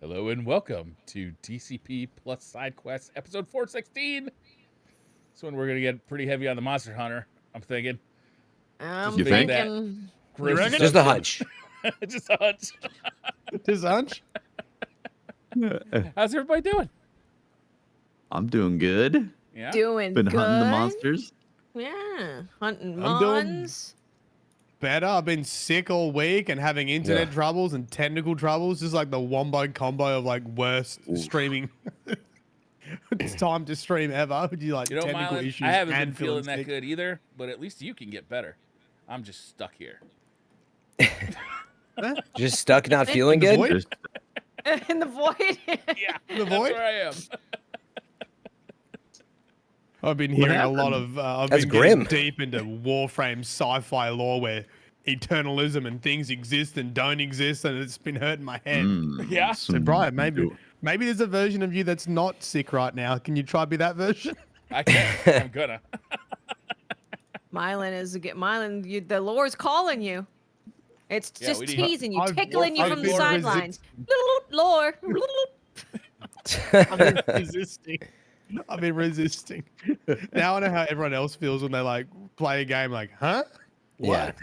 Hello and welcome to DCP plus side quests episode 416. This one we're gonna get pretty heavy on the monster hunter. I'm thinking. I'm You think? thinking. Gross reckon? Just a assumption. hunch. Just a hunch. Just hunch. How's everybody doing? I'm doing good. Yeah. Doing Been good. hunting the monsters. Yeah, hunting I'm doing- mons. Better. I've been sick all week and having internet Yeah. troubles and technical troubles. Just like the wombo combo of like worst Oof. streaming. It's time to stream ever. You like You know, technical Mylan, issues. I haven't and been feeling that sick. good either, but at least you can get better. I'm just stuck here. Just stuck, not feeling the good. void? Just- In the void. Yeah. The That's void? where I am. I've been hearing a lot happened? of. I've That's been getting grim. deep into Warframe sci-fi lore where eternalism and things exist and don't exist, and it's been hurting my head. Yeah. So Brian, maybe there's a version of you that's not sick right now. Can you try be that version? I can. I'm gonna. Mylan is Mylan. The lore's calling you. It's Yeah, just we need- teasing you, I've- tickling you I've from the been sidelines. Lore. I've been resisting. I've been resisting. Now I know how everyone else feels when they like play a game. Like, huh? Yeah.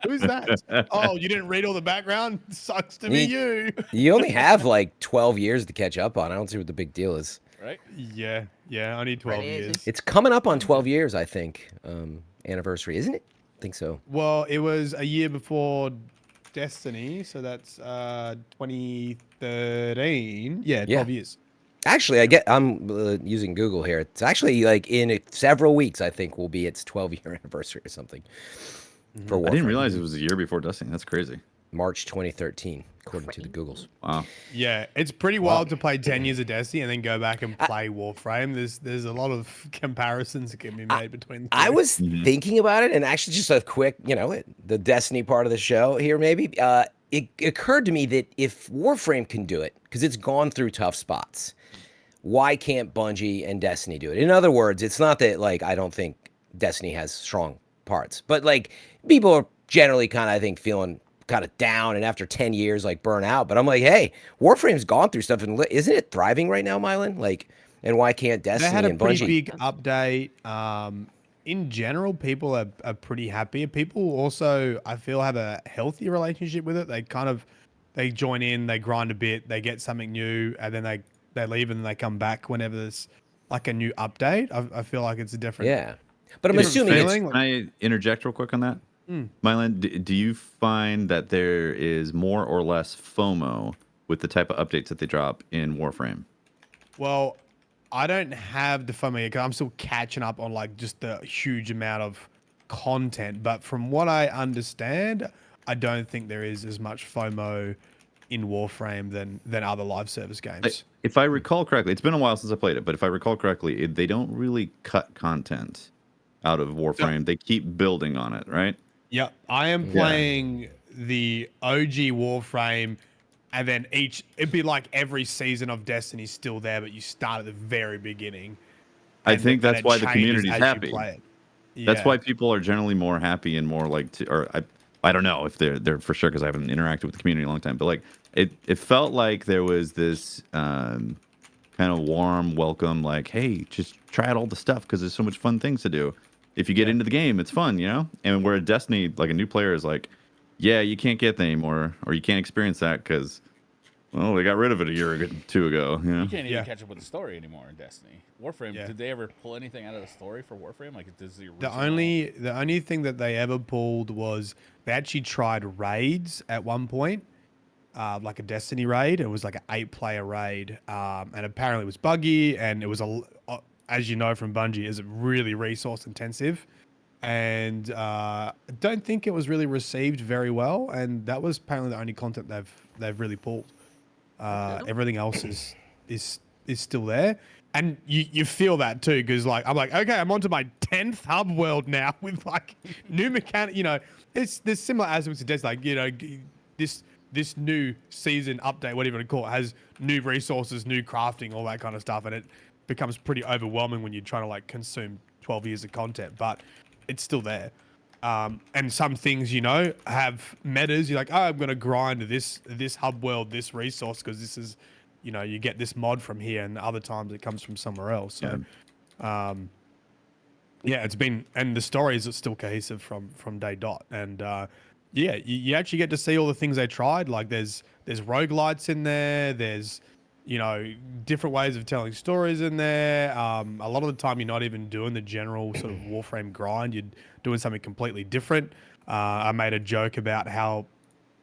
Who's that? Oh, you didn't read all the background? Sucks to be you. You only have like 12 years to catch up on. I don't see what the big deal is. Right? Yeah, only 12 Right, years. It's coming up on 12 years, I think. Anniversary, isn't it? I think so. Well, it was a year before Destiny, so that's 2013. Yeah, 12 years. Actually, I'm using Google here. It's actually like in several weeks, I think, will be its 12-year anniversary or something. For Warframe. I didn't realize it was a year before Destiny. That's crazy. March 2013, according to the Googles. Wow. Yeah, it's pretty wild to play 10 years of Destiny and then go back and play Warframe. There's a lot of comparisons that can be made between the two. I was thinking about it, and actually, just a quick, the Destiny part of the show here, maybe. It occurred to me that if Warframe can do it, because it's gone through tough spots, why can't Bungie and Destiny do it? In other words, it's not that, like, I don't think Destiny has strong parts, but, like, people are generally kind of, I think, feeling kind of down, and after 10 years, like, burn out. But I'm like, hey, Warframe's gone through stuff, and isn't it thriving right now, Mylan? Like, and why can't Destiny They had a and pretty Bungie? big update. In general, people are pretty happy. People also, I feel, have a healthy relationship with it. They join in, they grind a bit, they get something new, and then they leave and then they come back whenever there's like a new update. I feel like it's a different. Yeah. But I'm different assuming it's feeling. Can I interject real quick on that? Mylan, do you find that there is more or less FOMO with the type of updates that they drop in Warframe? Well, I don't have the FOMO because I'm still catching up on like just the huge amount of content. But from what I understand, I don't think there is as much FOMO in Warframe than other live service games. If I recall correctly, it's been a while since I played it, but if I recall correctly, they don't really cut content out of Warframe. They keep building on it, right? Yep, I am playing the OG Warframe, and then it'd be like every season of Destiny's still there, but you start at the very beginning. I and think then that's it why the changes community's as you happy. play it. That's Yeah. why people are generally more happy and more like, I don't know if they're for sure because I haven't interacted with the community in a long time, but like it felt like there was this kind of warm welcome, like, hey, just try out all the stuff because there's so much fun things to do. If you get into the game, it's fun, And where Destiny, like a new player is like, yeah, you can't get that anymore, or you can't experience that because, well, they got rid of it a year or two ago. You can't even Yeah. catch up with the story anymore in Destiny. Warframe, Yeah. did they ever pull anything out of the story for Warframe? Like, does the The original... only thing that they ever pulled was they actually tried raids at one point, like a Destiny raid. It was like an 8-player raid, and apparently it was buggy, and it was as you know from Bungie, is really resource intensive, and I don't think it was really received very well. And that was apparently the only content they've really pulled. Everything else is still there. And you feel that too, because like I'm like, okay, I'm onto my 10th hub world now with like new mechanic. There's similar aspects to Destiny. Like this new season update, whatever you want to call it, has new resources, new crafting, all that kind of stuff, and it becomes pretty overwhelming when you're trying to like consume 12 years of content. But it's still there. And some things, have metas. You're like, oh, I'm gonna grind this hub world, this resource, because this is you know, you get this mod from here, and other times it comes from somewhere else. So, yeah, it's been, and the stories are still cohesive from day dot. And yeah, you actually get to see all the things they tried. Like there's roguelites in there. There's, you know, different ways of telling stories in there. A lot of the time you're not even doing the general sort of Warframe grind. You're doing something completely different. I made a joke about how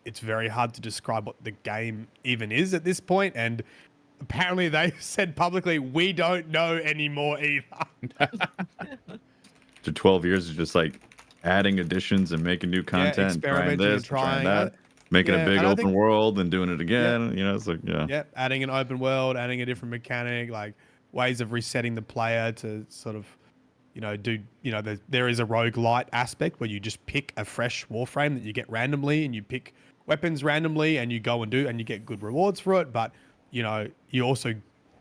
it's very hard to describe what the game even is at this point, and apparently they said publicly, we don't know anymore either. To 12 years of just like adding additions and making new content, trying experimenting and this, trying trying. that, making Yeah, a big and I open think- world and doing it again. You know, it's like, yeah. Yeah, adding an open world, adding a different mechanic, like ways of resetting the player to sort of, you know, do, you know, there is a roguelite aspect where you just pick a fresh Warframe that you get randomly, and you pick weapons randomly, and you go and do, and you get good rewards for it. But, you know, you also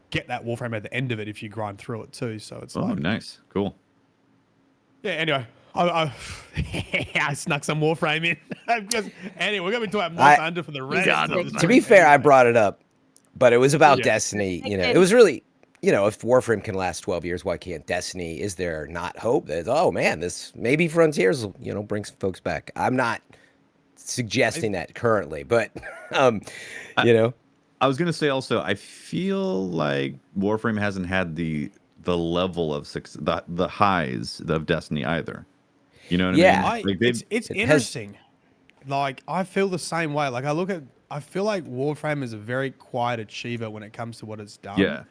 get that Warframe at the end of it if you grind through it too. So it's Oh, like, nice. Cool. yeah, anyway. I snuck some Warframe in. Because, anyway, we're going to be talking about Monster Hunter for the rest of the To be fair, I brought it up, but it was about Yeah. Destiny. You know, it was really, you know, if Warframe can last 12 years, why can't Destiny? Is there not hope that, oh man, this maybe Frontiers will, you know, bring some folks back? I'm not suggesting that currently, but, you know. I was gonna say also, I feel like Warframe hasn't had the level of the highs of Destiny either. You know what Yeah. I mean? Like It's it has- interesting. Like, I feel the same way. Like, I feel like Warframe is a very quiet achiever when it comes to what it's done. yeah,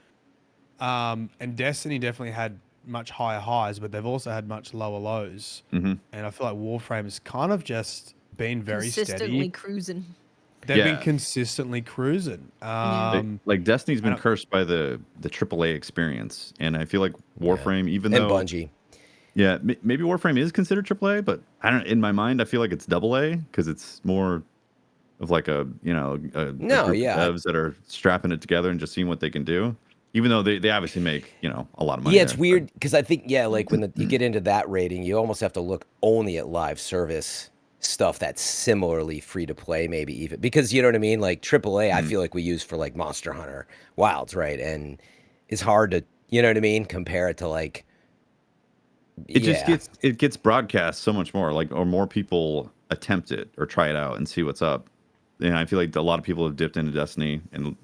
And Destiny definitely had much higher highs, but they've also had much lower lows. hmm And I feel like Warframe has kind of just been very Consistently steady. cruising. They've been Yeah. consistently cruising. like Destiny's been I don't- cursed by the AAA experience, and I feel like Warframe, even And though Bungie. yeah, maybe Warframe is considered AAA, but I don't. In my mind, I feel like it's AA because it's more of like a, you know, a No, group yeah. of devs that are strapping it together and just seeing what they can do. Even though they obviously make, you know, a lot of money. Yeah, it's there, but- weird because I think, yeah, like when you get into that rating, you almost have to look only at live service stuff that's similarly free to play, maybe even because you know what I mean. Like AAA, I feel like we use for like Monster Hunter Wilds, right? And it's hard to, you know what I mean, compare it to like. It just gets broadcast so much more, like, or more people attempt it or try it out and see what's up. And I feel like a lot of people have dipped into Destiny and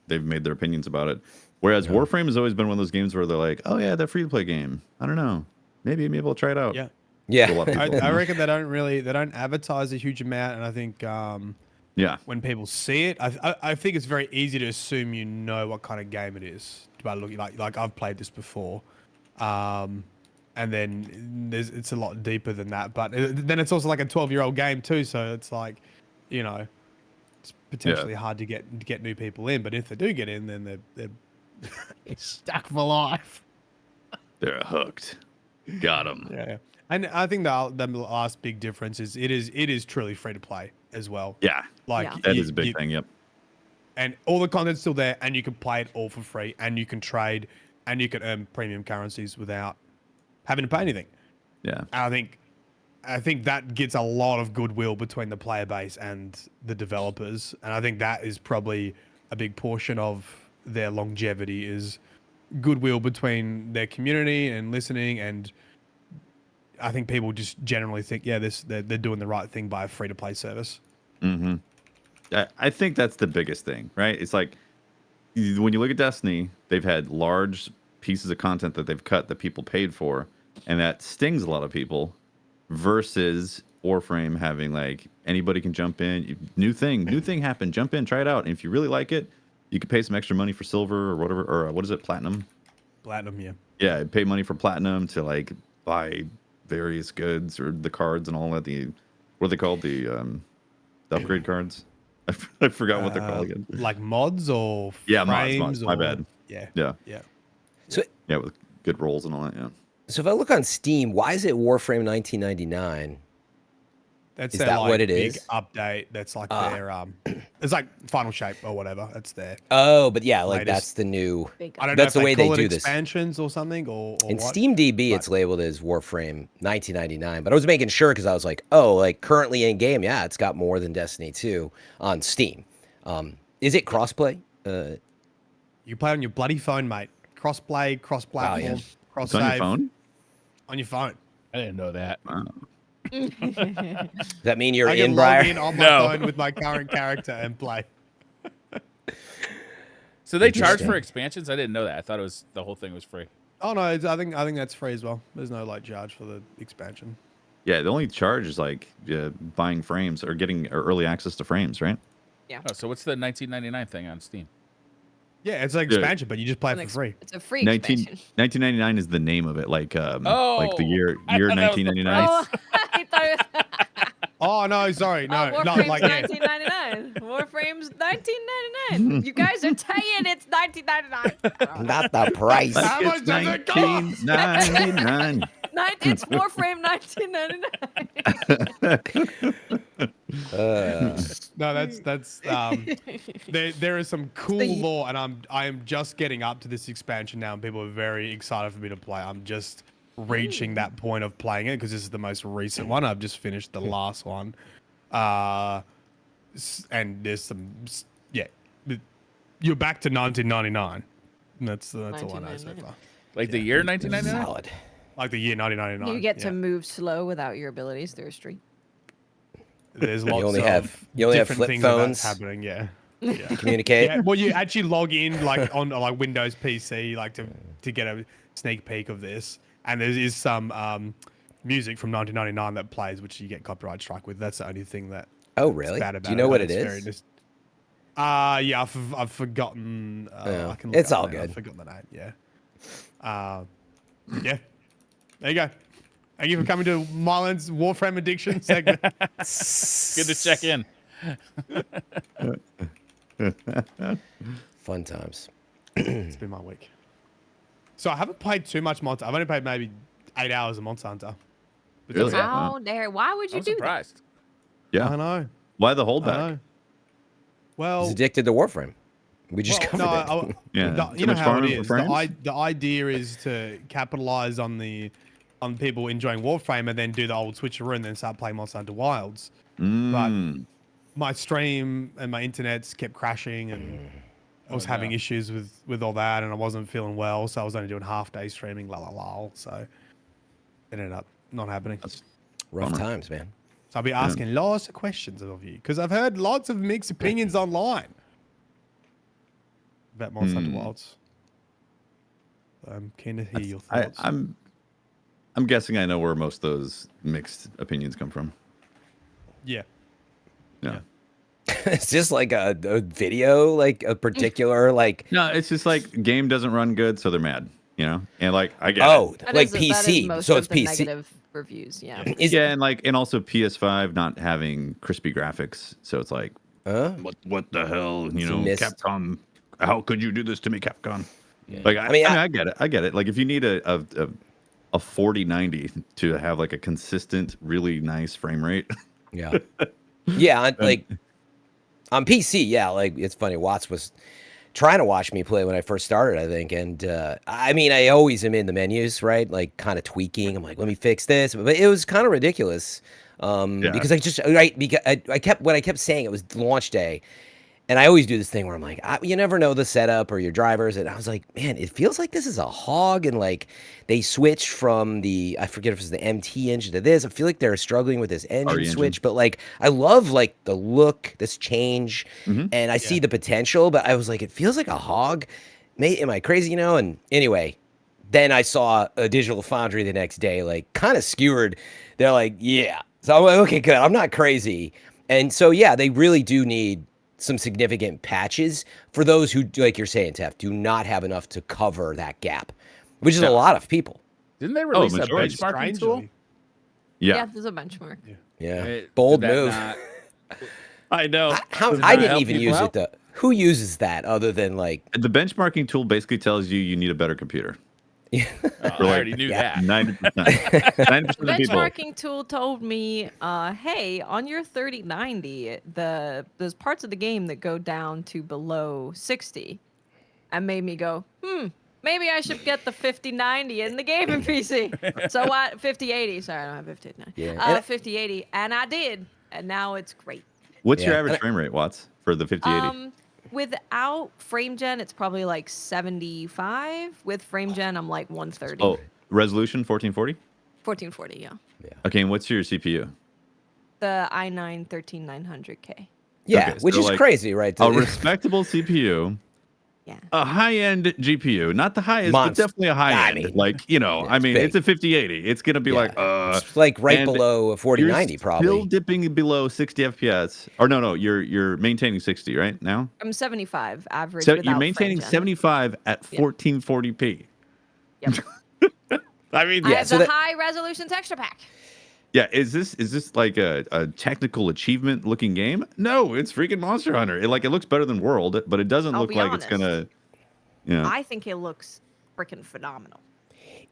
they've made their opinions about it. Whereas Warframe has always been one of those games where they're like, oh yeah, that free to play game. I don't know, maybe I'll try it out. Yeah. Yeah. A lot of people. I reckon they don't advertise a huge amount, and I think Yeah, when people see it, I think it's very easy to assume you know what kind of game it is by looking like I've played this before, and then it's a lot deeper than that. But then it's also like a 12-year-old game too, so it's like, you know, it's potentially hard to get new people in. But if they do get in, then they're stuck for life. they're hooked. Got them. Yeah. And I think the last big difference is it is truly free to play as well. Yeah, Like Yeah. that is a big thing. Yep. And all the content's still there, and you can play it all for free, and you can trade, and you can earn premium currencies without having to pay anything. Yeah. And I think that gets a lot of goodwill between the player base and the developers, and I think that is probably a big portion of their longevity is goodwill between their community and listening. And I think people just generally think, yeah, they're doing the right thing by a free to play service. Mm-hmm. I think that's the biggest thing, right? It's like when you look at Destiny, they've had large pieces of content that they've cut that people paid for, and that stings a lot of people. Versus Warframe having like anybody can jump in, new thing happened, jump in, try it out, and if you really like it, you can pay some extra money for silver or whatever, or what is it, platinum? Platinum, yeah. Yeah, pay money for platinum to like buy various goods or the cards and all that. What are they called? The upgrade cards. I forgot what they're called again. Like mods or Yeah, frames mods. My bad. Yeah. Yeah, So, yeah, with good rolls and all that. Yeah. so if I look on Steam, why is it Warframe 1999? That's Is their that like what it big is? update. That's like their it's like Final Shape or whatever. That's there. Oh, but yeah, like Latest. that's the new. Big I don't That's know the if way call they it do this. expansions or something or In what. SteamDB, but- it's labeled as Warframe 1999. But I was making sure because I was like, oh, like currently in game, yeah, it's got more than Destiny 2 on Steam. Is it crossplay? You play on your bloody phone, mate. Cross-play, cross-platform, yeah. cross-save. It's on your phone. On your phone. I didn't know that. Wow. Does that mean you're I can in, log Briar? in on my No. phone with my current character and play. So they charge Interesting. for expansions? I didn't know that. I thought the whole thing was free. Oh no, I think that's free as well. There's no like charge for the expansion. Yeah, the only charge is like buying frames or getting early access to frames, right? Oh, so what's the $19.99 thing on Steam? Yeah, it's like Yeah. expansion, but you just play it for free. It's a free 1999 is the name of it, like the year I thought that was the 1999. Oh, I thought it was Oh no, sorry, no, oh, not Warframe's like yeah. 1999. Warframe's 1999. You guys are saying it's 1999. Not the price. How much It's does it cost? 1999. It's Warframe 1999. No, that's there is some cool lore, and I am just getting up to this expansion now, and people are very excited for me to play. I'm just reaching that point of playing it because this is the most recent one. I've just finished the last one, and there's some you're back to 1999. That's all I know so far. Like the year 1999? Solid. Like the year 1999. You get yeah. to move slow without your abilities through a street. There's lots only of have flip things phones. that's happening. Yeah. Communicate. Yeah, well, you actually log in like on like Windows PC, like to get a sneak peek of this, and there is some music from 1999 that plays, which you get copyright strike with. That's the only thing that. Oh, is really? bad about Do you know what it It's very is? yeah, I've forgotten. Yeah. I can look It's up all now. good. I've forgotten the name. Yeah. Yeah. There you go. Thank you for coming to Mylan's Warframe Addiction segment. Good to check in. Fun times. It's been my week. So I haven't played too much Monster. I've only played maybe 8 hours of Monster Hunter. But Really? that's it. How dare? Why would you I'm do that? surprised. Yeah. I know. Why the I holdback? know. Well, He's addicted to Warframe. We just covered it. Yeah. You Too know much how it farming is. for frames? The idea is to capitalize on people enjoying Warframe and then do the old switcheroo and then start playing Monster Hunter Wilds. Mm. My stream and my internet's kept crashing and I was having issues with all that and I wasn't feeling well, so I was only doing half-day streaming, so it ended up not happening. Rough Bummer. times, man. So I'll be asking lots of questions of you because I've heard lots of mixed opinions online about Monster Hunter Wilds. I'm keen to hear your thoughts. I'm guessing I know where most of those mixed opinions come from. Yeah. Yeah. It's just like a video, like a particular, like. No, it's just like game doesn't run good, so they're mad, you know? And like I get it. That like is- that is PC. most So of it's the PC. Negative reviews, yeah. Yeah, and also PS5 not having crispy graphics, so it's like what the hell, you know, Capcom, how could you do this to me, Capcom? Yeah. Like I mean, I get it. Like if you need a 4090 to have like a consistent, really nice frame rate. Yeah. Yeah, like on PC, yeah, like it's funny. Watts was trying to watch me play when I first started, I think, and I mean, I always am in the menus, right? Like kind of tweaking. I'm like, let me fix this, but it was kind of ridiculous because because I kept saying it was launch day. And I always do this thing where I'm like, you never know the setup or your drivers. And I was like, man, it feels like this is a hog. And like they switched from I forget if it's the MT engine to this. I feel like they're struggling with this engine switch. But like, I love like the look, this change. And I see the potential. But I was like, it feels like a hog. Am I crazy, you know? And anyway, then I saw a Digital Foundry the next day, like kind of skewered. They're like, yeah. So I'm like, okay, good. I'm not crazy. And so, yeah, they really do need some significant patches for those who, like you're saying, Tef, do not have enough to cover that gap, which is a lot of people. Didn't they release a majority. benchmarking tool? Yeah, there's a benchmark. Yeah. Bold move. I know. I didn't even use it though. Who uses that other than like The benchmarking tool basically tells you need a better computer. I already knew that. 90%. 90% of The people. benchmarking tool told me, hey, on your 3090, there's parts of the game that go down to below 60, and made me go, maybe I should get the 5090 in the gaming PC. So what? 5080. Sorry, I don't have 5080. Yeah. 5080, and I did, and now it's great. What's your average frame rate, Watts, for the 5080? without frame gen, it's probably like 75. With frame gen, I'm like 130. Oh, resolution 1440. 1440, yeah. Okay, and what's your CPU? The i9 13900K. Yeah, Okay, which so, is like, crazy, right? A respectable CPU, Yeah. a high-end GPU, not the highest, but Monster. definitely a high-end. I mean, like, yeah, I it's mean, big. it's a 5080. It's gonna be like, it's like right and below a you're 4090, still probably. dipping below 60 FPS. Or no, you're maintaining 60 right now. I'm 75 average So without you're maintaining frame gen. 75 at 1440p. Yep. I mean, I Yeah, have so the that- high resolution texture pack. yeah, is this like a technical achievement looking game? No, it's freaking Monster Hunter. It looks better than World, but it doesn't I'll look be like it's honest. gonna. Yeah. I think it looks freaking phenomenal.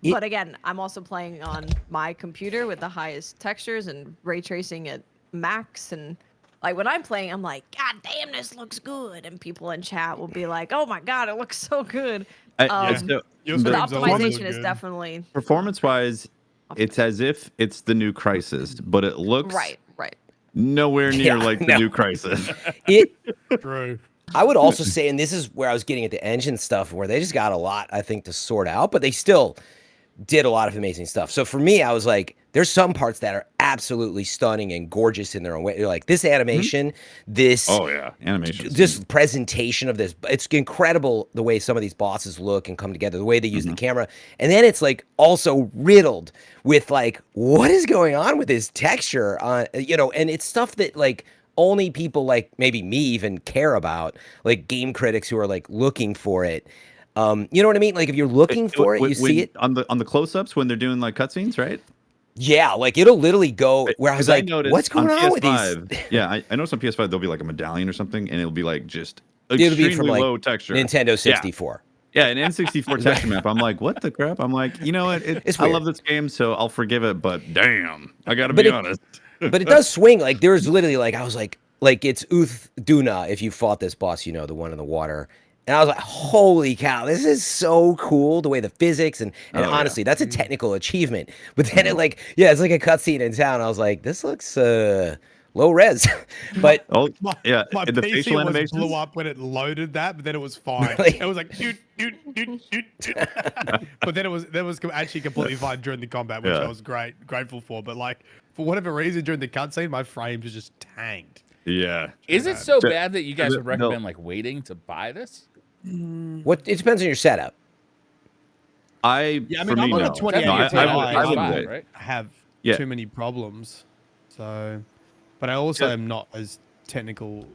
It- But again, I'm also playing on my computer with the highest textures and ray tracing at max. And like when I'm playing, I'm like, God damn, this looks good. And people in chat will be like, oh my God, it looks so good. Yeah. So, Your So the streams always look optimization is good. definitely performance-wise, it's as if it's the new Crisis, but it looks right. nowhere near Yeah, like the no. new Crisis. It. True. I would also say, and this is where I was getting at the engine stuff, where they just got a lot, I think, to sort out, but they still did a lot of amazing stuff. So for me, I was like, there's some parts that are absolutely stunning and gorgeous in their own way. You're like, this animation, this Oh yeah, animation. this presentation of this, it's incredible the way some of these bosses look and come together, the way they use the camera. And then it's like also riddled with like, what is going on with this texture? And it's stuff that like only people like maybe me even care about, like game critics who are like looking for it. You know what I mean? Like if you're looking for it, you see it on the close-ups when they're doing like cutscenes, right? Yeah, like it'll literally go where I was like, noticed what's going on with these? PS5, yeah, I noticed on PS5 there'll be like a medallion or something, and it'll be like just It'll extremely be from like low texture. Nintendo 64. Yeah, an N64 texture map. I'm like, what the crap? I'm like, you know what? It's I weird. love this game, so I'll forgive it. But damn, I gotta But be it- honest. But it does swing. Like there's literally like I was like it's Uth Duna if you fought this boss, the one in the water. And I was like, holy cow, this is so cool. The way the physics and Oh, yeah. honestly, that's a technical achievement. But then it's like a cutscene in town. I was like, this looks low res. But Oh, yeah, My the PC facial almost animations. blew up when it loaded that, but then it was fine. Really? It was like doot, doot, doot, doot, doot. But then it was actually completely fine during the combat, which Yeah. I was grateful for. But like for whatever reason during the cutscene, my frames are just tanked. Yeah, Is it so So- bad that you guys would no. recommend like waiting to buy this? it depends on your setup. Yeah, I for mean, me, I'm on no. a 2080 No, Ti. I would I wait. right? have Yeah. too many problems. So, but I also Yeah. am not as technical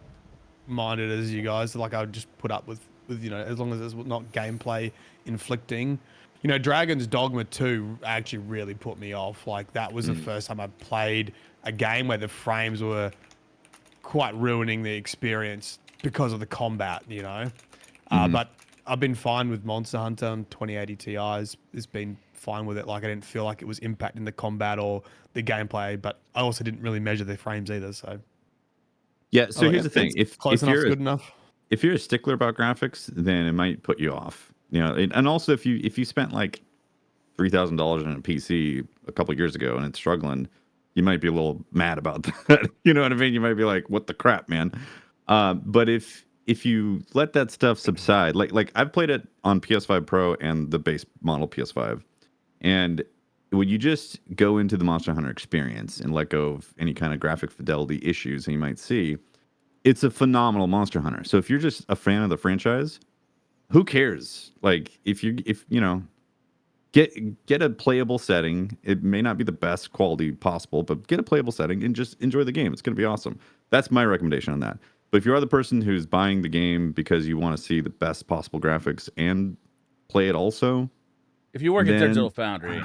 minded as you guys. Like I would just put up with as long as it's not gameplay inflicting. Dragon's Dogma 2 actually really put me off. Like that was the first time I played a game where the frames were quite ruining the experience because of the combat, But I've been fine with Monster Hunter and 2080 Ti's. It's been fine with it. Like I didn't feel like it was impacting the combat or the gameplay, but I also didn't really measure the frames either. So Yeah. So Oh, here's the thing: if close enough's you're good enough. if you're a stickler about graphics, then it might put you off. And also if you spent like $3,000 on a PC a couple years ago and it's struggling, you might be a little mad about that. You know what I mean? You might be like, "What the crap, man?" But if you let that stuff subside, like I've played it on PS5 Pro and the base model PS5, and when you just go into the Monster Hunter experience and let go of any kind of graphic fidelity issues that you might see, it's a phenomenal Monster Hunter. So if you're just a fan of the franchise, who cares? Like if get a playable setting. It may not be the best quality possible, but get a playable setting and just enjoy the game. It's going to be awesome. That's my recommendation on that. But if you are the person who's buying the game because you want to see the best possible graphics and play it also, If you work at Then- Digital Foundry,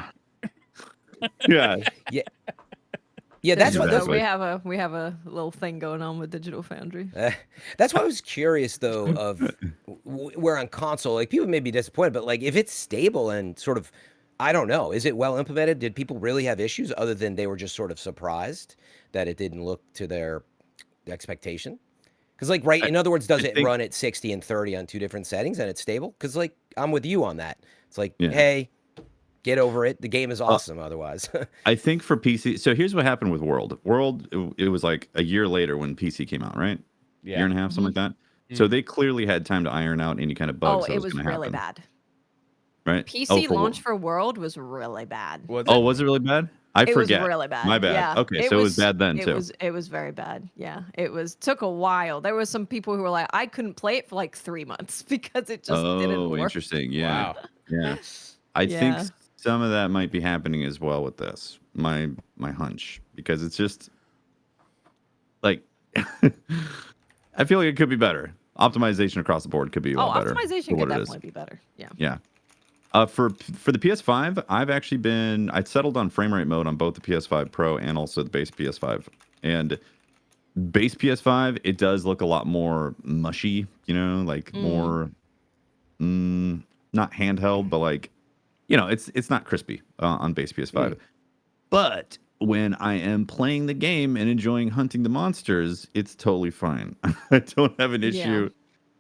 yeah, Yeah, that's what Exactly. we have a little thing going on with Digital Foundry. That's why I was curious though of where on console, like people may be disappointed, but like if it's stable and sort of, I don't know, is it well implemented? Did people really have issues other than they were just sort of surprised that it didn't look to their expectation? Because like, right, in other words, does it think- run at 60 and 30 on two different settings and it's stable? Because like, I'm with you on that. It's like, Yeah. hey, get over it. The game is awesome otherwise. I think for PC. So here's what happened with World. World, it was like a year later when PC came out, right? yeah. Year and a half, something like that. So they clearly had time to iron out any kind of bugs Oh, that it was was going to really happen, bad. right? PC for launch what? for World was really bad. Was Oh, it? was it really bad? I It was forget. really bad. My bad. Yeah. Okay, so it was bad then too. It was very bad. Yeah. It was took a while. There was some people who were like, I couldn't play it for like 3 months because it just didn't Oh, work. interesting. Yeah. Wow. Yeah. I think Yeah. some of that might be happening as well with this. My hunch, because it's just like I feel like it could be better. Optimization across the board could be a Oh, lot better optimization for could what it is. definitely be better. Yeah. Yeah. For the PS5, I've actually I settled on frame rate mode on both the PS5 Pro and also the base PS5. And base PS5, it does look a lot more mushy, like more not handheld, but like it's not crispy on base PS5. But when I am playing the game and enjoying hunting the monsters, it's totally fine. I don't have an Yeah. issue.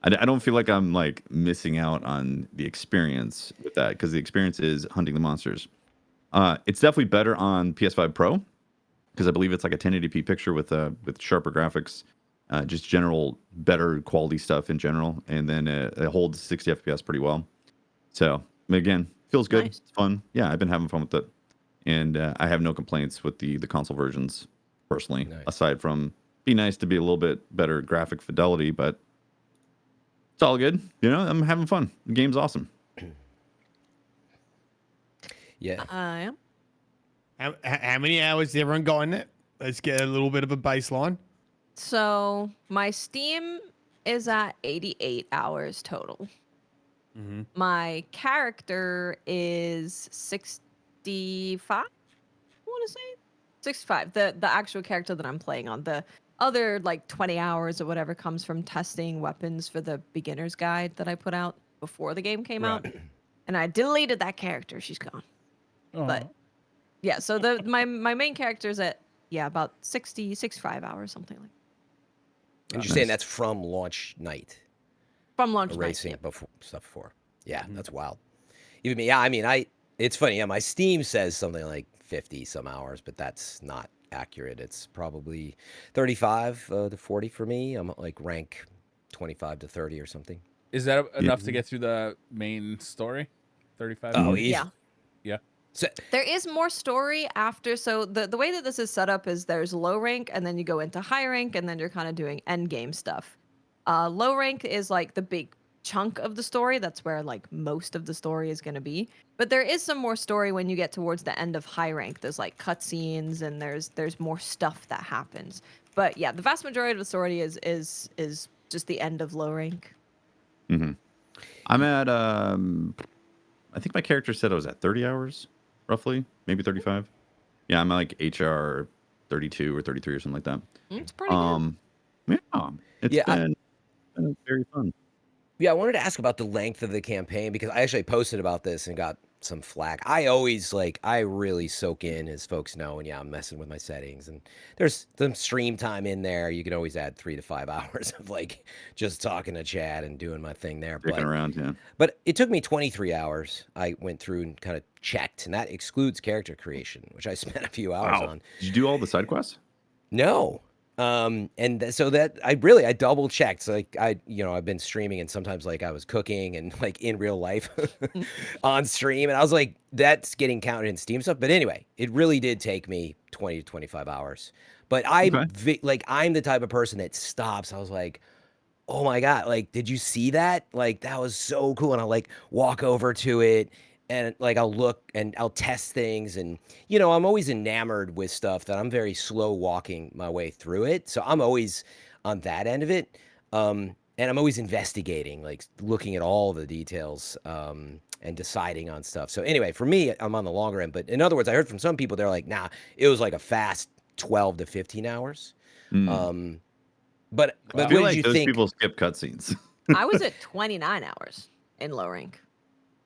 I don't feel like I'm like missing out on the experience with that, because the experience is hunting the monsters. It's definitely better on PS5 Pro, because I believe it's like a 1080p picture with sharper graphics, just general better quality stuff in general, and then it holds 60 FPS pretty well. So again, feels good. Nice. It's fun. Yeah, I've been having fun with it, and I have no complaints with the console versions personally. Nice. Aside from, be nice to be a little bit better graphic fidelity, but it's all good. I'm having fun. The game's awesome. Yeah. Yeah. How many hours did everyone got in it? Let's get a little bit of a baseline. So my Steam is at 88 hours total. Mm-hmm. My character is 65. I want to say 65. The actual character that I'm playing on. The other like 20 hours or whatever comes from testing weapons for the beginner's guide that I put out before the game came out. And I deleted that character. She's gone. But yeah, so my main character is at about 65 hours, something like that. And you're saying that's from launch night, From launch night. erasing Yeah. before stuff before. Yeah, that's wild. Even me, yeah. I mean, it's funny. Yeah, my Steam says something like 50 some hours, but that's not accurate. It's probably 35 to 40 for me. I'm like rank 25 to 30 or something. Is that enough to get through the main story? 35 Oh, minutes? easy. Yeah. Yeah. So, There is more story after. So the way that this is set up is there's low rank, and then you go into high rank, and then you're kind of doing end game stuff. Low rank is like the big chunk of the story. That's where like most of the story is going to be. But there is some more story when you get towards the end of high rank. There's like cutscenes, and there's more stuff that happens. But yeah, the vast majority of the story is just the end of low rank. Mm-hmm. I'm at I think my character said I was at 30 hours, roughly, maybe 35. Yeah, I'm at like HR 32 or 33 or something like that. It's pretty good. Yeah, it's Yeah, been very fun. yeah, I wanted to ask about the length of the campaign because I actually posted about this and got some flack. I really soak in, as folks know, and yeah, I'm messing with my settings. And there's some stream time in there. You can always add 3 to 5 hours of like just talking to chat and doing my thing there. Sticking around, yeah. But it took me 23 hours. I went through and kind of checked, and that excludes character creation, which I spent a few hours on. Did you do all the side quests? No. So that I double checked. So like I've been streaming, and sometimes like I was cooking and like in real life on stream, and I was like, that's getting counted in Steam stuff. But anyway, it really did take me 20 to 25 hours. But I'm the type of person that stops. I was like, oh my God, like, did you see that? Like, that was so cool. And I'll like walk over to it, and like I'll look and I'll test things. And, I'm always enamored with stuff that I'm very slow walking my way through it. So I'm always on that end of it. And I'm always investigating, like looking at all the details and deciding on stuff. So anyway, for me, I'm on the longer end. But in other words, I heard from some people, they're like, nah, it was like a fast 12 to 15 hours. But I what feel did like you those think? people skip cutscenes. I was at 29 hours in low rank.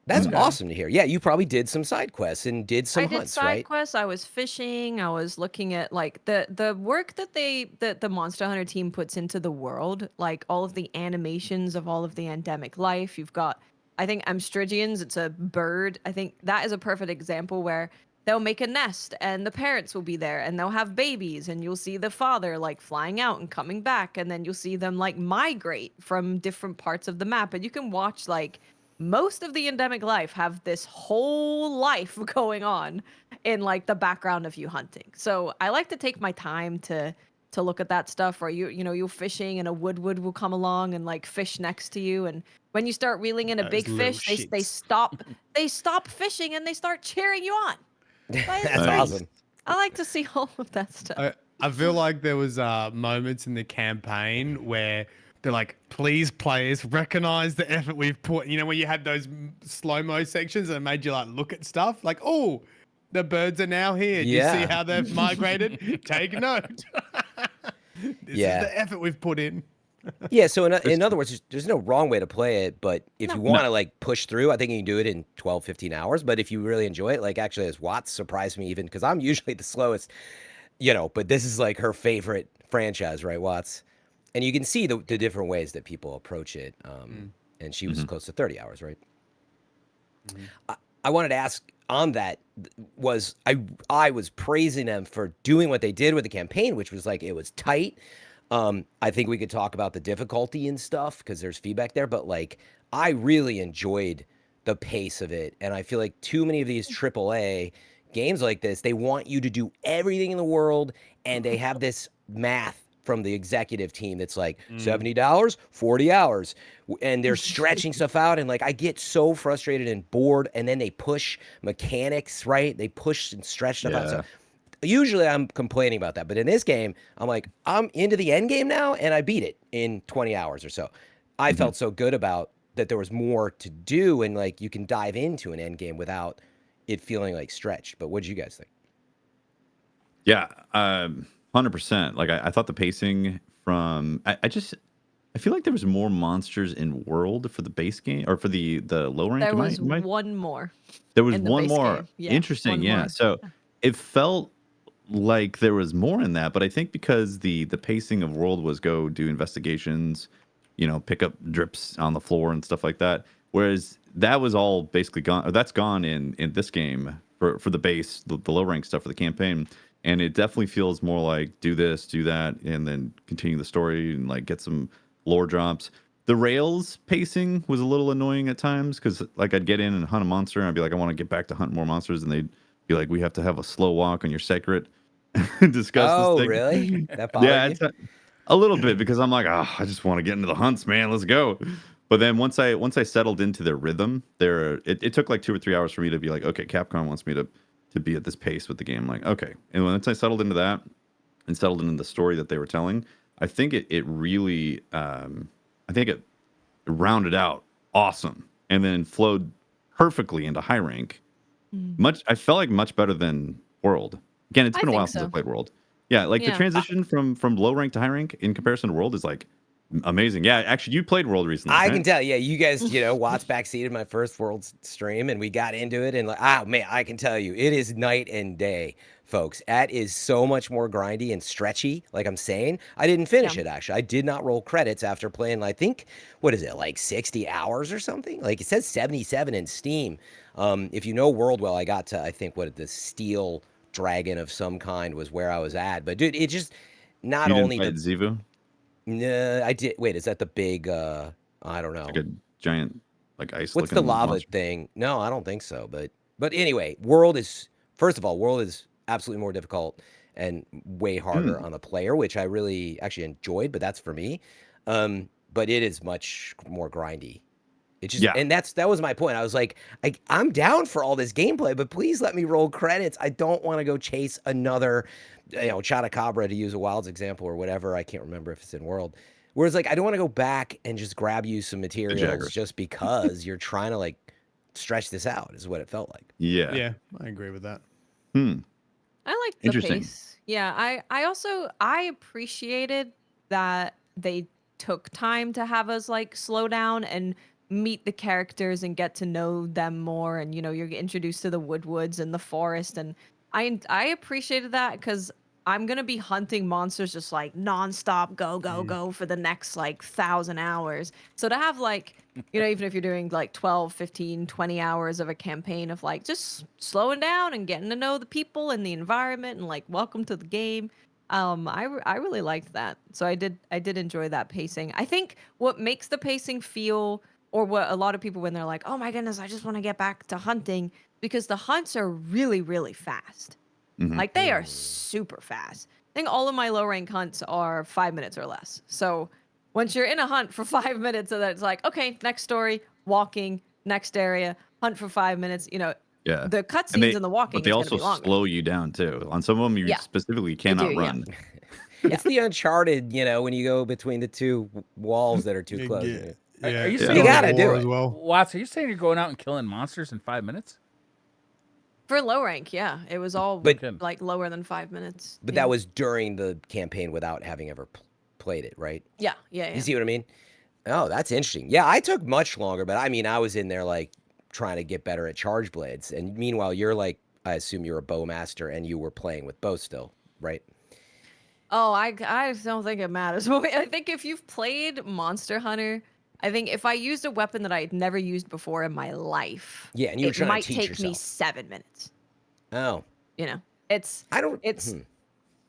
That's awesome to hear. Yeah, you probably did some side quests and did some I did hunts, side right? quests. I was fishing. I was looking at like the work that the Monster Hunter team puts into the world, like all of the animations of all of the endemic life. You've got, I think, Amstrigians. It's a bird. I think that is a perfect example where they'll make a nest and the parents will be there and they'll have babies and you'll see the father like flying out and coming back, and then you'll see them like migrate from different parts of the map, and you can watch like most of the endemic life have this whole life going on in like the background of you hunting. So I like to take my time to look at that stuff, or you're fishing and a woodwood will come along and like fish next to you, and when you start reeling in a Those big little fish, they shits. stop fishing and they start cheering you on. That's Nice. awesome. I like to see all of that stuff. I feel like there was moments in the campaign where they're like, please players recognize the effort we've put, where you had those slow-mo sections that made you like look at stuff like, oh, the birds are now here. Do you see Yeah. how they've migrated? Take note. This Yeah. is the effort we've put in. Yeah, so in other words, there's no wrong way to play it, but if you No. want to like push through, I think you can do it in 12, 15 hours. But if you really enjoy it, like actually as Watts surprised me even because I'm usually the slowest, but this is like her favorite franchise, right, Watts? And you can see the different ways that people approach it. And she was close to 30 hours, right? I wanted to ask on that was I was praising them for doing what they did with the campaign, which was like it was tight. I think we could talk about the difficulty and stuff because there's feedback there, but like I really enjoyed the pace of it, and I feel like too many of these AAA games like this, they want you to do everything in the world, and they have this math from the executive team that's like $70, 40 hours, and they're stretching stuff out, and like I get so frustrated and bored, and then they push mechanics, right? They push and stretch stuff out. So usually I'm complaining about that, but in this game, I'm like, I'm into the end game now, and I beat it in 20 hours or so. I felt so good about that there was more to do, and like you can dive into an end game without it feeling like stretched. But what did you guys think? Yeah, 100%. Like I thought the pacing from I feel like there was more monsters in world for the base game or for the low rank. There was Am I one more There was in the one base more. game. Yeah, Interesting, one yeah. more. So it felt like there was more in that, but I think because the pacing of world was go do investigations, pick up drips on the floor and stuff like that. Whereas that was all basically gone. Or that's gone in this game for the base, the low rank stuff for the campaign. And it definitely feels more like do this, do that, and then continue the story and like get some lore drops. The rails pacing was a little annoying at times because like I'd get in and hunt a monster and I'd be like, I want to get back to hunt more monsters, and they'd be like, we have to have a slow walk on your secret discuss this Oh, thing. really? That bothered Yeah, you? it's a little bit because I'm like, oh, I just want to get into the hunts, man. Let's go. But then once I settled into their rhythm, it took like 2 or 3 hours for me to be like, okay, Capcom wants me to be at this pace with the game. I'm like, okay. And once I settled into that and settled into the story that they were telling, I think it really I think it rounded out awesome and then flowed perfectly into high rank. I felt like much better than World. Again, it's I been a think while since I so. played World. Yeah, like the Yeah. transition from low rank to high rank in comparison to World is like amazing. Yeah, actually, you played World recently, I right? can tell. Yeah, you guys, Watts backseated my first World stream, and we got into it, and like, oh man, I can tell you, it is night and day, folks. That is so much more grindy and stretchy. Like I'm saying, I didn't finish Yeah. it actually. I did not roll credits after playing. I think what is it, like 60 hours or something? Like it says 77 in Steam. If you know World well, I got to I think what the Steel Dragon of some kind was where I was at. But dude, it just not You didn't only fight the Zivu? no, I did. Wait, is that the big? I don't It's know. like a giant, like ice What's the looking lava monster. thing? No, I don't think so. But anyway, World is first of all, World is absolutely more difficult and way harder Hmm. on the player, which I really actually enjoyed. But that's for me. But it is much more grindy. It just Yeah. and that was my point. I was like, I'm down for all this gameplay, but please let me roll credits. I don't want to go chase another, Chatacabra to use a Wilds example or whatever. I can't remember if it's in World. Whereas like I don't want to go back and just grab you some materials Jaggers. just because you're trying to like stretch this out is what it felt like. Yeah. Yeah, I agree with that. Hmm. I like the Interesting. pace. Yeah, I also I appreciated that they took time to have us like slow down and meet the characters and get to know them more, and you're introduced to the woodwoods and the forest, and I appreciated that because I'm gonna be hunting monsters just like nonstop, go for the next like 1,000 hours. So to have like, even if you're doing like 12, 15, 20 hours of a campaign of like just slowing down and getting to know the people and the environment and like welcome to the game. I really liked that. So I did enjoy that pacing. I think what makes the pacing feel, or what a lot of people when they're like, oh my goodness, I just want to get back to hunting, because the hunts are really, really fast. Mhm. Like they are super fast. I think all of my low rank hunts are 5 minutes or less. So once you're in a hunt for 5 minutes, and then it's like, okay, next story, walking, next area, hunt for 5 minutes. Yeah. The cutscenes and the But walking they is going to also be longer. slow you down too. On some of them, you Yeah, specifically they do, cannot yeah. run. It's the Uncharted, when you go between the two walls that are too Yeah, close. yeah. Are you God saying of gotta do War it. as well? Watts, are you saying you're going out and killing monsters in 5 minutes? For low rank, yeah, it was all But- like lower than 5 minutes. But yeah. that was during the campaign without having ever played it, right? yeah. You see what I mean? Oh, that's interesting. Yeah, I took much longer, but I mean, I was in there like trying to get better at charge blades. And meanwhile, you're like, I assume you're a bowmaster and you were playing with bow still, right? Oh, I don't think it matters. I think if you've played Monster Hunter, I think if I used a weapon that I had never used before in my life, Yeah, and you were it trying to might teach take me yourself. 7 minutes. Oh, It's I don't.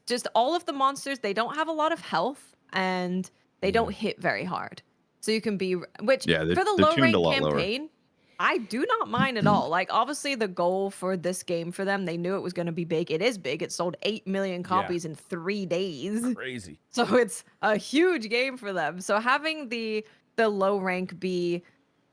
just all of the monsters, they don't have a lot of health and they don't hit very hard. So you can be, which Yeah, for the they're low tuned a rank lot lower. campaign, I do not mind at all. Like obviously the goal for this game for them, they knew it was going to be big. It is big. It sold 8 million copies in 3 days. Crazy. So it's a huge game for them. So having the low rank be,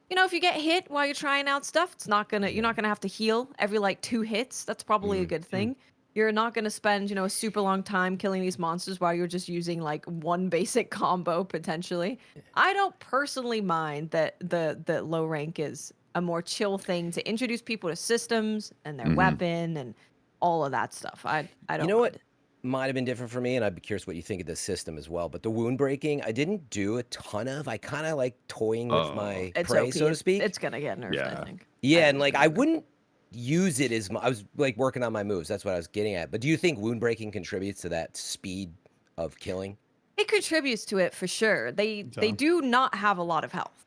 if you get hit while you're trying out stuff, you're not gonna have to heal every like 2 hits. That's probably a good thing. You're not gonna spend, a super long time killing these monsters while you're just using like one basic combo potentially. I don't personally mind that the low rank is a more chill thing to introduce people to systems and their weapon and all of that stuff. I don't You know what mind. might have been different for me, and I'd be curious what you think of this system as well. But the wound breaking, I didn't do a ton of. I kind of like toying with my It's prey, OP. so to speak. It's gonna get nerfed, I Yeah. think. Yeah, I and think like it's I gonna get nerfed. wouldn't use it as much. I was like working on my moves. That's what I was getting at. But do you think wound breaking contributes to that speed of killing? It contributes to it for sure. They So- do not have a lot of health,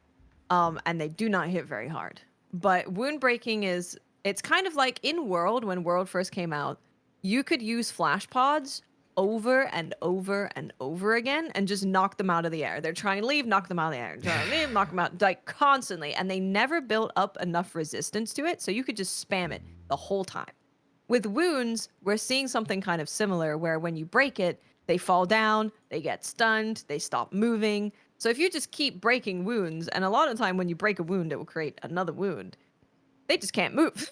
and they do not hit very hard. But wound breaking it's kind of like in World when World first came out, you could use flash pods over and over and over again and just knock them out of the air. They're trying to leave, knock them out of the air. Trying to leave, knock them out, like constantly, and they never built up enough resistance to it, so you could just spam it the whole time. With wounds, we're seeing something kind of similar where when you break it, they fall down, they get stunned, they stop moving. So if you just keep breaking wounds, and a lot of the time when you break a wound, it will create another wound. They just can't move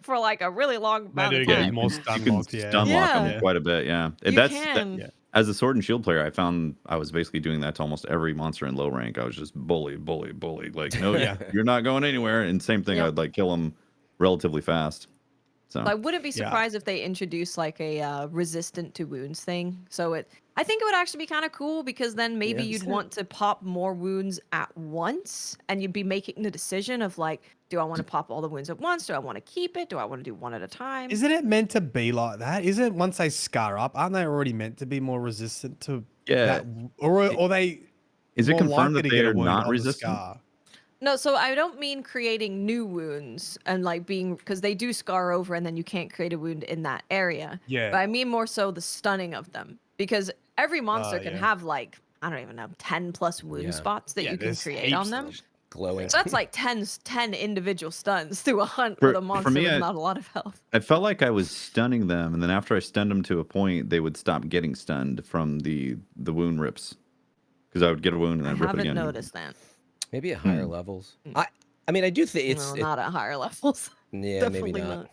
for like a really long They amount do of get time. more You stun can locked, yeah. stun lock Yeah. them quite a bit, yeah. You can. Yeah. As a sword and shield player, I found I was basically doing that to almost every monster in low rank. I was just bully. Like, no, Yeah. you're not going anywhere. And same thing, Yep. I'd like kill them relatively fast. So So I wouldn't be Yeah. surprised if they introduced like a resistant to wounds thing. So I think it would actually be kind of cool because then maybe Yeah. you'd want to pop more wounds at once, and you'd be making the decision of like, do I want to pop all the wounds at once? Do I want to keep it? Do I want to do one at a time? Isn't it meant to be like that? Isn't once they scar up, aren't they already meant to be more resistant to yeah, that? Or they is it more confirmed likely that to get a they're wound not on the resistant? scar? No, so I don't mean creating new wounds and like being, because they do scar over and then you can't create a wound in that area. Yeah. But I mean more so the stunning of them, because every monster can yeah. have like, I don't even know, 10 plus wound Yeah. spots that Yeah, you can there's create on heaps them. of them. Glowing. So that's like 10 individual stuns through a hunt For- with a for monster me, with I- not a lot of health. I felt like I was stunning them, and then after I stunned them to a point, they would stop getting stunned from the wound rips. Because I would get a wound and I I'd rip it haven't again. noticed that. Maybe at higher levels. I mean, I do think it's No, not at higher levels. yeah, Definitely maybe not.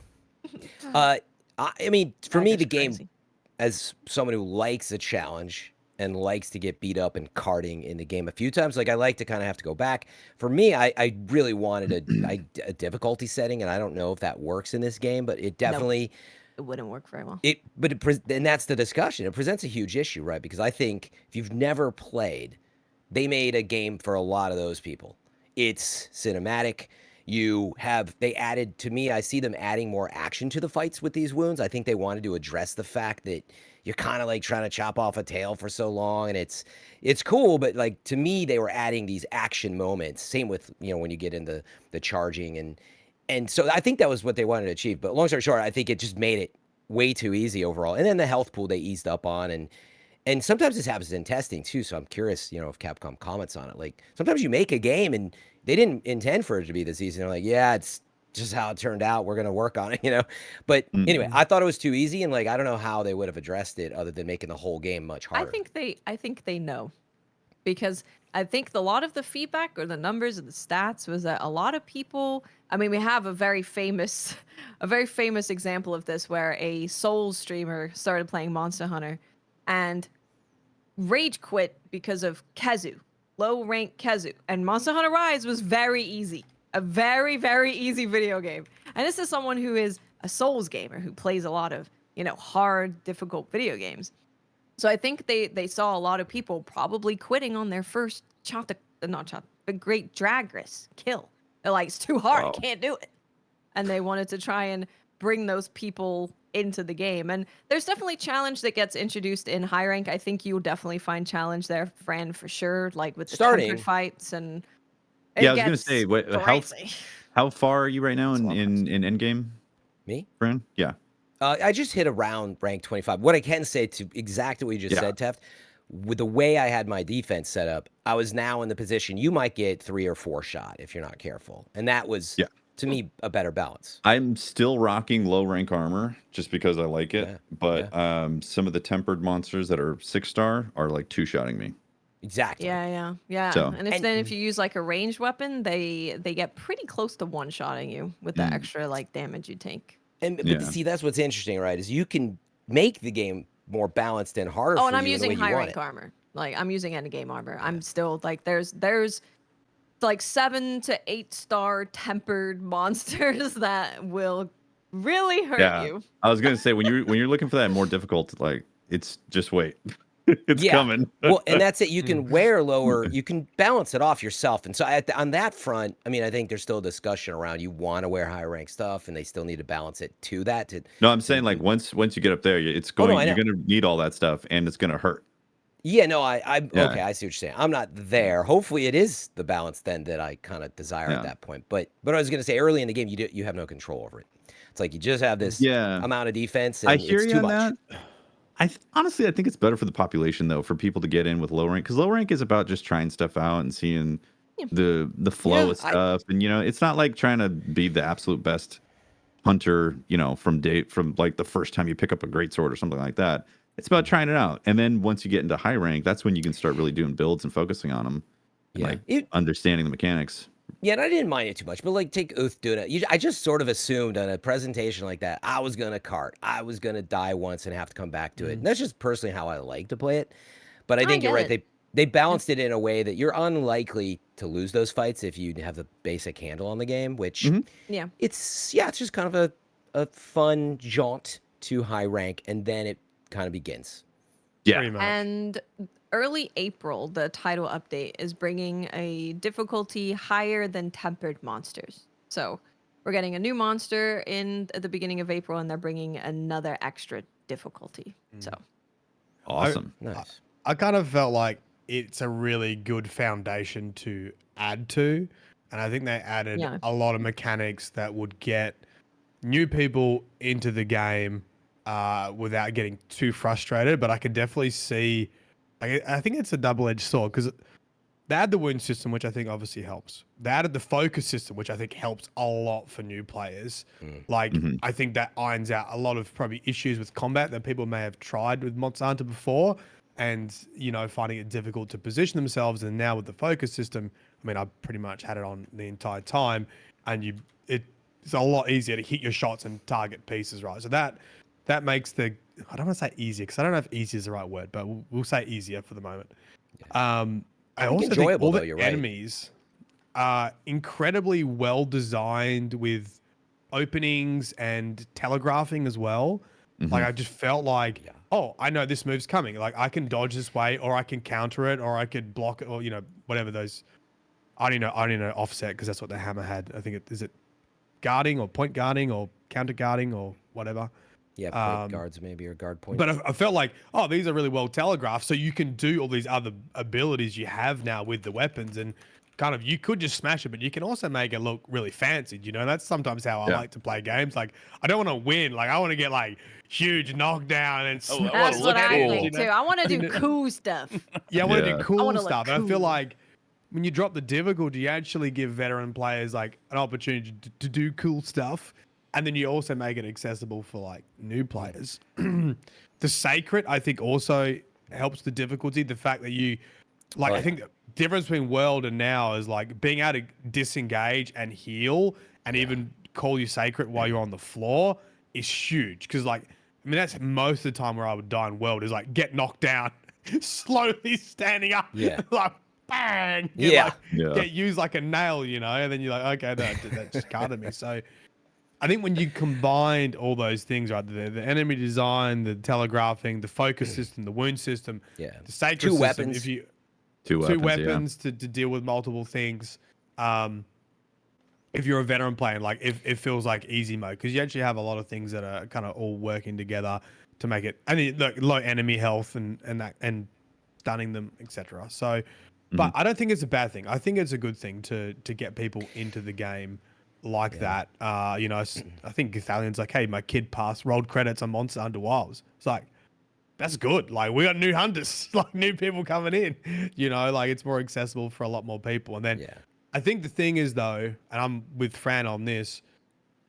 not. I mean, for me, Hackers the game, crazy. as someone who likes a challenge and likes to get beat up and karting in the game a few times, like I like to kind of have to go back. For me, I really wanted a difficulty setting, and I don't know if that works in this game, but it definitely It wouldn't work very well. and that's the discussion. It presents a huge issue, right? Because I think if you've never played, they made a game for a lot of those people. It's cinematic. They added, to me, I see them adding more action to the fights with these wounds. I think they wanted to address the fact that you're kind of like trying to chop off a tail for so long, and it's cool, but like to me, they were adding these action moments. Same with when you get into the charging and so I think that was what they wanted to achieve. But long story short, I think it just made it way too easy overall. And then the health pool they eased up on, and sometimes this happens in testing too. So I'm curious, if Capcom comments on it. Like sometimes you make a game and they didn't intend for it to be this easy. They're like, yeah, it's just how it turned out. We're gonna work on it, But anyway, I thought it was too easy, and like I don't know how they would have addressed it other than making the whole game much harder. I think they know, because I think a lot of the feedback or the numbers and the stats was that a lot of people. I mean, we have a very famous example of this where a Souls streamer started playing Monster Hunter, and rage quit because of Kezu, low rank Kezu, and Monster Hunter Rise was very easy, a very very easy video game. And this is someone who is a Souls gamer who plays a lot of hard, difficult video games. So I think they saw a lot of people probably quitting on their first the Great Dragris kill. They're like, it's too hard, Wow. can't do it. And they wanted to try and bring those people into the game. And there's definitely challenge that gets introduced in high rank. I think you'll definitely find challenge there, Fran, for sure. Like with the tempered fights and it Yeah, I was gonna gets say, crazy. how far are you right now It's a lot of in endgame, Me? Fran? Yeah. I just hit around rank 25. What I can say to exactly what you just said, Teft, with the way I had my defense set up, I was now in the position you might get 3 or 4 shot if you're not careful. And that was, to me, a better balance. I'm still rocking low rank armor just because I like it. Yeah, But some of the tempered monsters that are 6-star are like 2-shotting me. Exactly. Yeah. So- And if you use like a ranged weapon, they get pretty close to one-shotting you with the extra like damage you take. But see, that's what's interesting, right? Is you can make the game more balanced and harder Oh, for and I'm you in the way using you high want rank it. armor. Like I'm using end game armor. I'm still like there's like 7 to 8 star tempered monsters that will really hurt you. I was gonna say when you're looking for that more difficult, like it's just wait. It's coming. Well, and that's it. You can wear lower, you can balance it off yourself. And so on that front, I mean, I think there's still a discussion around you want to wear higher rank stuff, and they still need to balance it to that. No, I'm saying like once you get up there, it's Oh, no, going. I You're know. gonna need all that stuff, and it's gonna hurt. Yeah, no, okay, Yeah. I see what you're saying. I'm not there. Hopefully, it is the balance then that I kind of desire at that point. But I was gonna say early in the game, you have no control over it. It's like you just have this amount of defense, and I hear it's you too on much. that. Honestly, I think it's better for the population though, for people to get in with low rank, because low rank is about just trying stuff out and seeing the flow of stuff, and it's not like trying to be the absolute best hunter, from like the first time you pick up a great sword or something like that. It's about trying it out, and then once you get into high rank, that's when you can start really doing builds and focusing on them, understanding the mechanics. Yeah, and I didn't mind it too much, but like take Uth doing it. I just sort of assumed on a presentation like that, I was gonna cart. I was gonna die once and have to come back to it. And that's just personally how I like to play it. But I think you're right. They balanced it in a way that you're unlikely to lose those fights if you have the basic handle on the game, which it's just kind of a fun jaunt to high rank, and then it kind of begins. Yeah. Pretty much. And early April, the title update is bringing a difficulty higher than tempered monsters. So we're getting a new monster at the beginning of April, and they're bringing another extra difficulty. So Awesome. Nice. I kind of felt like it's a really good foundation to add to. And I think they added a lot of mechanics that would get new people into the game without getting too frustrated. But I could definitely see, I think it's a double-edged sword, because they added the wound system, which I think obviously helps. They added the focus system, which I think helps a lot for new players. I think that irons out a lot of probably issues with combat that people may have tried with Monster Hunter before, and finding it difficult to position themselves. And now with the focus system, I mean, I pretty much had it on the entire time, and it's a lot easier to hit your shots and target pieces, right? So that makes I don't want to say easier, because I don't know if easy is the right word, but we'll say easier for the moment. I also think all the enemies are incredibly well designed with openings and telegraphing as well. Like I just felt like, oh, I know this move's coming. Like I can dodge this way, or I can counter it, or I could block it, or whatever those. I don't know offset, because that's what the hammer had. I think is it guarding or point guarding or counter guarding or whatever. Yeah, point guards maybe, or guard points. But I felt like, oh, these are really well telegraphed, so you can do all these other abilities you have now with the weapons, and kind of you could just smash it, but you can also make it look really fancy. You know, that's sometimes how I Yeah. like to play games. Like, I don't want to win. Like, I want to get like huge knockdown and Oh, I wanna That's look what I cool. think too. I want to do cool stuff. Yeah, I want to Yeah. do I cool wanna look stuff. And I feel cool. like when you drop the difficulty, you actually give veteran players like an opportunity to do cool stuff. And then you also make it accessible for like new players. The Sacred, I think, also helps the difficulty. The fact that you, like, Oh, I yeah. think the difference between World and now is like being able to disengage and heal and even call you Sacred while you're on the floor is huge. Because, like, I mean, that's most of the time where I would die in World is like get knocked down, slowly standing up, Yeah. like bang, Yeah. get used like a nail, you know, and then you're like, okay, that just carded me. So I think when you combined all those things, right, the enemy design, the telegraphing, the focus system, the wound system, Yeah. the sacred Two system, weapons. if you Two two weapons. weapons to deal with multiple things. If you're a veteran playing, like it feels like easy mode because you actually have a lot of things that are kind of all working together to make it. I mean, look, low enemy health and stunning them, etc. So, but I don't think it's a bad thing. I think it's a good thing to get people into the game like that. You know, I think Italian's like, hey, my kid rolled credits on Monster Hunter Wilds. It's like, that's good. Like, we got new hunters, like new people coming in. You know, like it's more accessible for a lot more people. And then Yeah. I think the thing is though, and I'm with Fran on this,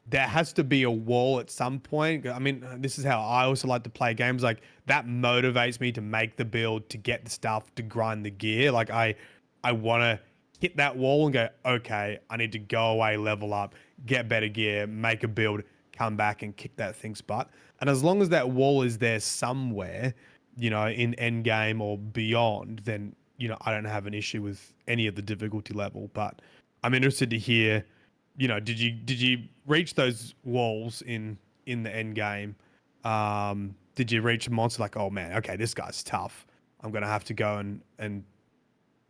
there has to be a wall at some point. I mean, this is how I also like to play games. Like that motivates me to make the build, to get the stuff, to grind the gear. Like I want to hit that wall and go, okay, I need to go away, level up, get better gear, make a build, come back and kick that thing's butt. And as long as that wall is there somewhere, you know, in end game or beyond, then, you know, I don't have an issue with any of the difficulty level. But I'm interested to hear, you know, did you reach those walls in the end game? Did you reach a monster like, oh man, okay, this guy's tough. I'm gonna have to go and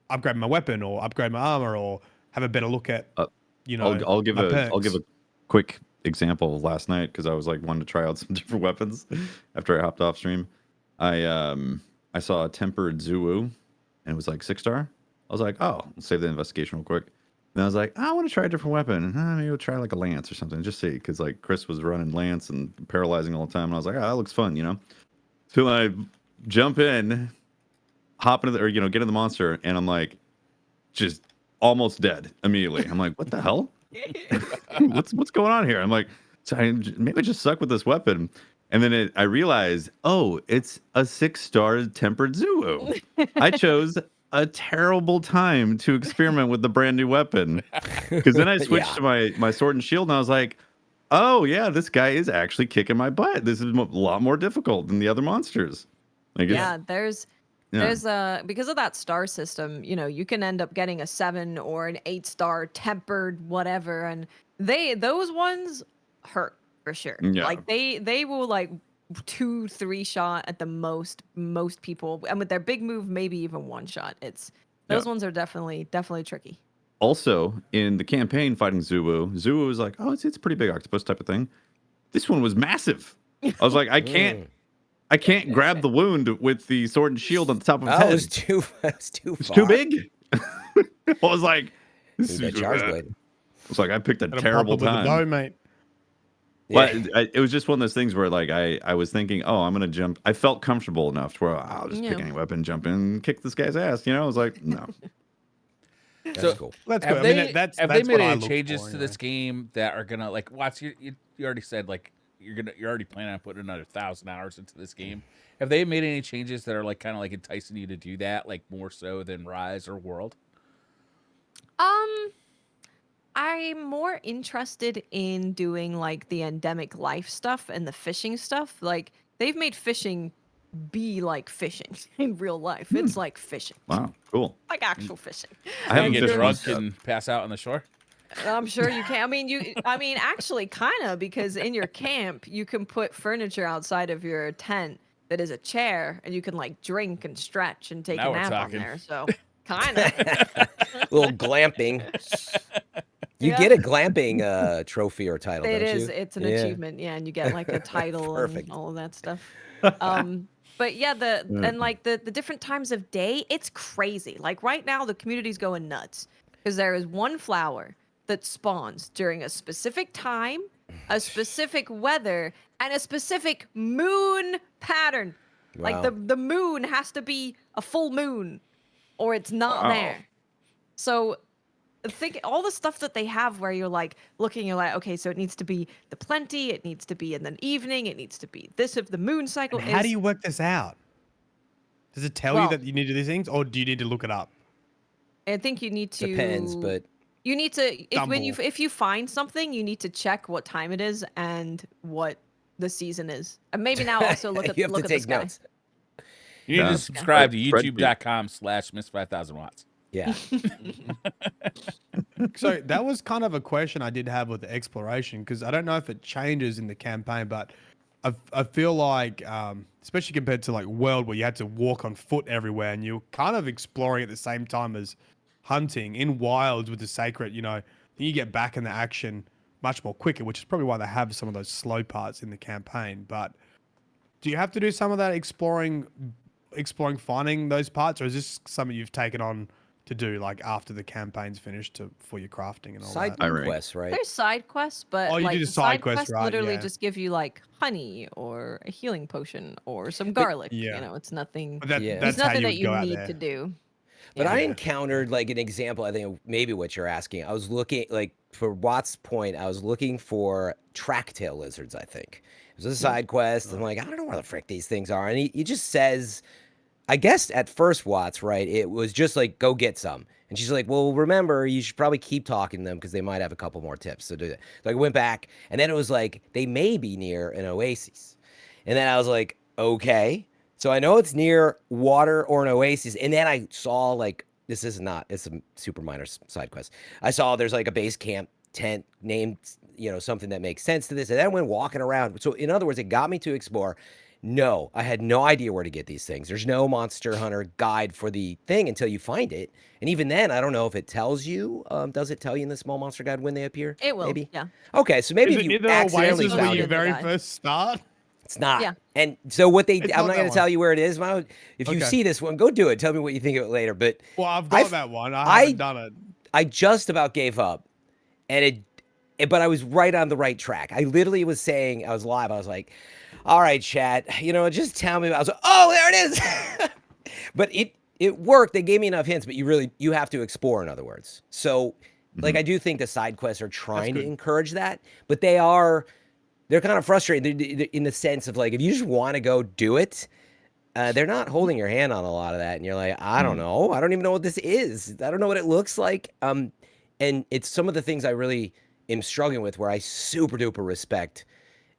upgrade my weapon or upgrade my armor or have a better look at, you know, I'll give my a perks. quick example of last night because I was like wanting to try out some different weapons after I hopped off stream. I saw a tempered Zuu and it was like 6-star. I was like, oh, let's save the investigation real quick. Then I was like, I want to try a different weapon. Maybe we'll try like a lance or something, just see, because like Chris was running lance and paralyzing all the time, and I was like, that looks fun, you know. So I jump in, hop into the, get in the monster, and I'm like, just almost dead immediately. I'm like, what the hell? what's going on here? I'm like, so maybe I just suck with this weapon. And then I realized, oh, it's a 6-star tempered Zuu. I chose a terrible time to experiment with the brand new weapon, because then I switched to my sword and shield, and I was like, oh yeah, this guy is actually kicking my butt. This is a lot more difficult than the other monsters. Like, There's because of that star system, you know, you can end up getting a 7 or an 8-star tempered whatever, and those ones hurt for sure. Yeah. Like they will like 2-3 shot at the most people, and with their big move maybe even 1 shot. Those ones are definitely tricky. Also, in the campaign fighting Zuu was like, oh, it's a pretty big octopus type of thing. This one was massive. I was like, I can't grab the wound with the sword and shield on the top of his head. It was too far. It's too big. I was like, this Need that is charge blade. It's like I picked a Gotta terrible pop up with the dough, time. mate. But it was just one of those things where like I was thinking, oh, I'm gonna jump. I felt comfortable enough to where I'll just pick any weapon, jump in, and kick this guy's ass. You know, I was like, no. That's cool. That's Have good. they, I mean, that's have that's they what made I any look changes for to this anyway. game that are gonna like? Watts, you already said like you're already planning on putting another 1,000 hours into this game. Have they made any changes that are like kind of like enticing you to do that, like more so than Rise or World? I'm more interested in doing like the endemic life stuff and the fishing stuff. Like they've made fishing be like fishing in real life. It's like fishing. Wow, cool. Like actual fishing. I haven't You get fished drunk once yet. and pass out on the shore. I'm sure you can. I mean, actually, kind of, because in your camp, you can put furniture outside of your tent that is a chair, and you can like drink and stretch and take Now a we're nap on talking. there. So, kind of. A little glamping. You get a glamping trophy or title, It don't is. you? It's an Yeah. achievement, yeah, and you get like a title and Perfect. all of that stuff. But yeah, and like the different times of day, it's crazy. Like right now, the community's going nuts because there is one flower that spawns during a specific time, a specific weather, and a specific moon pattern. Like Wow. the moon has to be a full moon, or it's not Wow. there. So think all the stuff that they have where you're like looking, you're like, okay, so it needs to be the plenty, it needs to be in the evening, it needs to be this if the moon cycle And how is. do you work this out? Does it tell you Well- that you need to do these things, or do you need to look it up? I think you need to. Depends, but you need to Stumble. if you find something, you need to check what time it is and what the season is, and maybe now also look at you have look to at the take sky. notes. You need Yeah. to subscribe to Spreadsheet. youtube.com/miss5000watts. Yeah. So that was kind of a question I did have with the exploration, because I don't know if it changes in the campaign, but I feel like, especially compared to like World, where you had to walk on foot everywhere and you're kind of exploring at the same time as hunting, in Wilds with the Sacred, you get back in the action much more quicker, which is probably why they have some of those slow parts in the campaign. But do you have to do some of that exploring, finding those parts, or is this something you've taken on to do like after the campaign's finished for your crafting and all Side that? quests, right? There's side quests, but Oh, you like did a the side quest, right, literally yeah. just give you like honey or a healing potion or some garlic. yeah. It's nothing. But that, Yeah. It's that's how nothing you that would you go out need there. to do. But Yeah. I Yeah. encountered like an example. I think maybe what you're asking. I was looking like for Watt's point. I was looking for track-tail lizards. I think it was a side quest. I'm like, I don't know where the frick these things are, and he just says, I guess at first Watts, right? It was just like go get some, and she's like, well, remember, you should probably keep talking to them because they might have a couple more tips. So do that. So I went back, and then it was like they may be near an oasis, and then I was like, okay. So I know it's near water or an oasis. And then I saw like, it's a super minor side quest. I saw there's like a base camp tent named, something that makes sense to this. And then I went walking around. So in other words, it got me to explore. No, I had no idea where to get these things. There's no Monster Hunter guide for the thing until you find it. And even then, I don't know if it tells you. Does it tell you in the small monster guide when they appear? It will. Maybe. Yeah. Okay, so maybe Is if it you near the accidentally oasis where found you it. very guy. first start? It's not. Yeah. And so what It's I'm not not that going to one. tell you where it is. If you Okay. see this one, go do it. Tell me what you think of it later. But Well, I've got I've- that one. I I- haven't done it. I just about gave up, but I was right on the right track. I literally was saying, I was live. I was like, all right, chat, just tell me. I was like, oh, there it is. But it worked. They gave me enough hints, but you have to explore, in other words. So like, I do think the side quests are trying to good. encourage that, but they're kind of frustrating in the sense of like, if you just want to go do it, they're not holding your hand on a lot of that. And you're like, I don't know. I don't even know what this is. I don't know what it looks like. And it's some of the things I really am struggling with where I super duper respect.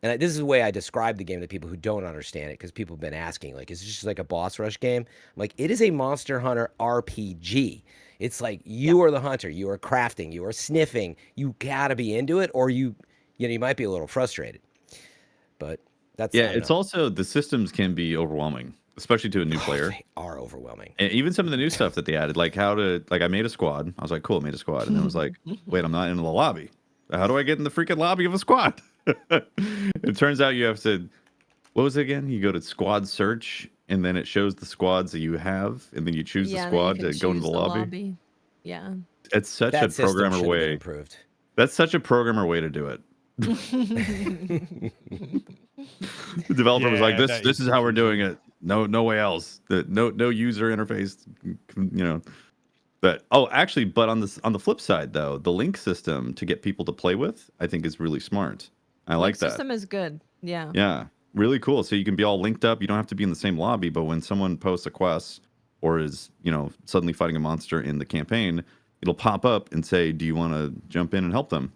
And this is the way I describe the game to people who don't understand it, because people have been asking, like, is it just like a boss rush game? I'm like, it is a Monster Hunter RPG. It's like you are the hunter, you are crafting, you are sniffing. You gotta be into it, or you might be a little frustrated. But that's I don't It's know. also the systems can be overwhelming, especially to a new player. They are overwhelming. And even some of the new stuff that they added, like I made a squad. I was like, cool, I made a squad. And then I was like, wait, I'm not in the lobby. How do I get in the freaking lobby of a squad? It turns out you have to, what was it again? You go to squad search, and then it shows the squads that you have, and then you choose the Yeah, then squad you can to go into choose the lobby. Yeah. It's such That a system programmer should have been way. improved. That's such a programmer way to do it. The developer was like, Yeah, "This that is is how we're doing confusing. it. No way else. No user interface. But actually, but on the flip side though, the link system to get people to play with, I think is really smart. I like that. System is good. Yeah. Yeah, really cool. So you can be all linked up. You don't have to be in the same lobby, but when someone posts a quest or is suddenly fighting a monster in the campaign, it'll pop up and say, "Do you want to jump in and help them?"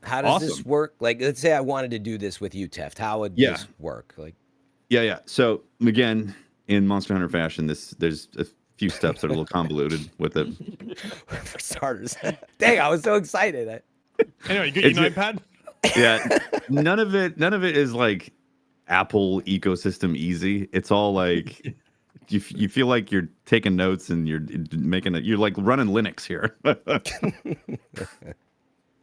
How does this awesome. work? Like, let's say I wanted to do this with you, Teft. How would Yeah. this work? Like, Yeah. So again, in Monster Hunter fashion, there's a few steps that are a little convoluted with it. for starters. Dang, I was so excited. Anyway, you got your It's a- notepad? Yeah, none of it is like Apple ecosystem easy. It's all like you feel like you're taking notes and you're making it. You're like running Linux here.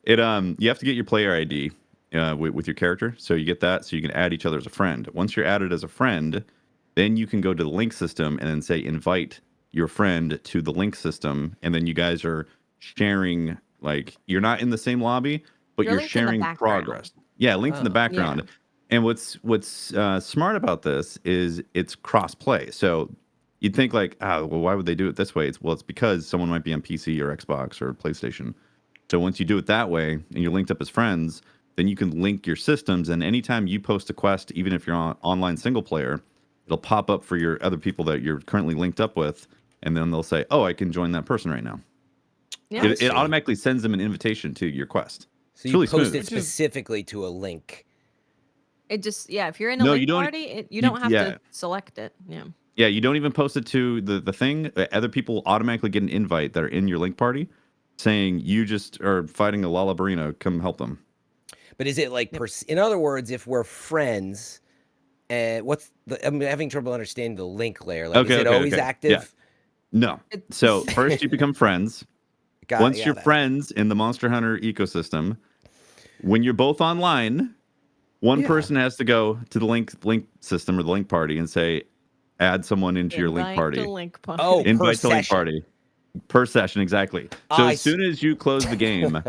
You have to get your player ID with your character, so you get that, so you can add each other as a friend. Once you're added as a friend, then you can go to the link system and then say invite your friend to the link system, and then you guys are sharing. Like, you're not in the same lobby, but You're you're linked in the sharing background. progress. Yeah, linked in the Oh. background. Yeah. And what's smart about this is it's cross play. So you'd think like, well, why would they do it this way? It's because someone might be on PC or Xbox or PlayStation. So once you do it that way and you're linked up as friends, then you can link your systems. And anytime you post a quest, even if you're on online single player, it'll pop up for your other people that you're currently linked up with. And then they'll say, oh, I can join that person right now. Yeah. It automatically sends them an invitation to your quest. So It's you really post smooth. it specifically to a link. It just if you're in a No, link you don't- party, you don't have to select it. Yeah. Yeah, you don't even post it to the thing. Other people automatically get an invite that are in your link party saying you just are fighting a Lalabarina. Come help them. But is it like, in other words, if we're friends, I'm having trouble understanding the link layer. Like, is it always active? Yeah. No. So first you become friends. Once you're friends in the Monster Hunter ecosystem, when you're both online, one person has to go to the link system or the link party and say, add someone into your link party. Oh, Invite to link session. party. Per session, exactly. So as soon as you close the game,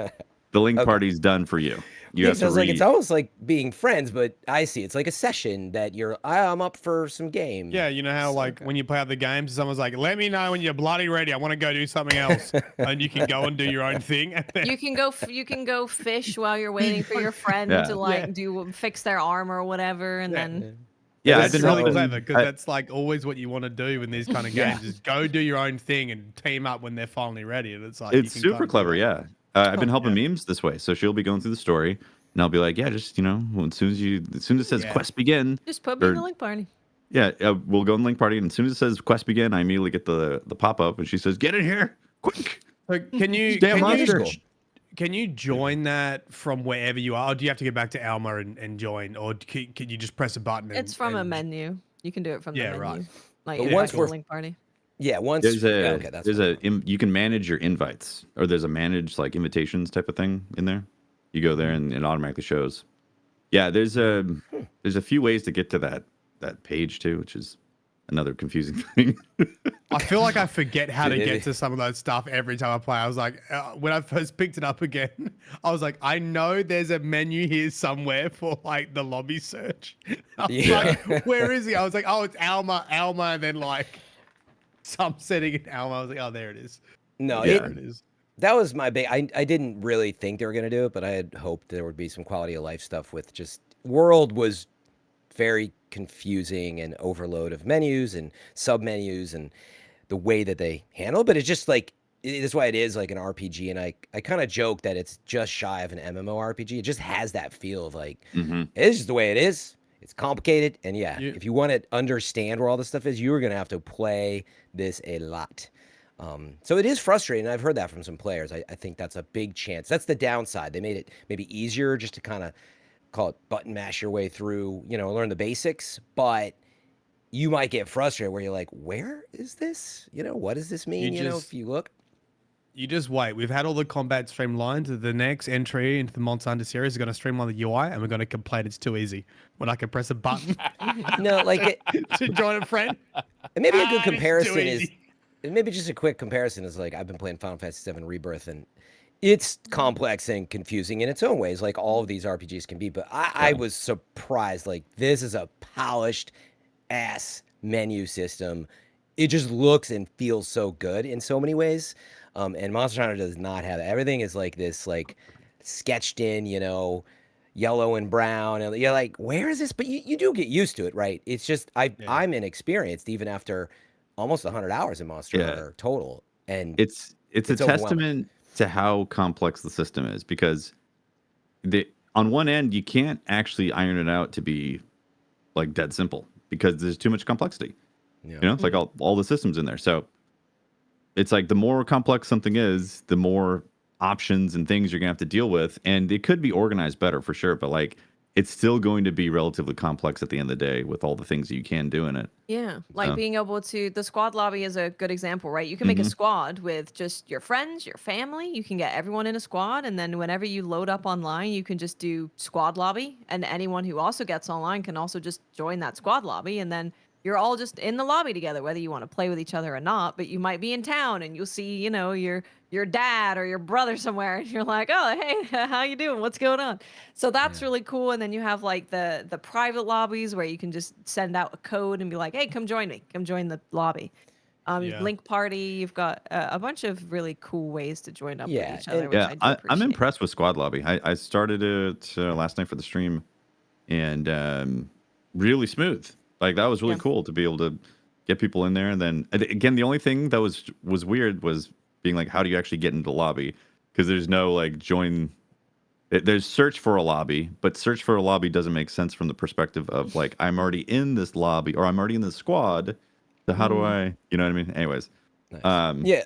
the link party's done for you. You have to like, it's almost like being friends, but I see it's like a session that I'm up for some game. Yeah, you know how like when you play out the games, someone's like, "Let me know when you're bloody ready. I want to go do something else," and you can go and do your own thing. You can go fish while you're waiting for your friend to fix their arm or whatever, and then. Yeah, I've been really clever because that's like always what you want to do in these kind of games is go do your own thing and team up when they're finally ready. And it's like it's super clever. Yeah, I've been helping memes this way. So she'll be going through the story, and I'll be like, yeah, just as soon as it says quest begin, just put me in the link party. Yeah, we'll go in the link party, and as soon as it says quest begin, I immediately get the pop up, and she says, get in here quick. So can you join that from wherever you are? Or do you have to get back to Alma and join? Or can you just press a button? It's from a menu. You can do it from the menu. Right. Like once we're link party. Yeah, once you can manage your invites, or there's a manage like invitations type of thing in there. You go there and it automatically shows. Yeah, there's a few ways to get to that page too, which is another confusing thing. I feel like I forget how to get to some of that stuff every time I play. I was like, when I first picked it up again, I was like, I know there's a menu here somewhere for like the lobby search. Like, where is he? I was like, oh, it's Alma, and then like some setting in Alma. I was like, oh, there it is. No, there it is. That was my big. I didn't really think they were going to do it, but I had hoped there would be some quality of life stuff with just world was very confusing and overload of menus and sub menus and the way that they handle it. But it's just like, that's why it is like an RPG. And I kind of joke that it's just shy of an MMORPG. It just has that feel of like, it's just the way it is. It's complicated. And if you want to understand where all this stuff is, you're going to have to play this a lot. So it is frustrating. I've heard that from some players. I think that's a big chance. That's the downside. They made it maybe easier just to kind of call it button mash your way through, learn the basics, but you might get frustrated where you're like, where is this? What does this mean? If you look. You just wait. We've had all the combat streamlined. The next entry into the Monster Hunter series is going to streamline the UI, and we're going to complain it's too easy when I can press a button. No, like to join a friend. And maybe a good comparison is, maybe just a quick comparison is like, I've been playing Final Fantasy VII Rebirth, and it's complex and confusing in its own ways, like all of these RPGs can be. But I was surprised. Like, this is a polished ass menu system. It just looks and feels so good in so many ways. And Monster Hunter does not have that. Everything is like this, like sketched in, yellow and brown. And you're like, where is this? But you do get used to it, right? It's just I'm inexperienced even after almost 100 hours in Monster Hunter total. And it's a testament to how complex the system is, because on one end you can't actually iron it out to be like dead simple because there's too much complexity. It's like all the systems in there. So it's like the more complex something is, the more options and things you're gonna have to deal with, and it could be organized better for sure. But like it's still going to be relatively complex at the end of the day with all the things that you can do in it. Yeah, like So, being able to the squad lobby is a good example, right? You can make a mhm. squad with just your friends, your family. You can get everyone in a squad, and then whenever you load up online, you can just do squad lobby, and anyone who also gets online can also just join that squad lobby, and then you're all just in the lobby together, whether you want to play with each other or not. But you might be in town, and you'll see, your dad or your brother somewhere, and you're like, oh, hey, how you doing? What's going on? So that's Yeah. really cool. And then you have like the private lobbies where you can just send out a code and be like, hey, come join me. Come join the lobby. Yeah. Link party. You've got a bunch of really cool ways to join up with Yeah, each other, and which Yeah, I do I'm appreciate. impressed with Squad Lobby. I started it last night for the stream, and really smooth. Like that was really Yeah. cool to be able to get people in there. And then again, the only thing that was weird was being like, how do you actually get into the lobby? Because there's no like join. There's search for a lobby, but search for a lobby doesn't make sense from the perspective of like I'm already in this lobby or I'm already in this squad. So how do Mm, I, you know what I mean? Anyways, nice. um, Yeah,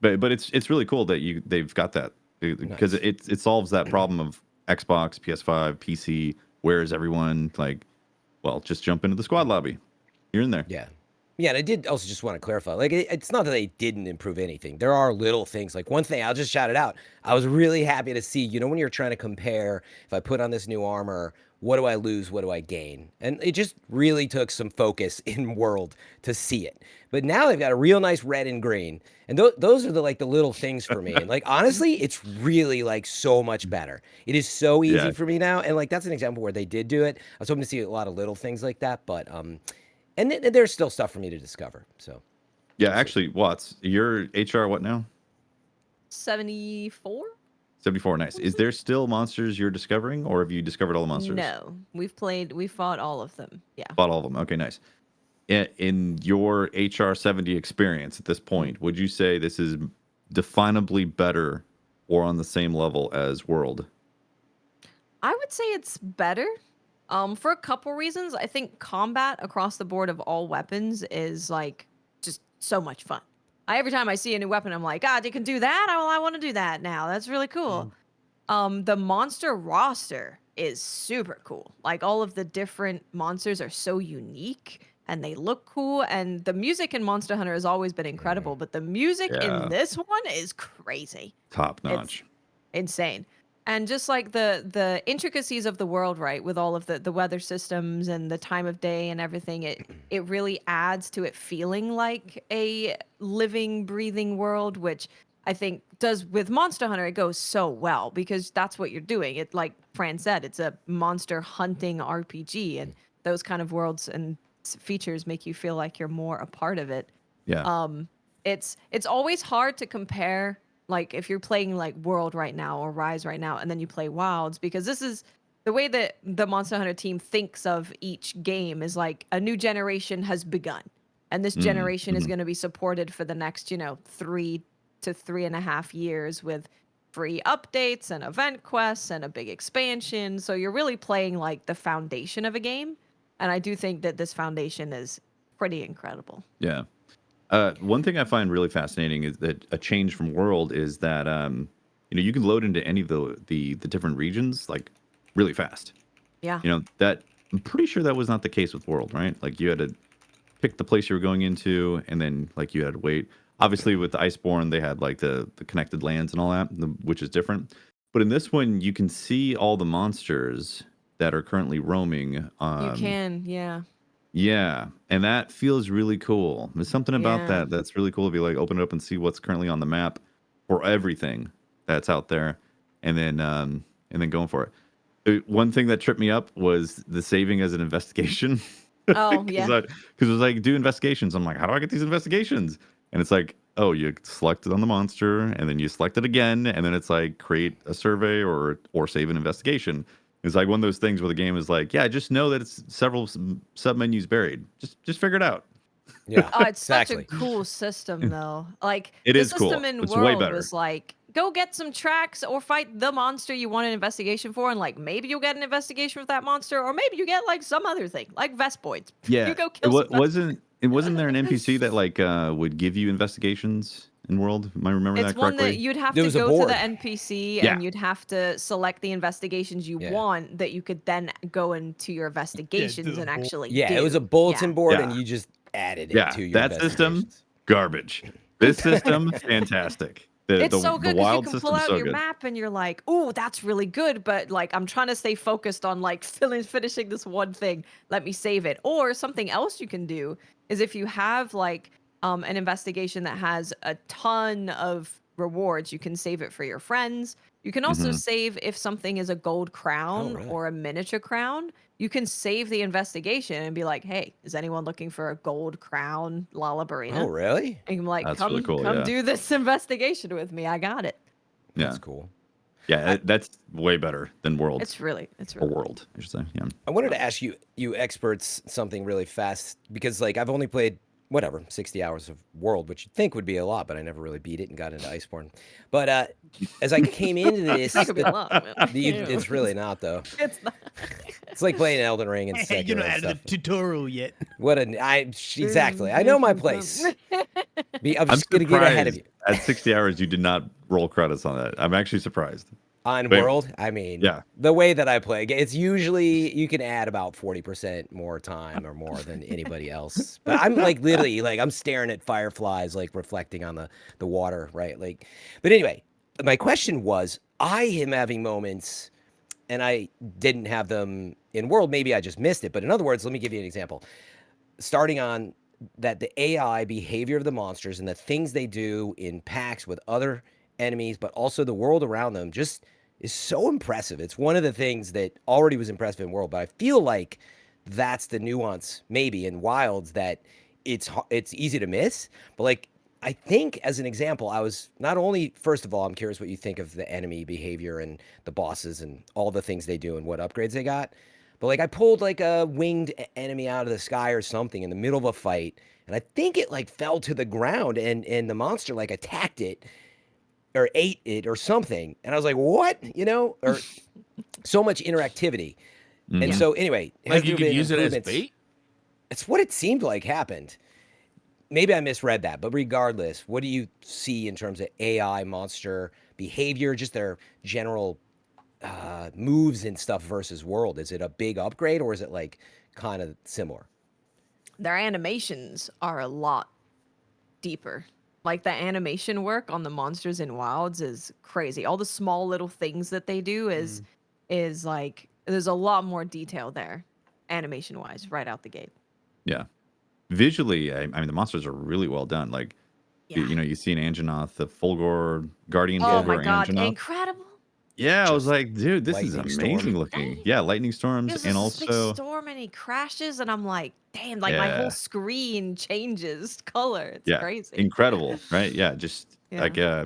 but it's really cool that they've got that because nice. it solves that problem of Xbox, PS5, PC. Where is everyone? Like, well, just jump into the squad lobby. You're in there. Yeah. Yeah, and I did also just want to clarify, like, it's not that they didn't improve anything. There are little things. Like one thing, I'll just shout it out. I was really happy to see, when you're trying to compare, if I put on this new armor, what do I lose? What do I gain? And it just really took some focus in World to see it. But now they've got a real nice red and green, and those are the little things for me. And like honestly, it's really like so much better. It is so easy Yeah, for me now, and like that's an example where they did do it. I was hoping to see a lot of little things like that, but and there's still stuff for me to discover. So yeah. we'll see. Actually, Watts, your HR what now? 74? 74. Nice. Is there still monsters you're discovering, or have you discovered all the monsters? No, we fought all of them. Yeah. Bought all of them. Okay, nice. In your HR 70 experience at this point, would you say this is definably better or on the same level as World? I would say it's better. For a couple reasons. I think combat across the board of all weapons is like just so much fun. Every time I see a new weapon, I'm like, God, you can do that. Oh, I want to do that now. That's really cool. The monster roster is super cool. Like all of the different monsters are so unique and they look cool. And the music in Monster Hunter has always been incredible, but the music in Yeah, this one is crazy. top It's notch. insane. And just like the intricacies of the world, right, with all of the weather systems and the time of day and everything, it really adds to it feeling like a living, breathing world, which I think does with Monster Hunter, it goes so well because that's what you're doing. It, like Fran said, it's a monster hunting RPG, and those kind of worlds and features make you feel like you're more a part of it. Yeah. It's always hard to compare, like if you're playing like World right now or Rise right now and then you play Wilds, because this is the way that the Monster Hunter team thinks of each game is like a new generation has begun, and this generation is Mm-hmm. going to be supported for the next 3 to 3.5 years with free updates and event quests and a big expansion. So you're really playing like the foundation of a game, and I do think that this foundation is pretty incredible. Yeah. One thing I find really fascinating is that a change from World is that you can load into any of the different regions like really fast. Yeah. That I'm pretty sure that was not the case with World, right? Like you had to pick the place you were going into, and then like you had to wait. Obviously, with Iceborne, they had like the connected lands and all that, which is different. But in this one, you can see all the monsters that are currently roaming. You can, yeah. Yeah, and that feels really cool. There's something about Yeah. that's really cool to be like open it up and see what's currently on the map for everything that's out there, and then going for it. One thing that tripped me up was the saving as an investigation. Oh, Because yeah. it was like do investigations. I'm like, how do I get these investigations? And it's like, oh, you select it on the monster, and then you select it again, and then it's like create a survey or save an investigation. It's like one of those things where the game is like, yeah, just know that it's several sub menus buried. Just figure it out. Yeah, Oh, it's such a exactly. cool system though. Like It the is system cool. in It's way World better. was like, go get some tracks or fight the monster you want an investigation for, and like maybe you'll get an investigation with that monster, or maybe you get like some other thing, like Vespoids. You Yeah, go it kill some Vespoids. wasn't. It wasn't there an NPC that like would give you investigations in World? Am I remembering It's that one correctly? that you'd have There to was a go to board. the NPC Yeah. and you'd have to select the investigations you Yeah. want that you could then go into your investigations the and board. actually Yeah, do. it was a bulletin Yeah. board, Yeah. and you just added it Yeah, to your that system, investigations. garbage. This system, fantastic. It's so The good because you wild can pull system's out so your good. map and you're like, "Ooh, that's really good," but like I'm trying to stay focused on like finishing this one thing. Let me save it. Or something else you can do is if you have like an investigation that has a ton of rewards, you can save it for your friends. You can also Mhm. save if something is a gold crown really? or a miniature crown. You can save the investigation and be like, "Hey, is anyone looking for a gold crown, Oh, Lalabarina?" really? And I'm like, That's really come, cool, come yeah. do this investigation with me. I got it. Yeah. That's cool. Yeah, that's way better than World. It's really Or cool. World, I should say. Yeah. I wanted to ask you experts something really fast because like I've only played whatever 60 hours of World, which you'd think would be a lot, but I never really beat it and got into Iceborne. But as I came into this, That could be a lot. Man. it's really not though. It's not. It's like playing Elden Ring and Hey, you're Sekiro not and out of stuff. the tutorial yet. What an exactly. I know my place. I'm I'm just gonna get ahead of surprised you. at 60 hours you did not roll credits on that. I'm actually surprised. On Wait, World, I mean, yeah. the way that I play, it's usually you can add about 40% more time or more than anybody else. But I'm like literally like I'm staring at fireflies, like reflecting on the water, right? Like, but anyway, my question was, I am having moments, and I didn't have them in World. Maybe I just missed it. But in other words, let me give you an example. Starting on that, the AI behavior of the monsters and the things they do in packs with other enemies, but also the world around them, just is so impressive. It's one of the things that already was impressive in World, but I feel like that's the nuance maybe in Wilds that it's easy to miss. But like I think as an example, I was not only first of all, I'm curious what you think of the enemy behavior and the bosses and all the things they do and what upgrades they got. But like I pulled like a winged enemy out of the sky or something in the middle of a fight, and I think it like fell to the ground and the monster like attacked it or ate it or something. And I was like, what? You know, or so much interactivity. And Mhm. so anyway, has Like you there could been use it as improvements? bait. It's what it seemed like happened. Maybe I misread that, but regardless, what do you see in terms of AI monster behavior, just their general moves and stuff versus World? Is it a big upgrade or is it like kind of similar? Their animations are a lot deeper. Like the animation work on the monsters in Wilds is crazy. All the small little things that they do is like there's a lot more detail there, animation wise, right out the gate. Yeah. Visually, I mean, the monsters are really well done. Like, Yeah. you know, you see an Anjanath, the Fulgor, Guardian Oh Yeah. my Fulgor god, Anjanath. incredible! Yeah, I was Just like, dude, this is lightning amazing storm. looking. Yeah, lightning storms, There's and this big also, storm and he crashes, and I'm like, damn, like my whole yeah, screen changes color. It's yeah, crazy. incredible, right? Yeah, just like, Yeah.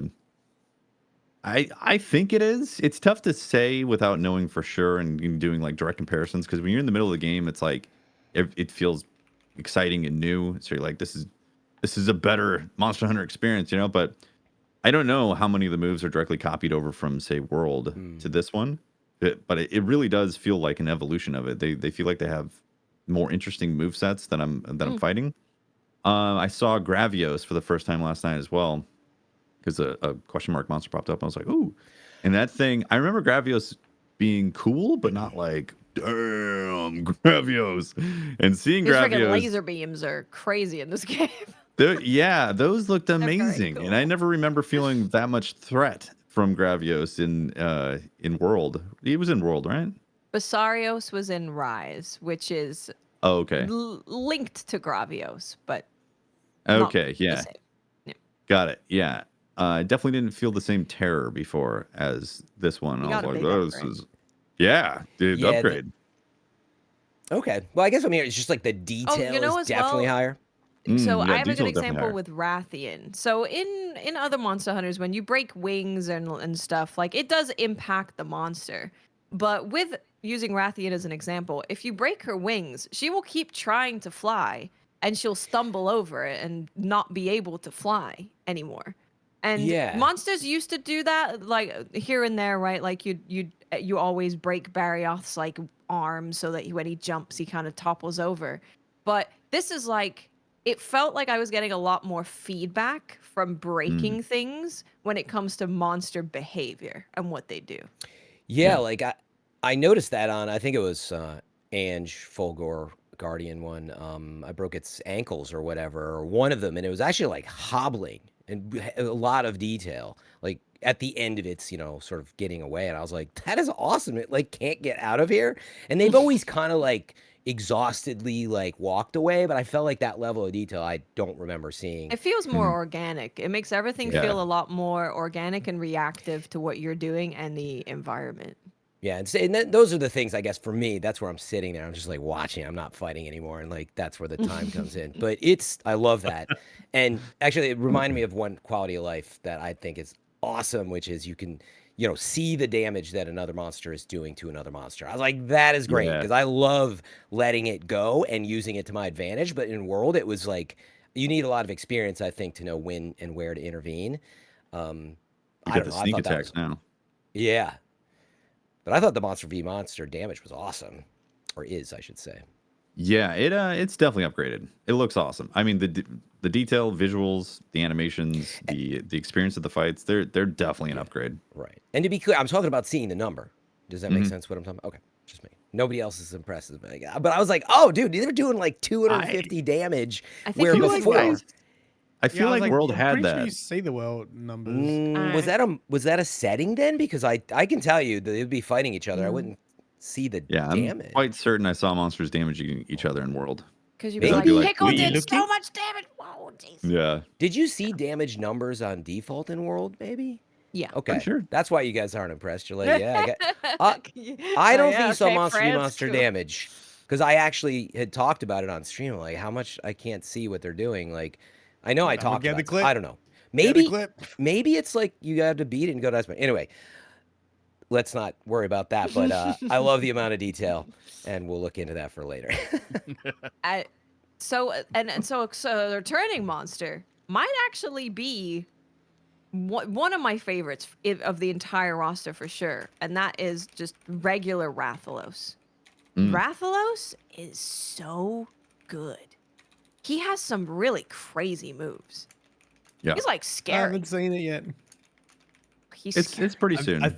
I think it is. It's tough to say without knowing for sure and doing like direct comparisons because when you're in the middle of the game, it's like it feels exciting and new. So you're like, this is a better Monster Hunter experience, you know. But I don't know how many of the moves are directly copied over from say World to this one, but it really does feel like an evolution of it. They feel like they have more interesting move sets that I'm fighting. I saw Gravios for the first time last night as well because a question mark monster popped up. I was like, ooh, and that thing. I remember Gravios being cool, but not like damn Gravios. And seeing These freaking Gravios, laser beams are crazy in this game. yeah, those looked They're very amazing, and I cool. never remember feeling that much threat from Gravios in World. He was in World, right? Basarios was in Rise, which is Oh, okay, linked to Gravios, but not okay, the yeah, same. Yeah. got it. Yeah, I definitely didn't feel the same terror before as this one. You I was got a like, big oh, this upgrade. is, yeah, dude, Yeah, upgrade. Okay. Well, I guess I'm here. It's just like the Oh, detail you know is as definitely well. higher. So I Yeah, have a good detail is definitely example higher. with Rathian. So in other Monster Hunters, when you break wings and stuff, like it does impact the monster. But with using Rathian as an example, if you break her wings, she will keep trying to fly and she'll stumble over it and not be able to fly anymore. And Yeah. monsters used to do that, like here and there, right? Like you always break Barioth's like arm so that when he jumps, he kind of topples over. But this is like it felt like I was getting a lot more feedback from breaking things when it comes to monster behavior and what they do. Yeah, Yeah. like I noticed that on I think it was Ange Fulgore Guardian one. I broke its ankles or whatever, or one of them, and it was actually like hobbling and a lot of detail. Like at the end of its, sort of getting away, and I was like, that is awesome. It like can't get out of here. And they've always kind of like exhaustedly like walked away, but I felt like that level of detail I don't remember seeing. It feels more Mhm. organic. It makes everything Yeah. feel a lot more organic and reactive to what you're doing and the environment. Yeah, and those are the things I guess for me. That's where I'm sitting there. I'm just like watching. I'm not fighting anymore, and like that's where the time comes in. But I love that, and actually, it reminded me of one quality of life that I think is awesome, which is you can, see the damage that another monster is doing to another monster. I was like, that is great Yeah. because I love letting it go and using it to my advantage. But in World, it was like you need a lot of experience, I think, to know when and where to intervene. You I got don't the know. I sneak thought that attacks was now. yeah. But I thought the monster v monster damage was awesome, or is, I should say. Yeah, it's definitely upgraded. It looks awesome. I mean, the detail, visuals, the animations, the experience of the fights, they're definitely an upgrade. Right. And to be clear, I'm talking about seeing the number. Does that make Mhm. sense what I'm talking about? Okay, just me. Nobody else is impressed as me. But I was like, oh, dude, they're doing like 250 damage. I think Where it was like before, more. I Yeah, feel I was like like, World I'm had pretty sure that. you see the world numbers. was Alright. that a setting then? Because I can tell you that they'd be fighting each other. I No. wouldn't see the Yeah, I'm damage. quite certain I saw monsters damaging each other in World. Because you'd be Because I'd like, be like, Pickle Were you did "Wait." looking? so much damage. Whoa, jeez. Yeah, Did you see damage numbers on default in World? Maybe. Yeah. pretty Okay, sure. that's why you guys aren't impressed. You're like, yeah, I got. I Oh, don't yeah, think you saw okay, monster v France, monster cool. damage because I actually had talked about it on stream. Like how much I can't see what they're doing. Like I know I Someone talked get about. the clip. I don't know. Get the Maybe clip. it's like you have to beat it and go to iceman. Anyway, let's not worry about that. But I love the amount of detail, and we'll look into that for later. So the returning monster might actually be one of my favorites of the entire roster for sure, and that is just regular Rathalos. Mm. Rathalos is so good. He has some really crazy moves. Yeah, He's like I scary. haven't seen it yet. He's it's scary. pretty I soon.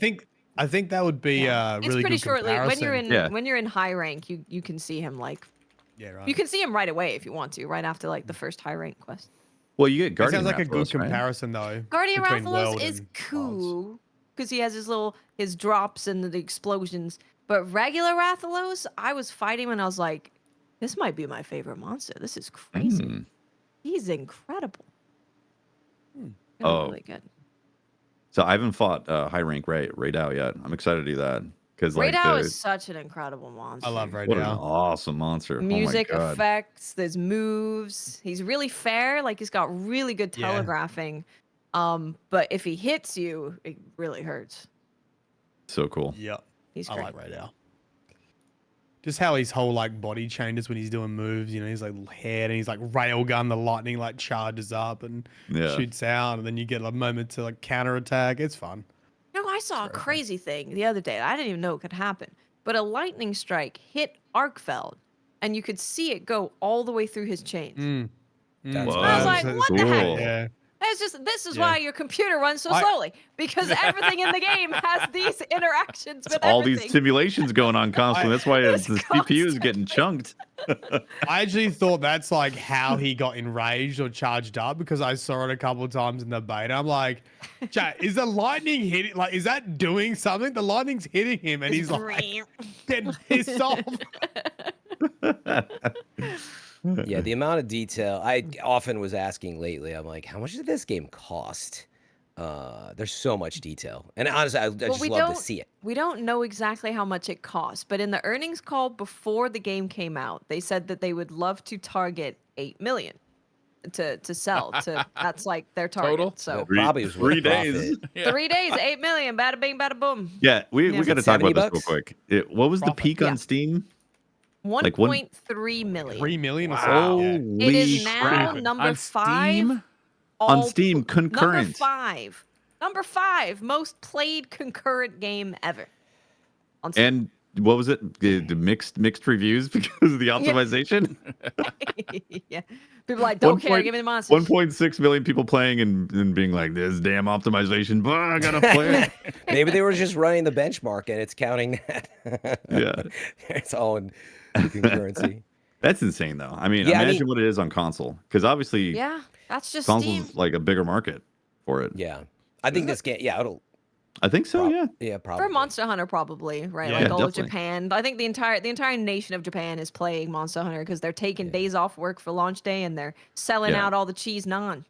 think that would be Yeah. a It's really pretty good shortly comparison. Yeah. when you're in high rank, you can see him like Yeah, right. you can see him right away if you want to, right after like the first high rank quest. Well, you get It Guardian sounds like a good Rathalos, right? comparison though. Guardian between Rathalos World is and Wilds. cool because he has his drops and the explosions. But regular Rathalos, I was fighting and I was like, this might be my favorite monster. This is crazy. Mm. He's incredible. Hmm. Really, Oh. really good. So I haven't fought high rank Raidao yet. I'm excited to do that because like Raidao is such an incredible monster. I love what an Raidao. awesome monster. Music Oh my god. effects, there's moves. He's really fair. Like he's got really good Yeah. telegraphing. But if he hits you, it really hurts. So cool. Yep. He's I great. like Raidao. Just how his whole like body changes when he's doing moves. He's like head and he's like railgun. The lightning like charges up and Yeah. shoots out, and then you get a moment to like counterattack. It's fun. No, I saw a very fun. crazy thing the other day. I didn't even know it could happen. But a lightning strike hit Arkfeld, and you could see it go all the way through his chains. That's I was like, That's what the heck? cool. Yeah. This is Yeah. why your computer runs so I- slowly because everything in the game has these interactions with All everything. these simulations going on constantly. That's why the It's CPU is getting chunked. I actually thought that's like how he got enraged or charged up because I saw it a couple of times in the beta. I'm like, chat, is the lightning hitting? Like, is that doing something? The lightning's hitting him and he's like getting pissed off. Yeah, the amount of detail I often was asking lately. I'm like, how much did this game cost? There's so much detail, and honestly, I just we love to don't- see it. We don't know exactly how much it costs, but in the earnings call before the game came out, they said that they would love to target 8 million to sell. That's like their target. Total? So It probably was worth 3 days. profit. 3 days, 8 million, bada bing, bada boom. Yeah, we Yeah. got to Is it talk about this 70 real quick. What was the Profit. peak Yeah. on Steam? Like 1.3 million. 3 million or Wow. something. It Holy is now crap. number On 5. Steam? On Steam, Number concurrent. 5. Number 5 most played concurrent game ever. On Steam. And what was it? The mixed reviews because of the optimization. Yeah. People are like, don't care, give me the monsters. 1.6 million people playing and being like, this damn optimization, but I gotta play it. Maybe they were just running the benchmark and it's counting that. Yeah. It's all in concurrency. That's insane though. I mean, Yeah, I imagine mean- what it is on console. Because obviously Yeah, that's just Steam. console's like a bigger market for it. Yeah. I think this game, yeah, it'll. I think so, yeah. Yeah, probably. For Monster Hunter, probably, right? Yeah, Like all of definitely. Japan. I think the entire nation of Japan is playing Monster Hunter because they're taking days off work for launch day and they're selling Yeah. out all the cheese naan.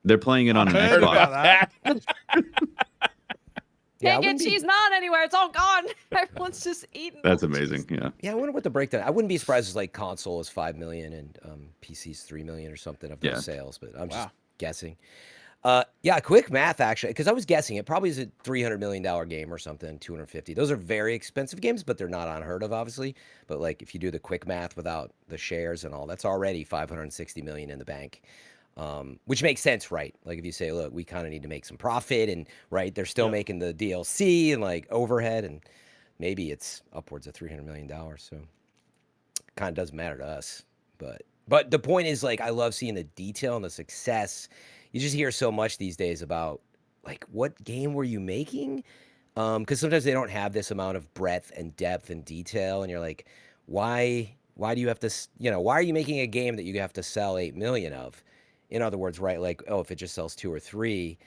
They're playing it on an Heard Xbox. about that. Yeah, I Can't get wouldn't be- cheese naan anywhere. It's all gone. Everyone's just eating. That's all the amazing. cheese. Yeah. Yeah, I wonder what the breakdown. I wouldn't be surprised if like console is 5 million and PC's 3 million or something of those Yeah. sales, but I'm Wow. just guessing. Yeah, quick math actually, because I was guessing it probably is a $300 million game or something, 250. Those are very expensive games, but they're not unheard of, obviously. But like if you do the quick math without the shares and all, that's already 560 million in the bank. Which makes sense, right? Like if you say, look, we kind of need to make some profit, and right, they're still making the DLC and like overhead, and maybe it's upwards of $300 million. So kind of doesn't matter to us. But the point is, like, I love seeing the detail and the success. You just hear so much these days about like what game were you making? Because sometimes they don't have this amount of breadth and depth and detail, and you're like, why do you have to, why are you making a game that you have to sell 8 million of? In other words, right, like, oh, if it just sells 2 or 3,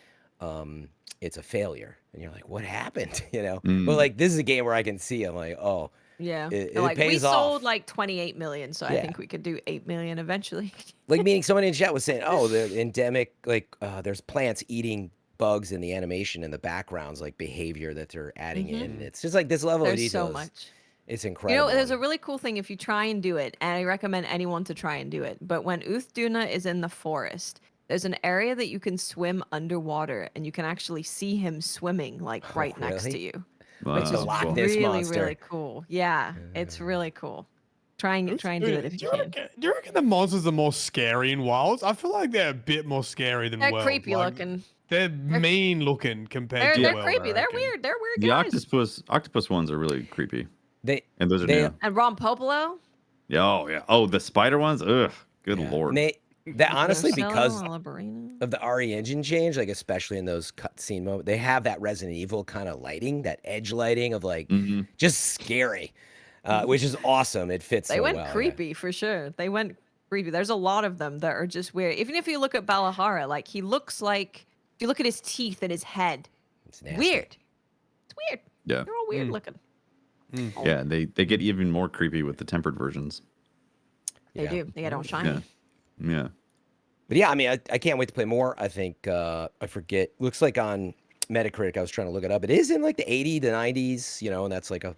it's a failure. And you're like, what happened? But like, this is a game where I can see, I'm like, oh, Yeah. It They're like, we pays sold off. like 28 million, so I Yeah. think we could do 8 million eventually. like meaning someone in chat was saying, oh, the endemic, like there's plants eating bugs in the animation in the backgrounds, like behavior that they're adding in. It's just like this level of There's detail. so much. It's You incredible. know, there's a really cool thing if you try and do it, and I recommend anyone to try and do it. But when Uthduna is in the forest, there's an area that you can swim underwater, and you can actually see him swimming like right next to really? you, Wow, which is that's Loch cool. Ness really monster. really cool. Yeah, it's really cool. Try and do it if you can. Do you reckon the monsters are more scary in Wilds? I feel like they're a bit more scary than They're Worlds. creepy like, looking. They're mean looking compared to They're World, I creepy. They're reckon. weird. They're weird The guys. octopus ones are really creepy. They And those are they, new. And Ron Popolo. Yeah, oh yeah. Oh, the spider ones? Ugh. Good yeah. lord. And that honestly, Marcelo, because Alabarino. of the RE engine change, like especially in those cutscene moments, they have that Resident Evil kind of lighting, that edge lighting of like Mhm. just scary, which is awesome. It fits. They so went well, yeah. creepy for sure. They went creepy. There's a lot of them that are just weird. Even if you look at Balahara, like he looks like, if you look at his teeth and his head, It's nasty. weird. It's weird. Yeah. They're all weird looking. Yeah, they get even more creepy with the tempered versions. They Yeah. do. They get all shiny. Yeah. Yeah. But yeah, I mean, I can't wait to play more. I think I forget. Looks like on Metacritic, I was trying to look it up. It is in like the 80 to 90s, and that's like a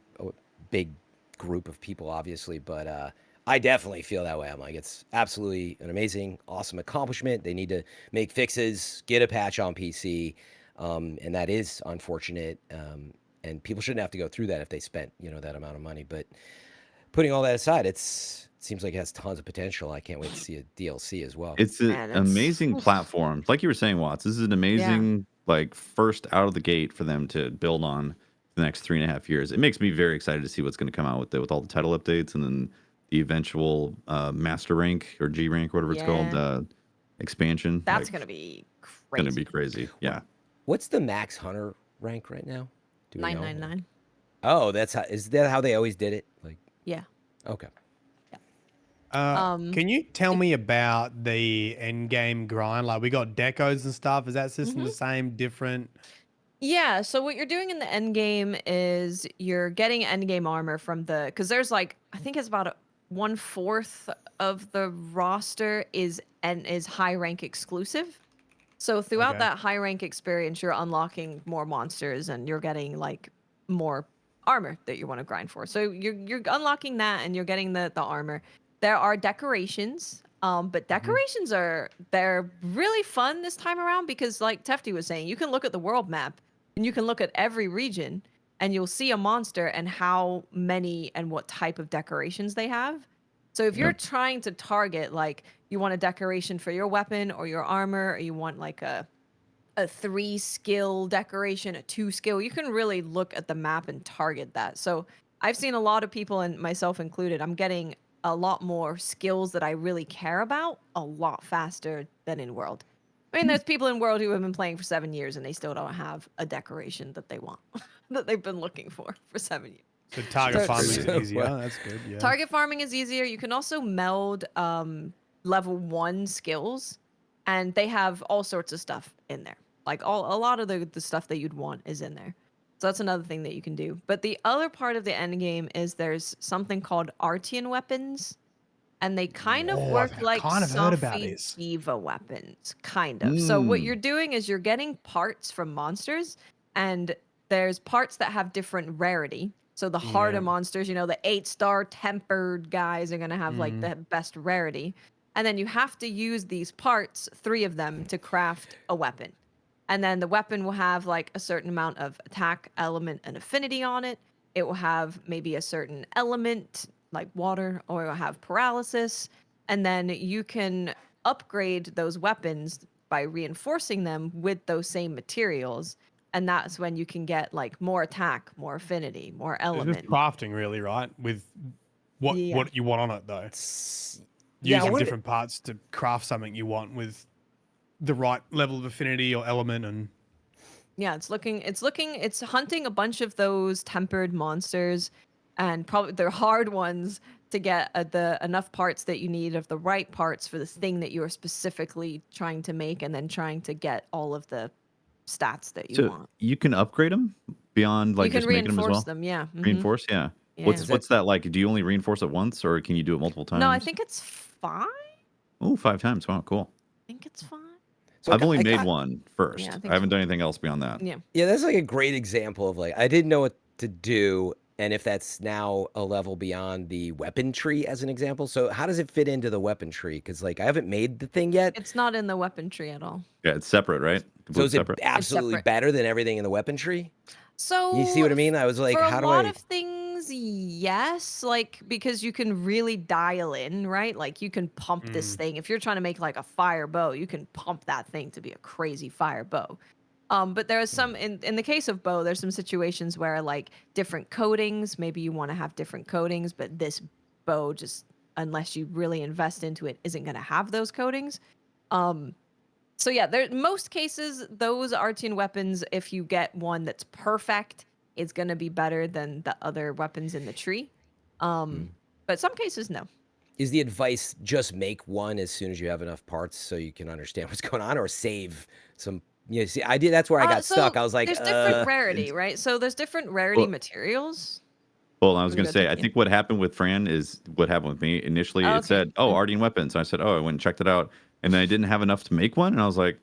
big group of people, obviously. But I definitely feel that way. I'm like, it's absolutely an amazing, awesome accomplishment. They need to make fixes, get a patch on PC, and that is unfortunate. And people shouldn't have to go through that if they spent that amount of money. But putting all that aside, it seems like it has tons of potential. I can't wait to see a DLC as well. It's an Man, it's- amazing oof. platform. Like you were saying, Watts, this is an amazing like first out of the gate for them to build on the next 3.5 years. It makes me very excited to see what's going to come out with all the title updates and then the eventual master rank or G rank, whatever it's called, expansion. That's Like, gonna be crazy. gonna be crazy. Yeah. What's the max hunter rank right now? Do we know? 999. Oh, is that how they always did it? Like, Yeah. okay. Can you tell me about the end game grind? Like we got decos and stuff. Is that system the same, different? Yeah, so what you're doing in the end game is you're getting end game armor from because there's like, I think it's about 1/4 of the roster is high rank exclusive. So throughout Okay. that high rank experience, you're unlocking more monsters and you're getting like more armor that you want to grind for. So you're unlocking that and you're getting the armor. There are decorations, but decorations they're really fun this time around because like Tefty was saying, you can look at the world map and you can look at every region and you'll see a monster and how many and what type of decorations they have. So if you're trying to target, like you want a decoration for your weapon or your armor, or you want like a 3 skill decoration, a 2 skill, you can really look at the map and target that. So I've seen a lot of people, and myself included, I'm getting a lot more skills that I really care about a lot faster than in World. I mean, there's people in World who have been playing for 7 years and they still don't have a decoration that they want, that they've been looking for 7 years. So target So- farming is So, easier. That's good. Yeah. Target farming is easier. You can also meld level 1 skills, and they have all sorts of stuff in there. Like a lot of the stuff that you'd want is in there. So that's another thing that you can do. But the other part of the end game is there's something called Artian weapons, and they kind of Oh, work I've like kind of heard about Sophy this. Diva weapons, kind of. So what Mm. you're doing is you're getting parts from monsters, and there's parts that have different rarity. So the harder Yeah. monsters, the 8-star tempered guys are gonna have like the best rarity. And then you have to use these parts, 3 of them, to craft a weapon. And then the weapon will have like a certain amount of attack, element, and affinity on it. It will have maybe a certain element like water, or it will have paralysis. And then you can upgrade those weapons by reinforcing them with those same materials. And that's when you can get like more attack, more affinity, more It's just element. crafting, really, right? With what Yeah. you want on it, though. Yeah, Using what if- different parts to craft something you want with the right level of affinity or element, and Yeah, it's hunting a bunch of those tempered monsters, and probably they're hard ones to get the enough parts that you need of the right parts for this thing that you're specifically trying to make, and then trying to get all of the stats that you So want. you can upgrade them beyond like You can just making them as reinforce well. them, yeah. Reinforce, yeah. Yeah. What's that like? Do you only reinforce it once, or can you do it multiple times? No, I think it's 5. Oh, 5 times. Wow, cool. I think it's 5. So I've only I made got- one first. Yeah, I I, think haven't so. done anything else beyond that. Yeah. Yeah, that's like a great example of like I didn't know what to do, and if that's now a level beyond the weapon tree as an example. So how does it fit into the weapon tree? Because like I haven't made the thing yet. It's not in the weapon tree at all. Yeah, it's separate, right? So Completely is it separate. absolutely separate. better than everything in the weapon tree? So You see what I mean? I was like, for how a do lot I? of things, yes, like because you can really dial in, right? Like you can pump this thing. If you're trying to make like a fire bow, you can pump that thing to be a crazy fire bow. But there is some in the case of bow, there's some situations where like different coatings, maybe you want to have different coatings, but this bow just unless you really invest into it isn't going to have those coatings. So yeah, there most cases those Artian weapons, if you get one that's perfect, it's gonna be better than the other weapons in the tree. But some cases no. Is the advice just make one as soon as you have enough parts so you can understand what's going on, or save some? You see, I did. That's where I got So stuck. I was like, there's different rarity, right? So there's different rarity Well- materials. Well, I was Let me going go to say, check I in. think what happened with Fran is what happened with me. Initially, Okay. it said, "Oh, Ardian weapons." And I said, "Oh," I went and checked it out, and then I didn't have enough to make one, and I was like,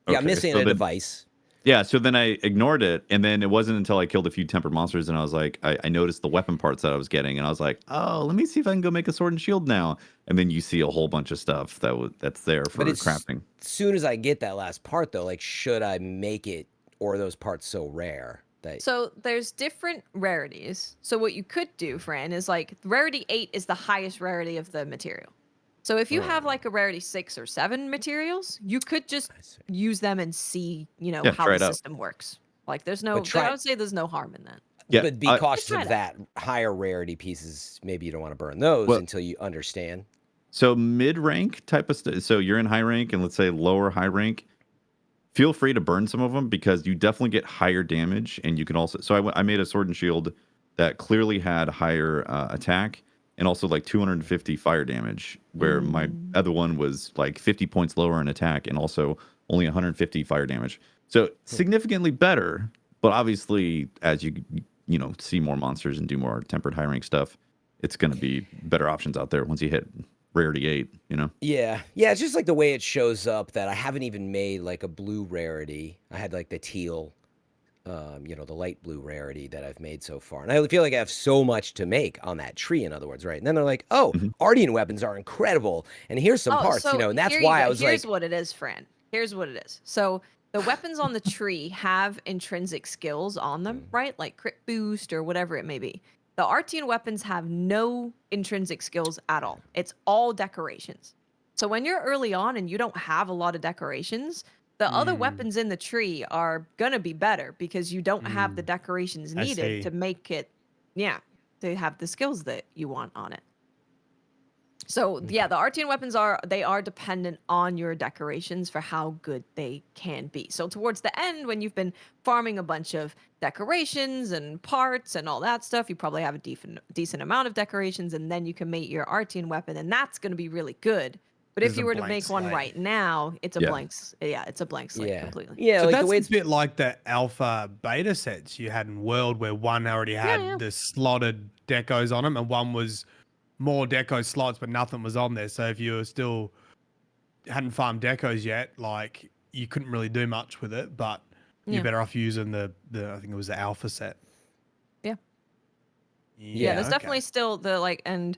yeah, I'm okay. missing So a then- device. Yeah, so then I ignored it, and then it wasn't until I killed a few tempered monsters, and I was like, I noticed the weapon parts that I was getting, and I was like, oh, let me see if I can go make a sword and shield now. And then you see a whole bunch of stuff that's there for But it's crafting. as soon as I get that last part, though, like, should I make it, or are those parts so rare that? So there's different rarities. So what you could do, Fran, is like rarity 8 is the highest rarity of the material. So if you have like a rarity 6 or 7 materials, you could just I see. use them and see, Yeah, how try the it out. system works. Like there's no, But try- I would say there's no harm in that. Yeah, But be I- cautious Just try of it that higher rarity pieces. Maybe you don't want to burn those Well- until you understand. So mid rank type of stuff. So you're in high rank, and let's say lower high rank. Feel free to burn some of them because you definitely get higher damage, and you can also. So I made a sword and shield that clearly had higher attack and also like 250 fire damage, where my other one was like 50 points lower in attack and also only 150 fire damage. So significantly better, but obviously as you see more monsters and do more tempered high rank stuff, it's going to be better options out there once you hit rarity 8. Yeah, it's just like the way it shows up that I haven't even made like a blue rarity. I had like the teal, the light blue rarity that I've made so far, and I feel like I have so much to make on that tree. In other words, right? And then they're like, "Oh, Ardian weapons are incredible, and here's some parts," and that's here you why go. I was Here's like, what it is, Fran. Here's what it is. So the weapons on the tree have intrinsic skills on them, right? Like crit boost or whatever it may be. The Artian weapons have no intrinsic skills at all. It's all decorations. So when you're early on and you don't have a lot of decorations, the other weapons in the tree are gonna be better because you don't have the decorations I needed see. to make it. Yeah. to have the skills that you want on it. So yeah, the Artian weapons are dependent on your decorations for how good they can be. So towards the end, when you've been farming a bunch of decorations and parts and all that stuff, you probably have a decent amount of decorations, and then you can make your Artian weapon, and that's going to be really good. But It's if a you were to blank make one slate. right now, it's a Yeah. blank. Yeah, it's a blank slate Yeah. completely. Yeah, So like the that's way a it's bit like the alpha beta sets you had in World, where one already had yeah. the slotted decos on them, and one was more deco slots, but nothing was on there. So if you were still hadn't farmed decos yet, like you couldn't really do much with it, but Yeah. you're better off using the I think it was the alpha set. Yeah. Yeah, There's okay. definitely still the like, and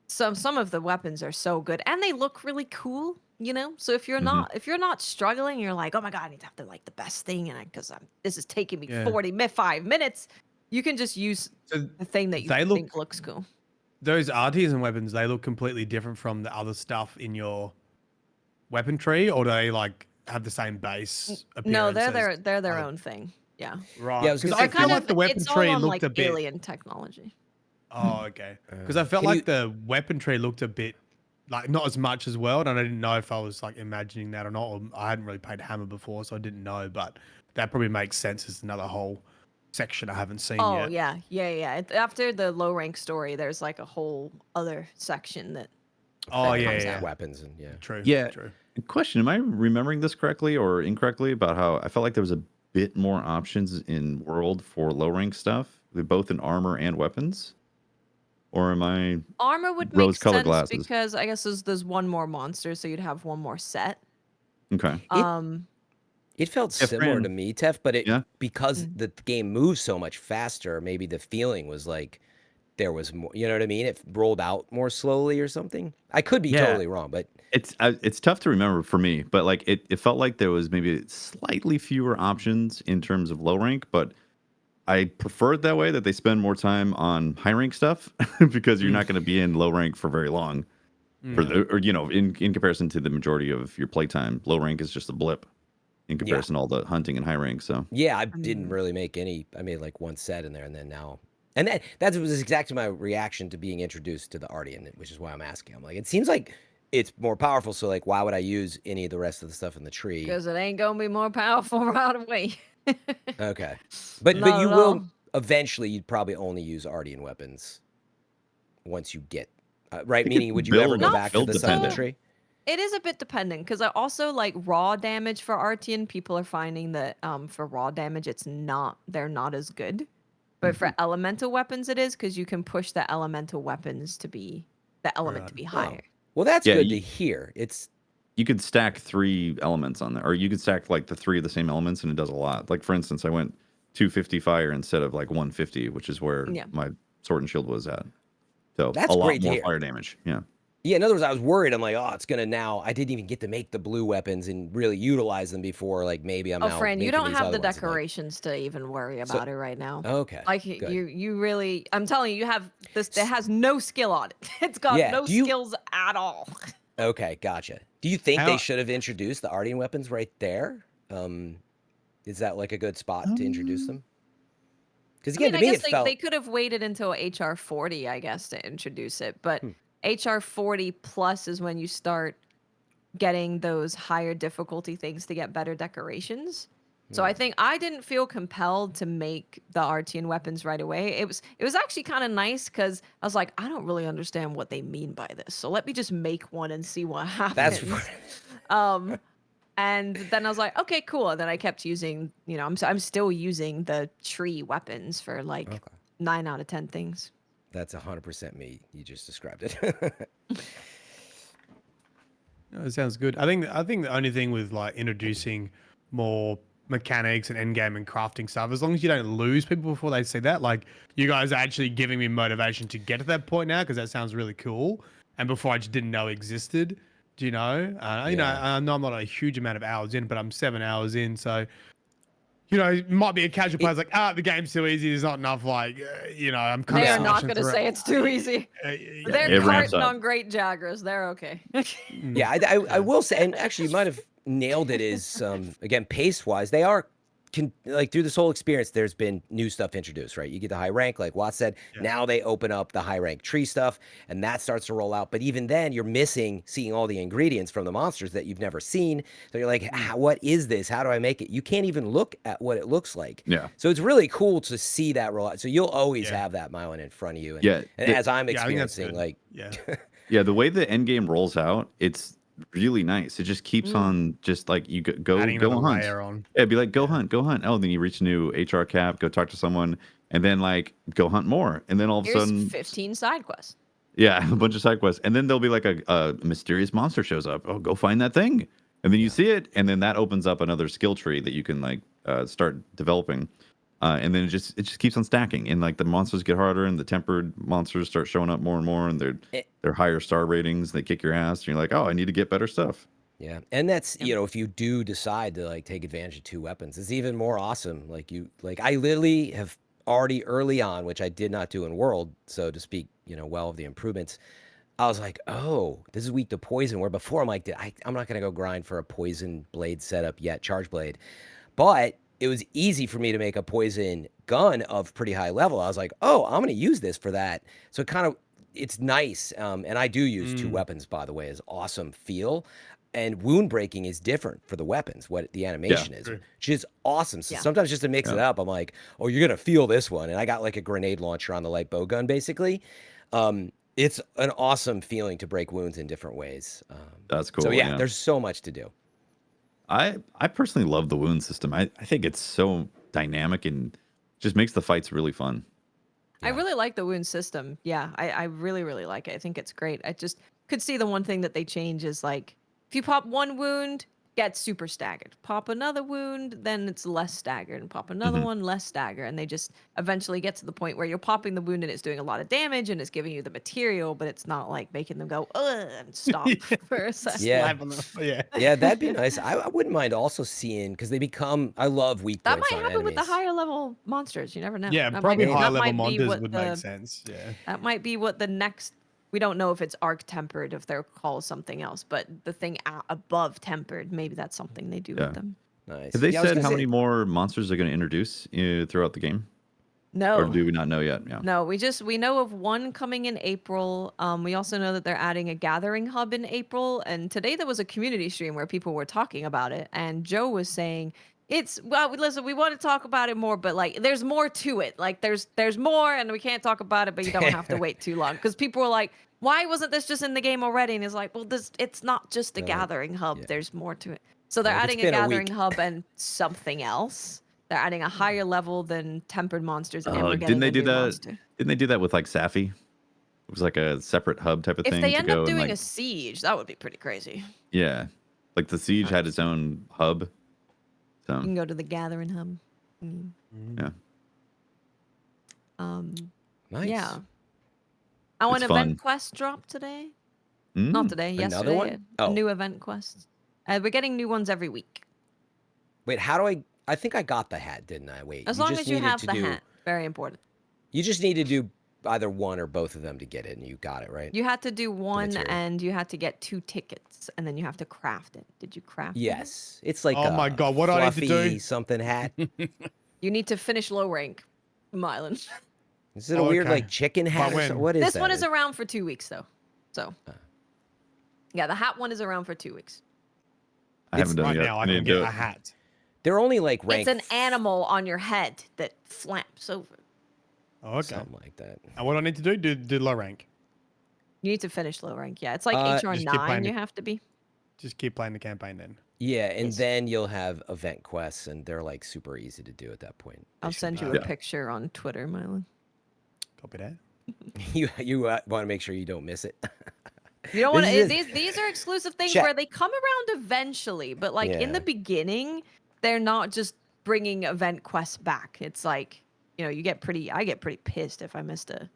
some of the weapons are so good, and they look really cool. You know, so if you're not struggling, you're like, oh my god, I need to have the best thing, and because this is taking me Yeah. 5 minutes, you can just use So the thing that you they think look looks cool. those artisan weapons, they look completely different from the other stuff in your weapon tree, or do they like have the same base appearance? No, as they're their other- own thing. Yeah, Right. Yeah, I was Because gonna I say, feel like the weapon it's all tree on looked like a bit. alien technology. Oh, okay. Because I felt can like you- the weapon tree looked a bit like not as much as World, and I didn't know if I was like imagining that or not. Or I hadn't really played Hammer before, so I didn't know. But that probably makes sense. It's another whole section I haven't seen Oh yet. yeah. After the low rank story, there's like a whole other section that Oh that yeah, comes yeah. out. weapons and yeah. True. Yeah. True. Question: am I remembering this correctly or incorrectly about how I felt like there was a bit more options in World for low rank stuff, both in armor and weapons? Or am I Armor would make rose-colored sense glasses? because I guess there's one more monster, so you'd have one more set. Okay. It felt Yeah, similar Fran, to me, Tef, but yeah? because the game moves so much faster, maybe the feeling was like there was more. You know what I mean? It rolled out more slowly or something. I could be Yeah. totally wrong, but It's tough to remember for me, but like it felt like there was maybe slightly fewer options in terms of low rank, but I preferred that way, that they spend more time on high rank stuff because you're not going to be in low rank for very long. Or in comparison to the majority of your playtime, low rank is just a blip in comparison to all the hunting and high rank. So yeah, I didn't really make any. I made like one set in there, and then now, and that was exactly my reaction to being introduced to the Artian, which is why I'm asking. I'm like, it seems like it's more powerful, so like, why would I use any of the rest of the stuff in the tree? Because it ain't gonna be more powerful right away. Okay, but Not you at will all. eventually. You'd probably only use Artian weapons once you get right. think Meaning, it's would you ever build- go Not back to the side of the build tree? It is a bit dependent because I also like raw damage for Artian. People are finding that for raw damage, they're not as good. But for elemental weapons, it is because you can push the elemental weapons to be the element to be higher. Well, that's Yeah, good you- to hear. It's you could stack 3 elements on there, or you could stack like the 3 of the same elements, and it does a lot. Like for instance, I went 250 fire instead of like 150, which is where Yeah. my sword and shield was at. So That's a lot great to more hear. fire damage. Yeah. Yeah, in other words, I was worried. I'm like, oh, it's gonna now. I didn't even get to make the blue weapons and really utilize them before. Like maybe I'm Oh, now. Fran, you making don't these have other the ones, and, like- decorations to even worry about it right now. Okay. Like good. you really, I'm telling you, you have this. It has no skill on it. It's got Yeah, no do you- skills at all. Okay, gotcha. Do you think How- they should have introduced the Artian weapons right there? Is that like a good spot to introduce them? Because I mean, again, I to me, guess it felt. they could have waited until HR 40, I guess, to introduce it. But Hmm. HR 40 plus is when you start getting those higher difficulty things to get better decorations. So I think I didn't feel compelled to make the Artian weapons right away. It was actually kind of nice because I was like, I don't really understand what they mean by this. So let me just make one and see what happens. That's And then I was like, okay, cool. And then I kept using, I'm still using the tree weapons for like Okay. 9 out of 10 things. That's 100% me. You just described it. No, it sounds good. I think the only thing with like introducing more mechanics and endgame and crafting stuff, as long as you don't lose people before they see that, like you guys are actually giving me motivation to get to that point now because that sounds really cool. And before I just didn't know existed. Do you know? You know, I know I'm not a huge amount of hours in, but I'm 7 hours in, so. You know, it might be a casual player like, the game's too easy. There's not enough, like, I'm kind They of are not going to say it's too easy. They're it ramps carting up. on great Jaggers. They're okay. Yeah, I will say, and actually, you might have nailed it. Is again, pace wise, they are like through this whole experience, there's been new stuff introduced, right? You get the high rank, like Watt said. Yeah. Now they open up the high rank tree stuff, and that starts to roll out. But even then, you're missing seeing all the ingredients from the monsters that you've never seen. So you're like, what is this? How do I make it? You can't even look at what it looks like. Yeah. So it's really cool to see that roll out. So you'll always Yeah. have that Mylan in front of you. And, Yeah, and as I'm Yeah, I think that's experiencing, good. like, Yeah. Yeah, the way the end game rolls out, it's really nice. It just keeps on just like you go Adding go another hunt. layer on. Yeah, it'd be like go Yeah. hunt, go hunt. Oh, then you reach a new HR cap, go talk to someone, and then like go hunt more, and then all of a Here's sudden, 15 side quests. yeah, a bunch of side quests, and then there'll be like a mysterious monster shows up. Oh, go find that thing, and then you see it, and then that opens up another skill tree that you can like start developing. And then it just keeps on stacking, and like the monsters get harder, and the tempered monsters start showing up more and more, and they're higher star ratings. They kick your ass, and you're like, oh, I need to get better stuff. yeah. And that's, you know, if you do decide to like take advantage of 2 weapons, it's even more awesome. Like I literally have already early on, which I did not do in World, so to speak, you know, well of the improvements. I was like, oh, this is weak to poison. Where before I'm like, I'm not going to go grind for a poison blade setup yet, charge blade. But it was easy for me to make a poison gun of pretty high level. I was like, oh, I'm going to use this for that. So it's nice. And I do use 2 weapons, by the way, is awesome feel. And wound breaking is different for the weapons, what the animation is, true. which is awesome. So Yeah. sometimes just to mix it up, I'm like, oh, you're going to feel this one. And I got like a grenade launcher on the light bow gun, basically. It's an awesome feeling to break wounds in different ways. That's cool. So yeah, there's so much to do. I personally love the wound system. I think it's so dynamic and just makes the fights really fun. I really like the wound system. Yeah, I really, really like it. I think it's great. I just could see the one thing that they change is like, if you pop 1 wound, get super staggered. Pop another wound, then it's less staggered. And pop another one, less stagger. And they just eventually get to the point where you're popping the wound and it's doing a lot of damage and it's giving you the material, but it's not like making them go, ugh, and stop for a second. Yeah. Slap on the- yeah. Yeah, that'd be nice. I wouldn't mind also seeing, because they become, I love weak That points might on happen with the enemies. higher level monsters. You never know. Yeah, That probably might, high that level might be monsters what would the, make sense. Yeah. That might be what the next. We don't know if it's arc tempered, if they're called something else, but the thing above tempered, maybe that's something they do Yeah. with them. Nice. Have they Yeah, I was said gonna how say- many more monsters they're going to introduce throughout the game? No. Or do we not know yet? Yeah. No, we know of one coming in April. We also know that they're adding a gathering hub in April. And today there was a community stream where people were talking about it, and Joe was saying listen, we want to talk about it more, but like there's more to it. Like there's more, and we can't talk about it, but you don't have to wait too long, because people were like, why wasn't this just in the game already? And it's like, well, it's not just a gathering hub. yeah. There's more to it. So they're Like, it's adding a been a gathering week. hub and something else. They're adding a higher level than tempered monsters, and Oh, we're getting didn't they a do new that? monster. Didn't they do that with like Safi? It was like a separate hub type of If thing they to end go up and doing like a siege, that would be pretty crazy. yeah, like the siege had its own hub. You can So go to the gathering hub. yeah, Nice. Yeah. Oh, an It's event fun. quest dropped today. Not today, Another yesterday. one? A Oh. new event quest. We're getting new ones every week. Wait, how do I think I got the hat, didn't I? Wait. As long just as you needed have to the do, hat. Very important. You just need to do either one or both of them to get it, and you got it, right? You had to do one, material. and you had to get 2 tickets, and then you have to craft it. Did you craft it? Yes. It's like Oh a my God, what do I need to fluffy do? something hat. You need to finish low rank, Mylan. Is it a weird Okay. like chicken hat? Or when? something? What is This that? one is around for 2 weeks, though. So, yeah, the hat one is around for 2 weeks. I haven't done Right it yet. now, I need can to do get it. a hat. They're only like ranked. It's an animal on your head that flaps over. Oh, okay. Something like that. And what do I need to do? Do low rank. You need to finish low rank. Yeah, it's like HR Just keep 9 playing you it. have to be. Just keep playing the campaign then. Yeah, and Yes. then you'll have event quests, and they're like super easy to do at that point. They I'll should send be- you Yeah. a picture on Twitter, Mylan. Copy that. You want to make sure you don't miss it. You don't want This to. is- These are exclusive things Check. where they come around eventually, but like in the Yeah. beginning, they're not just bringing event quests back. It's like, I get pretty pissed if I missed an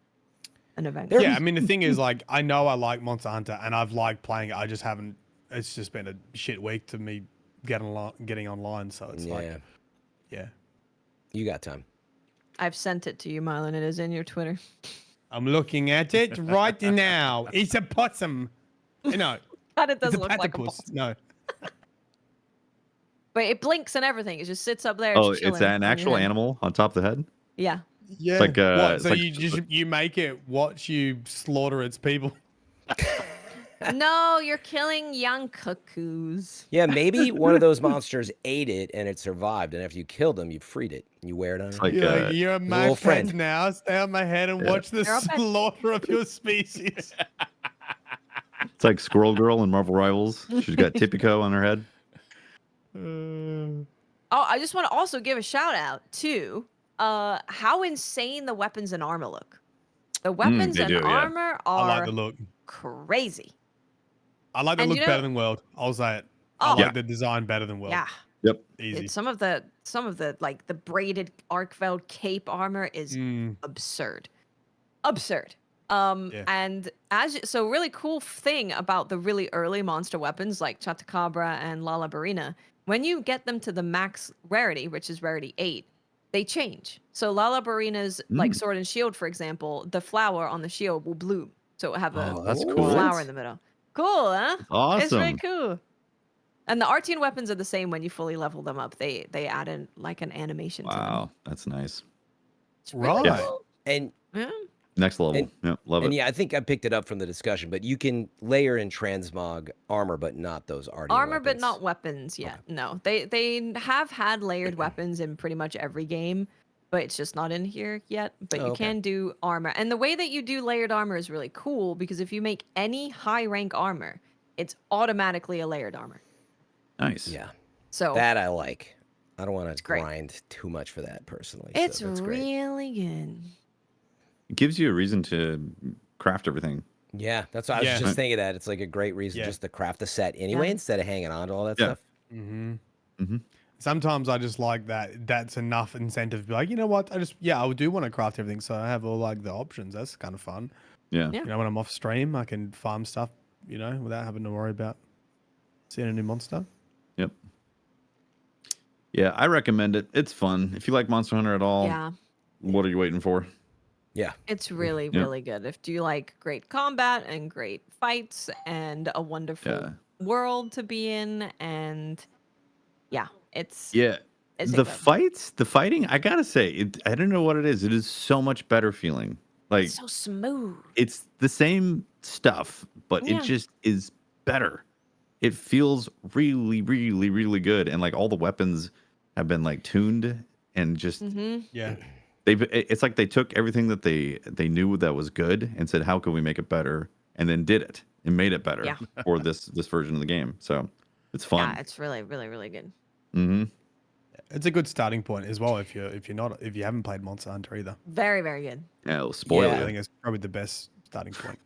event. There- Yeah, I mean the thing is, like, I know I like Monster Hunter and I've liked playing it. I just haven't. It's just been a shit week to me getting online. So it's like, yeah, You got time. I've sent it to you, Mylan. It is in your Twitter. I'm looking at it right now. It's a possum. No, God, it it's does a look like a platypus. boss. No. But But it blinks and everything. It just sits up there. Oh, Just it's chilling an on your actual head. animal on top of the head. Yeah. Yeah. like, what? it's So like you just you make it watch you slaughter its people. No, you're killing young cuckoos. Yeah, maybe one of those monsters ate it and it survived, and after you killed them, you freed it. You wear it on. like, You're like, you're little my friend. pet now. Stay on my head and Yeah. watch the You're a pet. slaughter of your species. It's like Squirrel Girl in Marvel Rivals. She's got Tipico on her head. Oh, I just want to also give a shout out to how insane the weapons and armor look. The weapons they and do, yeah. armor I like are the look. crazy. I like the And look you know- better than World. I'll say it. I Oh. like Yeah. the design better than World. Yeah. Yep. Easy. It's some of the like the braided Arkveld cape armor is absurd. Absurd. Yeah. And so really cool thing about the really early monster weapons like Chatacabra and Lalabarina, when you get them to the max rarity, which is rarity 8, they change. So Lalabarina's like sword and shield, for example, the flower on the shield will bloom. So it will have a Oh, that's cool. flower What? in the middle. Cool, huh? Awesome. It's really cool. And the Artian weapons are the same when you fully level them up. They add in like an animation to them. Wow, that's nice. It's really Right. cool. And Yeah. Next level. And- Yeah, love and it. yeah, I think I picked it up from the discussion, but you can layer in transmog armor, but not those Artian Armor, but weapons. not weapons yet. No, they have had layered weapons in pretty much every game, but it's just not in here yet. But Oh, you okay. can do armor, and the way that you do layered armor is really cool because if you make any high rank armor, it's automatically a layered armor. Nice. Yeah, So that I like. I don't want to great. grind too much for that personally. so it's that's great. really good. It gives you a reason to craft everything. Yeah, that's why I was Yeah. just thinking that it's like a great reason Yeah. just to craft the set anyway Yeah. instead of hanging on to all that Yeah. stuff. Mm-hmm. Sometimes I just like that. That's enough incentive to be like, you know what? I do want to craft everything, so I have all like the options. That's kind of fun. Yeah. Yeah. You know, when I'm off stream, I can farm stuff, you know, without having to worry about seeing a new monster. Yep. Yeah, I recommend it. It's fun. If you like Monster Hunter at all, Yeah, what are you waiting for? Yeah, it's really Yeah. really good. If you like great combat and great fights and a wonderful Yeah. world to be in, and yeah, it's Yeah. it's The incredible. fighting, I gotta say, I don't know what it is. It is so much better feeling. Like, It's so smooth. it's the same stuff, but Yeah. it just is better. It feels really, really, really good. And like all the weapons have been like tuned and just Mm-hmm. Yeah. it's like they took everything that they knew that was good and said, how can we make it better? And then did it and made it better Yeah. for this version of the game. So it's fun. Yeah, it's really, really, really good. Mm-hmm. It's a good starting point as well if you haven't played Monster Hunter either. Very, very good. Yeah, it'll spoil Yeah. I you. think it's probably the best starting point.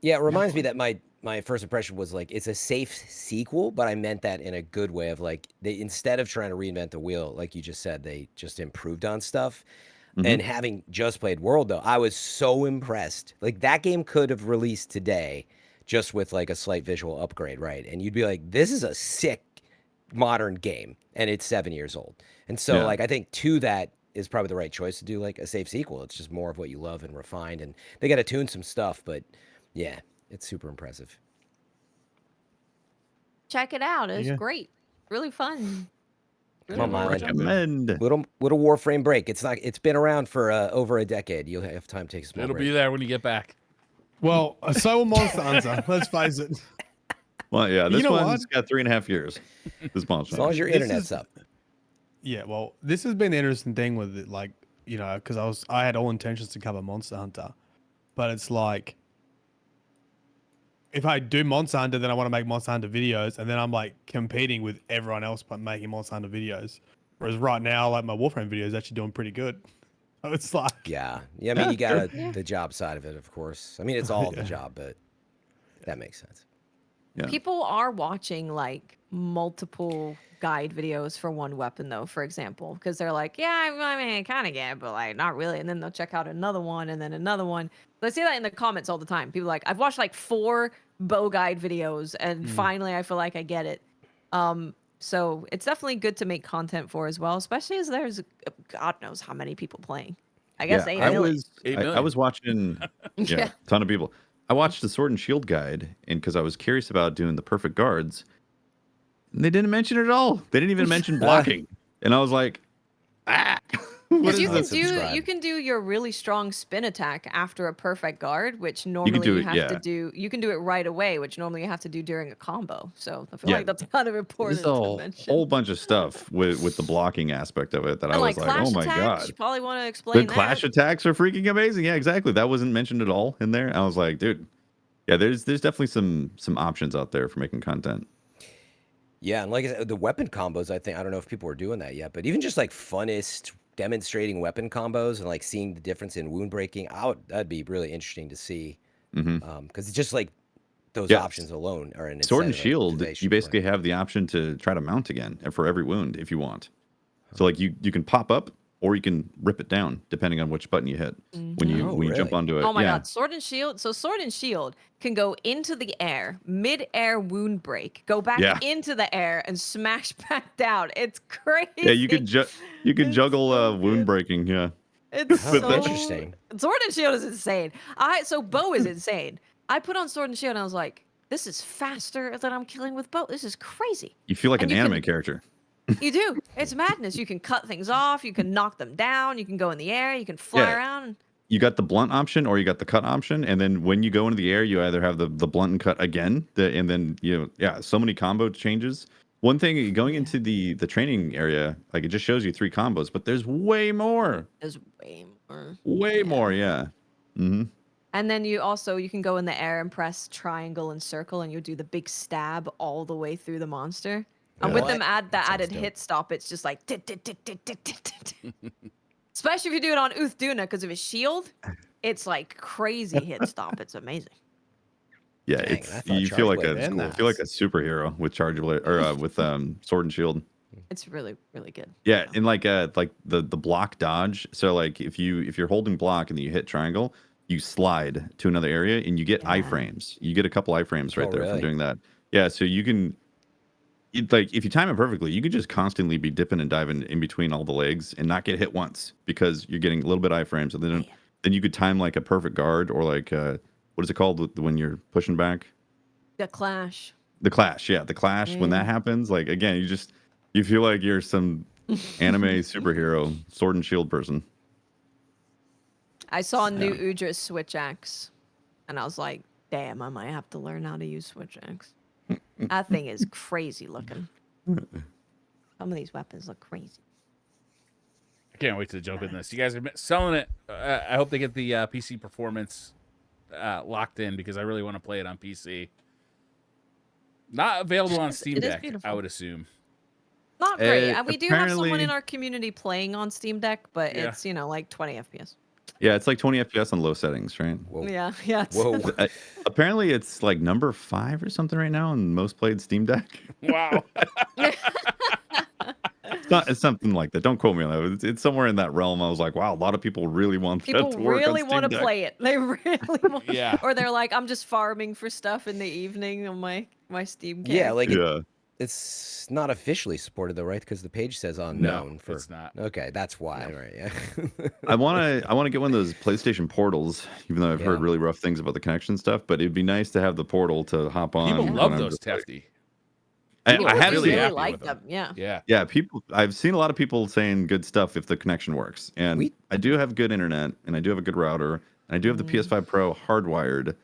yeah. It reminds me that my first impression was like it's a safe sequel, but I meant that in a good way of like they instead of trying to reinvent the wheel, like you just said, they just improved on stuff. And having just played World though, I was so impressed. Like that game could have released today just with like a slight visual upgrade, right? And you'd be like, this is a sick modern game and it's 7 years old. And so Yeah. like I think to that is probably the right choice to do like a safe sequel. It's just more of what you love and refined and they got to tune some stuff, but yeah, it's super impressive. Check it out. It's Yeah. great. Really fun. Come on, Mylan. Recommend. Little Warframe break. It's been around for over a decade. You'll have time to take a small It'll break. be there when you get back. Well, so will Monster Hunter. Let's face it. Well, yeah, You this know one's what? got 3.5 years. This monster. As long as your This internet's is- up. Yeah, well, this has been an interesting thing with it, like, you know, because I had all intentions to cover Monster Hunter, but it's like, if I do Monster Hunter, then I want to make Monster Hunter videos, and then I'm like competing with everyone else but making Monster Hunter videos. Whereas right now, like my Warframe video is actually doing pretty good. So it's like, Yeah. I mean, you got Yeah. the job side of it, of course. I mean, it's all the Yeah. job, but that makes sense. Yeah. People are watching like multiple guide videos for one weapon though, for example, because they're like, yeah, I mean, I kind of get it, but like not really. And then they'll check out another one and then another one. But I see that in the comments all the time. People are like, I've watched like 4 bow guide videos and finally I feel like I get it. So it's definitely good to make content for as well, especially as there's God knows how many people playing. I guess Yeah, 8 I million. was 8 I million. was watching Yeah. a ton of people. I watched the Sword and Shield guide and because I was curious about doing the perfect guards. They didn't mention it at all. They didn't even mention blocking. And I was like, ah. What Because is you can this? do Unsubscribe. you can do your really strong spin attack after a perfect guard, which can normally do you it, have to yeah. do. You can do it right away, which normally you have to do during a combo. So I feel Yeah. like that's kind of There's important a to mention. whole bunch of stuff with the blocking aspect of it that I And was like like, clash oh my attacks, god. you probably want to The explain clash that. attacks are freaking amazing. Yeah, exactly. That wasn't mentioned at all in there. I was like, dude, yeah, there's definitely some options out there for making content. Yeah, and like I said, the weapon combos, I don't know if people are doing that yet, but even just like funnest demonstrating weapon combos and like seeing the difference in wound breaking, that'd be really interesting to see. Hmm. Because it's just like those Yes. options alone are an Sword and incentive, a shield, motivation you for it. basically have the option to try to mount again for every wound if you want. So like you can pop up or you can rip it down depending on which button you hit when you Oh, when you jump really? onto it. Oh my yeah. god, sword and shield. So sword and shield can go into the air, mid-air wound break, go back Yeah. into the air, and smash back down. It's crazy. Yeah, you can It's juggle so wound good. breaking, yeah. It's But Oh, so interesting. Sword and Shield is insane. So bow is insane. I put on Sword and Shield and I was like, this is faster than I'm killing with bow. This is crazy. You feel like And an you anime can- character. You do. It's madness. You can cut things off. You can knock them down. You can go in the air. You can fly Yeah. around. You got the blunt option or you got the cut option, and then when you go into the air, you either have the blunt and cut again, and then so many combo changes. One thing going into the training area, like it just shows you 3 combos, but there's way more, There's way more. way more, yeah. Mm-hmm. And then you can go in the air and press triangle and circle, and you do the big stab all the way through the monster. And with them What? the That sounds added dope. hit stop, it's just like tit, tit, tit, tit, tit, tit, tit. Especially if you do it on Uthduna because of his shield, it's like crazy hit stop. It's amazing. Yeah, Dang, I it's thought you feel like Charge a Blade was feel like a superhero with charge blade or with sword and shield. It's really, really good. Yeah, and like the block dodge. So like if you're holding block and then you hit triangle, you slide to another area and you get Yeah. iframes. You get a couple iframes right Oh, there from really? doing that. Yeah, so you can like if you time it perfectly, you could just constantly be dipping and diving in between all the legs and not get hit once because you're getting a little bit iframes, and then you could time like a perfect guard or like what is it called when you're pushing back? The Clash. The clash, yeah, the clash. When that happens, like again, you feel like you're some anime superhero sword and shield person. I saw a new Udra's switch axe, and I was like, damn, I might have to learn how to use switch axe. That thing is crazy looking. Some of these weapons look crazy. I can't wait to jump in this. You guys are selling it. I hope they get the PC performance locked in because I really want to play it on PC. Not available on Steam It is Deck, I beautiful. would assume. Not great. We do have someone apparently- in our community playing on Steam Deck, but Yeah. it's, like 20 FPS. Yeah, it's like 20 FPS on low settings, right? Whoa. Yeah, yeah. Whoa. Apparently, it's like number 5 or something right now on most played Steam Deck. Wow. It's something like that. Don't quote me on that. It's somewhere in that realm. I was like, wow, a lot of people really want that People to work really on want to Steam Deck. play it. They really want. Yeah. Or they're like, I'm just farming for stuff in the evening on my Steam. Yeah, like Yeah. it's not officially supported though, right? Because the page says unknown. it's not. Okay, that's why, right? Yeah. I want to get one of those PlayStation portals, even though I've heard Yeah. really rough things about the connection stuff. But it'd be nice to have the portal to hop on. People when love I'm those just, like- Tefty. I People have really seen happy like with them. Yeah. Yeah. Yeah, I've seen a lot of people saying good stuff if the connection works, and I do have good internet, and I do have a good router, and I do have the PS5 Pro hardwired,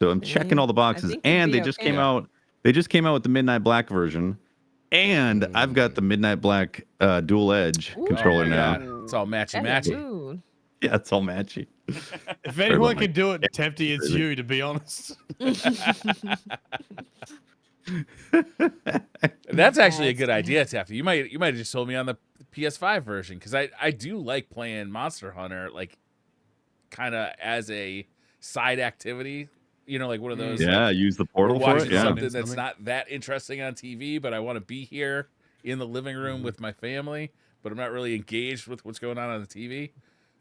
so I'm checking all the boxes. think you'd And be they just okay. came out. They just came out with the Midnight Black version, and I've got the Midnight Black dual edge controller Oh my now. God. It's all matchy That is matchy. rude. Yeah, it's all matchy. If anyone my- can do it, Tefty, it's Really? you, to be honest. That's actually a good That's idea, Tefty. You might have just told me on the PS5 version because I do like playing Monster Hunter like kind of as a side activity. Like one of those. Yeah, like, use the we're portal for watching it. Yeah, something that's not that interesting on TV, but I want to be here in the living room with my family, but I'm not really engaged with what's going on the TV.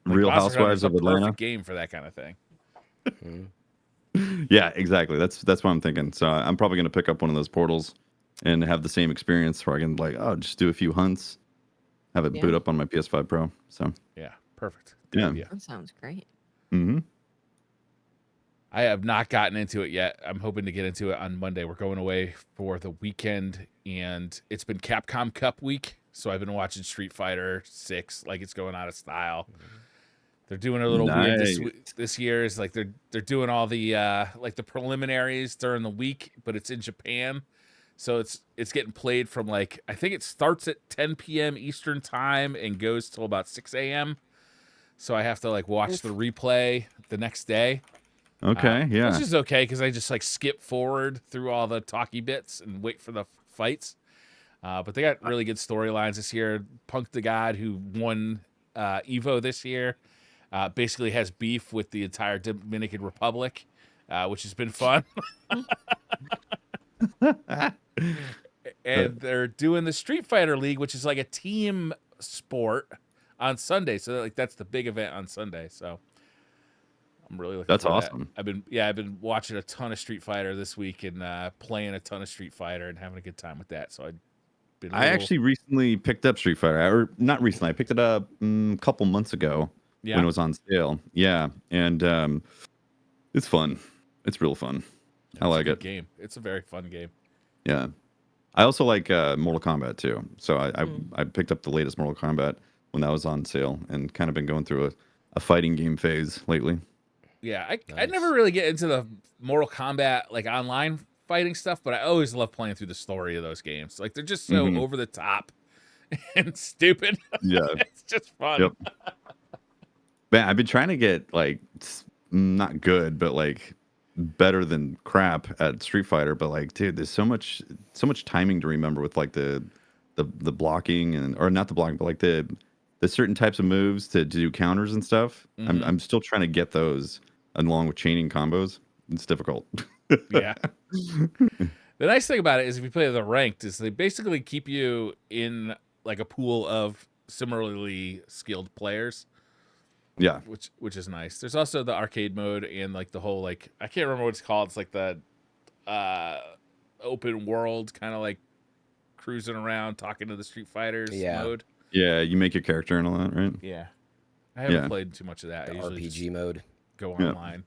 Like, Real Monster Housewives Hunter's of a Atlanta. perfect game for that kind of thing. Yeah, exactly. That's what I'm thinking. So I'm probably gonna pick up one of those portals and have the same experience where I can just do a few hunts, have it boot up on my PS5 Pro. So Yeah, perfect. Yeah. idea. That sounds great. mm-hmm. I have not gotten into it yet. I'm hoping to get into it on Monday. We're going away for the weekend, and it's been Capcom Cup week, so I've been watching Street Fighter 6 like it's going out of style. They're doing a little weird this year. Is like they're doing all the like the preliminaries during the week, but it's in Japan, so it's getting played from like I think it starts at 10 p.m. Eastern time and goes till about 6 a.m. So I have to like watch the replay the next day. Okay, yeah. Which is okay because I just like skip forward through all the talky bits and wait for the fights. But they got really good storylines this year. Punk the God, who won Evo this year, basically has beef with the entire Dominican Republic, which has been fun. And they're doing the Street Fighter League, which is like a team sport on Sunday. So like that's the big event on Sunday. So I'm really looking That's forward to awesome. that. I've been watching a ton of Street Fighter this week and playing a ton of Street Fighter and having a good time with that. So I actually recently picked up Street Fighter, or not recently. I picked it up a couple months ago when it was on sale. Yeah, and it's fun. It's real fun. I like it. Game. It's a very fun game. Yeah, I also like Mortal Kombat too. So I picked up the latest Mortal Kombat when that was on sale, and kind of been going through a fighting game phase lately. Yeah, I never really get into the Mortal Kombat like online fighting stuff, but I always love playing through the story of those games. Like they're just so over the top and stupid. Yeah, it's just fun. Yep. Man, I've been trying to get like not good, but like better than crap at Street Fighter. But like, dude, there's so much timing to remember with like the blocking or not the blocking, but like the certain types of moves to do counters and stuff. Mm-hmm. I'm still trying to get those along with chaining combos. It's difficult. Yeah. The nice thing about it is if you play the ranked is they basically keep you in like a pool of similarly skilled players. Yeah. Which is nice. There's also the arcade mode and like the whole like I can't remember what it's called. It's like the open world kind of like cruising around talking to the Street Fighters mode. Yeah, you make your character and all that, right? Yeah. I haven't played too much of that. The I usually RPG mode. Go online.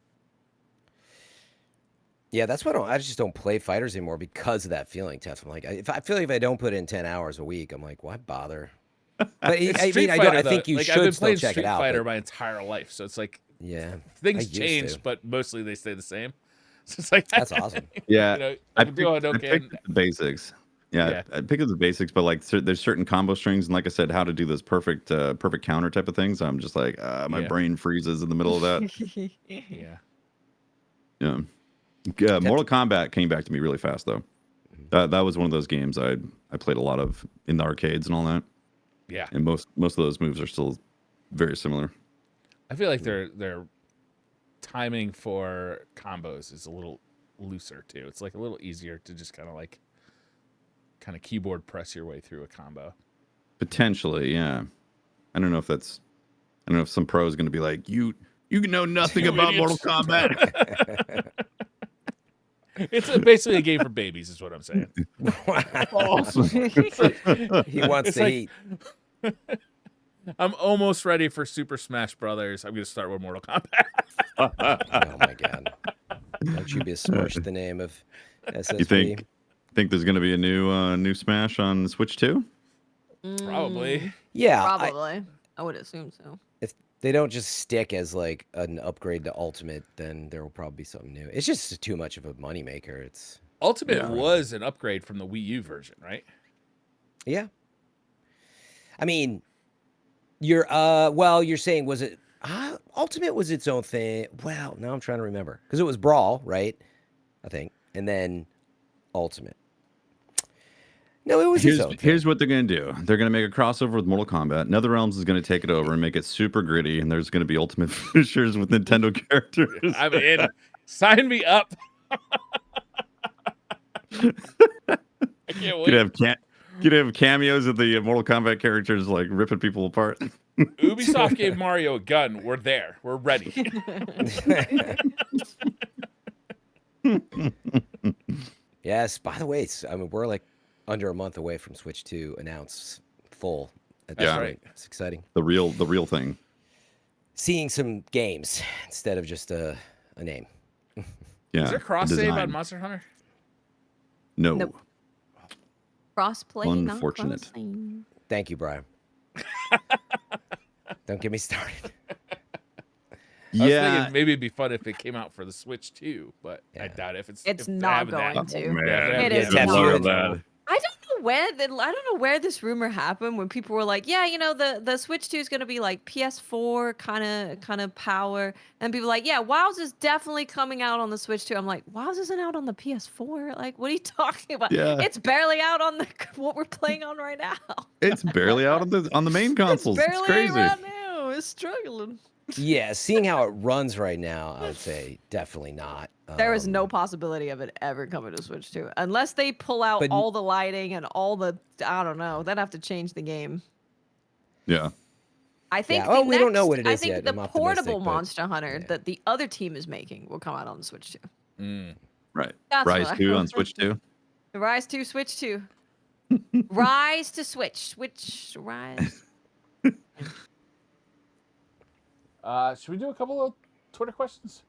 Yeah, that's why I just don't play fighters anymore because of that feeling, Tess. I'm like, I feel like if I don't put in 10 hours a week, I'm like, why bother? But I think you should still check it out. I've been playing Street Fighter my entire life, so it's like things change, but mostly they stay the same. So it's like that's awesome. Yeah, I picked the basics. Yeah, I pick up the basics, but like there's certain combo strings, and like I said, how to do those perfect counter type of things. I'm just like my brain freezes in the middle of that. Yeah. Mortal Kombat came back to me really fast though. That was one of those games I played a lot of in the arcades and all that. Yeah. And most of those moves are still very similar. I feel like their timing for combos is a little looser too. It's like a little easier to just kind of keyboard press your way through a combo. Potentially, yeah. I don't know if some pro is going to be like, you know nothing about Mortal Kombat. It's basically a game for babies, is what I'm saying. Awesome. He wants to eat. I'm almost ready for Super Smash Brothers. I'm going to start with Mortal Kombat. Oh my god! Don't you besmirch the name of SSP? You think there's going to be a new Smash on Switch too? Probably. Yeah, probably. I would assume so. If they don't just stick as like an upgrade to Ultimate, then there will probably be something new. It's just too much of a moneymaker. It's Ultimate was an upgrade from the Wii U version, right? Yeah. I mean, you're saying was it Ultimate was its own thing? Well, now I'm trying to remember because it was Brawl, right? I think, and then Ultimate. No, it was his own thing. Here's what they're going to do. They're going to make a crossover with Mortal Kombat. NetherRealms is going to take it over and make it super gritty, and there's going to be Ultimate finishers with Nintendo characters. I'm in. Sign me up. I can't wait. You'd have cameos of the Mortal Kombat characters like ripping people apart. Ubisoft gave Mario a gun. We're there. We're ready. Yes. By the way, I mean we're like under a month away from Switch 2 announced full. At this point. It's exciting. The real thing. Seeing some games instead of just a name. Yeah. Is there the cross save on design. Monster Hunter? No. Nope. Crossplay, not Unfortunate. crossing. Thank you, Brian. Don't get me started. I was Yeah. thinking maybe it'd be fun if it came out for the Switch too, but I Yeah. doubt if it's. It's if they not have that- going to. Yeah, if they have It that- is Good not. lord, man. I don't know where this rumor happened when people were like, yeah, the Switch 2 is gonna be like PS4 kind of power, and people were like, yeah, WoW's is definitely coming out on the Switch 2. I'm like, WoW's isn't out on the PS4. Like, what are you talking about? Yeah. It's barely out on the what we're playing on right now. It's barely out on the main consoles. It's It's barely crazy. out right now. It's struggling. Yeah, seeing how it runs right now, I would say definitely not. There is no Um, possibility of it ever coming to Switch 2 unless they pull out But- all the lighting and all the I don't know. They'd have to change the game. Yeah. I think. Yeah, well, the we don't know next- what it I is think yet. the I'm optimistic, portable but- Monster Hunter yeah. that the other team is making will come out on the Switch 2. Mm. Right. That's Rise what I 2 on heard. Switch 2. Rise 2, Switch 2. Rise to Switch. Rise. Should we do a couple of Twitter questions?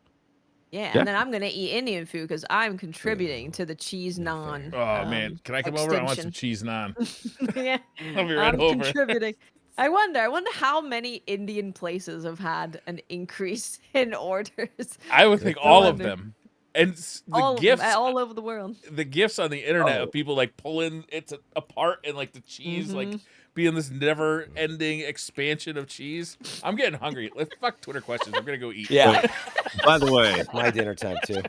Yeah, Yeah. and then I'm gonna eat Indian food because I'm contributing to the cheese naan. Oh man, can I come over? I want some extinction. cheese naan. Yeah, I'll be right I'm over. contributing. I wonder how many Indian places have had an increase in orders. I would think I all of wonder. them. And the all gifts, all over the world. the gifts on the internet Oh. of people like pulling it apart and like the cheese like Mhm. being this never-ending expansion of cheese. I'm getting hungry. Let's fuck Twitter questions. I'm gonna go eat. Yeah, By the way, my dinner time too.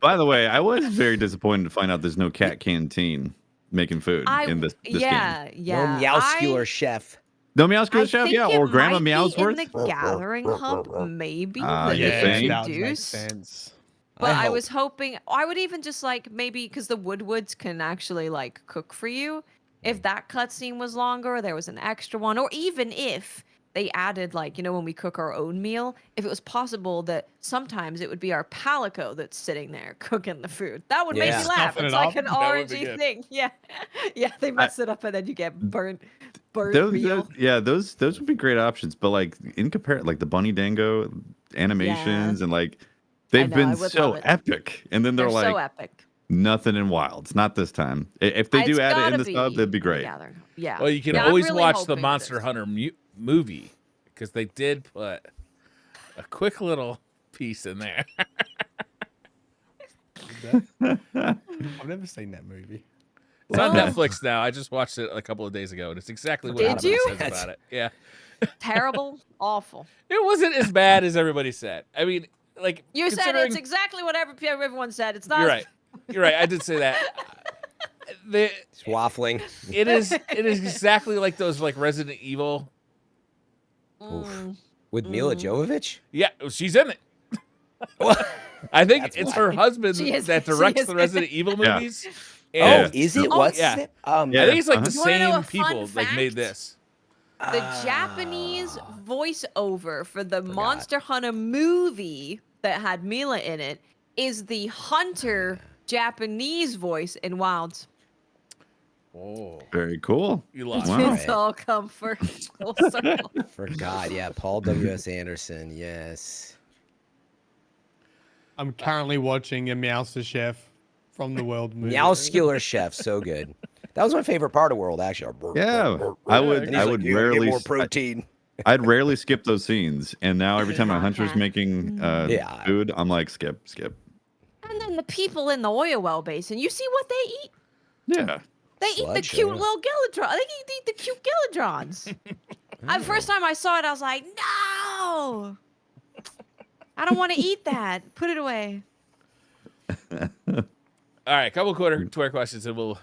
I was very disappointed to find out there's no cat canteen making food in this game. yeah. No Meowscular chef. No Meowscular I chef, think yeah, it or Grandma might be Meowsworth. in the Gathering Hub, maybe Ah, that you they think? that would make introduce. sense. But I hope. was hoping I would even just like maybe because the Woodwoods can actually like cook for you. If that cutscene was longer, or there was an extra one, or even if they added like when we cook our own meal, if it was possible that sometimes it would be our Palico that's sitting there cooking the food, that would make Yeah. me laugh. Stuffing It's it like up. an That would be orangey good. thing. Yeah, yeah. They mess it up and then you get burnt Those meal. would be great options, but like in compare like the Bunny Dango animations and like they've know, I been would so love it. epic, and then they're, They're like so epic. nothing in Wilds, not this time. If they It's do add it in gotta the sub, that'd be in the great. Gathering Hub. Yeah. Well, you can Yeah, I'm always really watch the hoping it Monster is. Hunter movie because they did put a quick little piece in there. I've never seen that movie. It's on Well- Netflix now. I just watched it a couple of days ago, and it's exactly what Did everybody you? says about it. Yeah, Terrible, awful. it wasn't as bad as everybody said. I mean, like You said it's considering- exactly what everyone said. It's not. You're right. You're right. I did say that. It's waffling. It is exactly like those like Resident Evil. Mm. With Mila Jovovich? Yeah, she's in it. I think it's her husband She is- that she directs is the in Resident Evil Yeah. movies. Oh, And is it? Oh, What's yeah. it? Yeah. I think it's like the You wanna know same a fun people like made fact? this. The Japanese voiceover for the Forgot. Monster Hunter movie that had Mila in it is the Hunter Japanese voice in Wilds. Oh, Very cool. you lost. Wow. It's all come full circle. Forgot. Yeah, Paul W.S. Anderson. Yes. I'm currently watching a Meowster Chef from the World movie. Meowscular chef, so good. That was my favorite part of World, actually. Yeah, I would. And he's I like, would "You gotta get rarely. more protein. I'd rarely skip those scenes, and now every time a hunter's Okay. making Yeah. food, I'm like, skip. And then the people in the oil well basin, you see what they eat? Yeah. They eat the Sludge, cute yeah. little Geldron. They eat the cute Geldrons. The first time I saw it, I was like, no! I don't want to eat that. Put it away. All right, couple Twitter questions, and we'll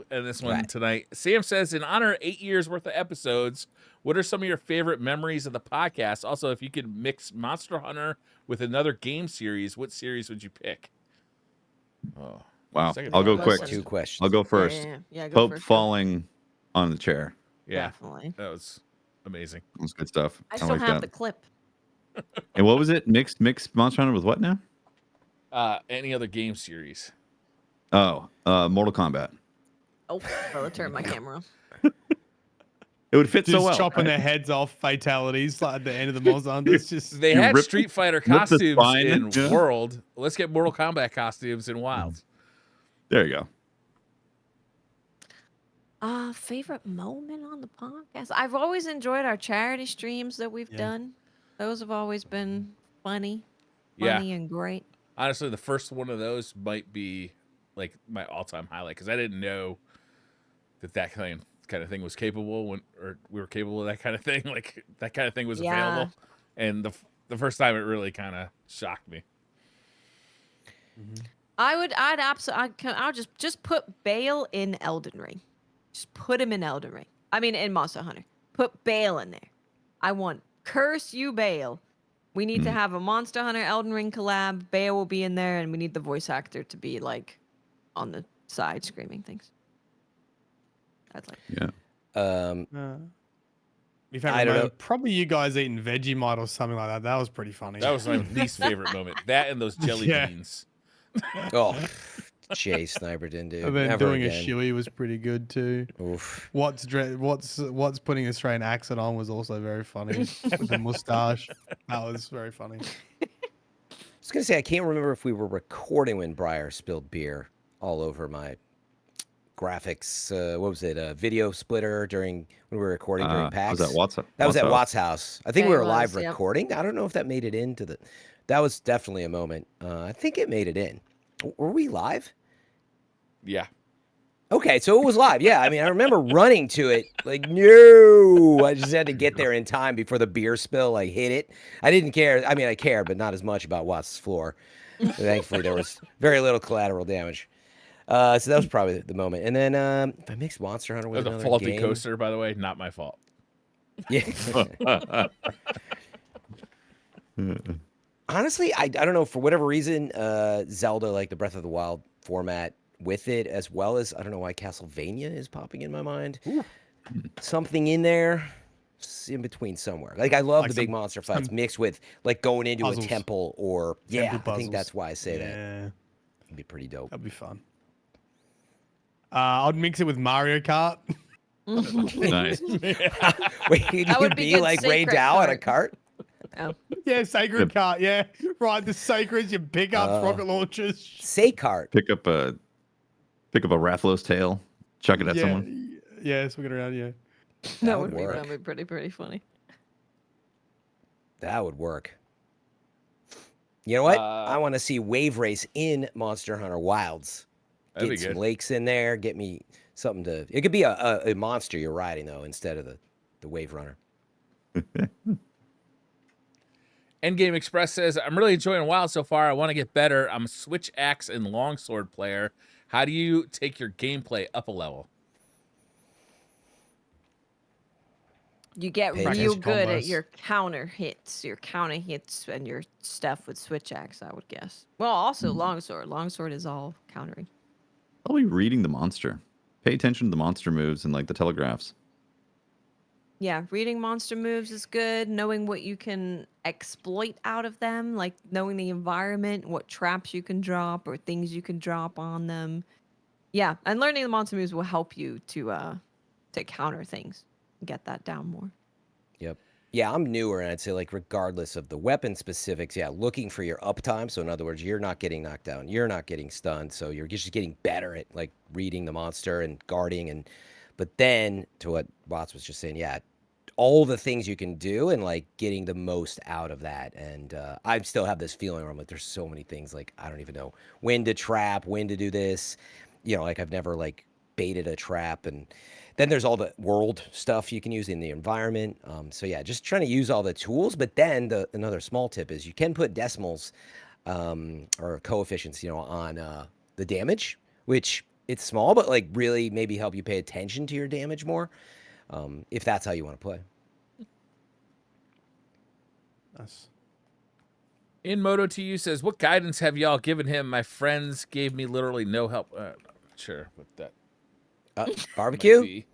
end this one Right. tonight. Sam says, in honor of 8 years worth of episodes, what are some of your favorite memories of the podcast? Also, if you could mix Monster Hunter with another game series, what series would you pick? Oh, Wow. Second I'll go one. quick. Two questions. I'll go first. Yeah, go Pope first. falling on the chair. yeah, Definitely. that was amazing. That's good stuff. I still like have that. the clip. And what was it? Mixed Monster Hunter with what now? Any other game series? Oh, Mortal Kombat. Oh, I'll turn my camera off. It would fit Just so well. chopping right? their heads off, fatalities like at the end of the Monster Hunters. Just They You had rip- Street Fighter rip the costumes spine, in yeah. World. Let's get Mortal Kombat costumes in Wilds. There you go. Favorite moment on the podcast? I've always enjoyed our charity streams that we've done. Those have always been funny Yeah. and great. Honestly, the first one of those might be like my all-time highlight because I didn't know that kind of thing was capable or we were capable of that kind of thing. Like that kind of thing was Yeah. available, and the first time it really kind of shocked me. I'd absolutely, I'll just put Bale in Elden Ring. Just put him in Elden Ring. I mean, in Monster Hunter. Put Bale in there. I want curse you, Bale. We need to have a Monster Hunter Elden Ring collab. Bale will be in there, and we need the voice actor to be like on the side screaming things. That's like. Yeah. My favorite I don't moment, know. probably you guys eating Vegemite or something like that. That was pretty funny. That was my least favorite moment. That and those jelly Yeah. beans. Oh, Jay Sniper didn't do. And then Never doing again. a shoey was pretty good too. Oof. What's putting a Australian accent on was also very funny. With the mustache, that was very funny. I was gonna say I can't remember if we were recording when Briar spilled beer all over my graphics. What was it? Video splitter during when we were recording during PAX. Was that Watts? That was at house? Watt's house. I think Yeah, we it were live was, yep. recording. I don't know if that made it into the. That was definitely a moment. I think it made it in. Were we live? Yeah. Okay, so it was live. Yeah, I mean, I remember running to it like, no. I just had to get there in time before the beer spill like hit it. I didn't care. I mean, I cared, but not as much about Watt's floor. Thankfully, there was very little collateral damage. So that was probably the moment. And then if I mixed Monster Hunter with That was a another faulty game, coaster, by the way. Not my fault. yeah. Honestly, I don't know, for whatever reason, Zelda, like the Breath of the Wild format with it, as well as, I don't know why Castlevania is popping in my mind. Something in there, in between somewhere. Like I love Like the big some- monster fights some mixed with like going into puzzles. a temple or yeah, Temple I think puzzles. that's why I say that. Yeah, It'd be pretty dope. that'd be fun. I'd mix it with Mario Kart. Nice. Wait, you'd That would be be good like Ray secret Dow at a cart. cart? Oh. Yeah, Sacred Kart. Yeah, right. The Sacreds, your pickups, rocket launchers. Say cart. pick up a Rathalos tail, chuck it at Yeah, someone. yeah, swing it around. Yeah. That would would be work. that'd be pretty funny. That would work. You know what? Uh, I want to see Wave Race in Monster Hunter Wilds. That'd Get be some good. lakes in there. Get me something to. It could be a monster you're riding though, instead of the Wave Runner. Endgame Express says, I'm really enjoying Wild so far. I want to get better. I'm a Switch Axe and Longsword player. How do you take your gameplay up a level? You get Pay real attention. good at Combos. your counter hits and your stuff with switch axe, I would guess. Well, also longsword. Longsword is all countering. Probably reading the monster. Pay attention to the monster moves and like the telegraphs. Yeah, reading monster moves is good. Knowing what you can exploit out of them, like knowing the environment, what traps you can drop or things you can drop on them. Yeah, and learning the monster moves will help you to counter things, get that down more. Yep. Yeah, I'm newer, and I'd say like regardless of the weapon specifics, yeah, looking for your uptime. So in other words, you're not getting knocked down, you're not getting stunned, so you're just getting better at like reading the monster and guarding. And but then to what Watts was just saying, yeah, all the things you can do and like getting the most out of that. And I still have this feeling where I'm like, there's so many things like I don't even know when to trap, when to do this. You know, like I've never like baited a trap, and then there's all the world stuff you can use in the environment. So yeah, just trying to use all the tools. But then another small tip is you can put decimals or coefficients, you know, on the damage, which it's small, but like really maybe help you pay attention to your damage more, if that's how you want to play. Nice. In Moto TU says, what guidance have y'all given him? My friends gave me literally no help. Sure, what that might Barbecue be.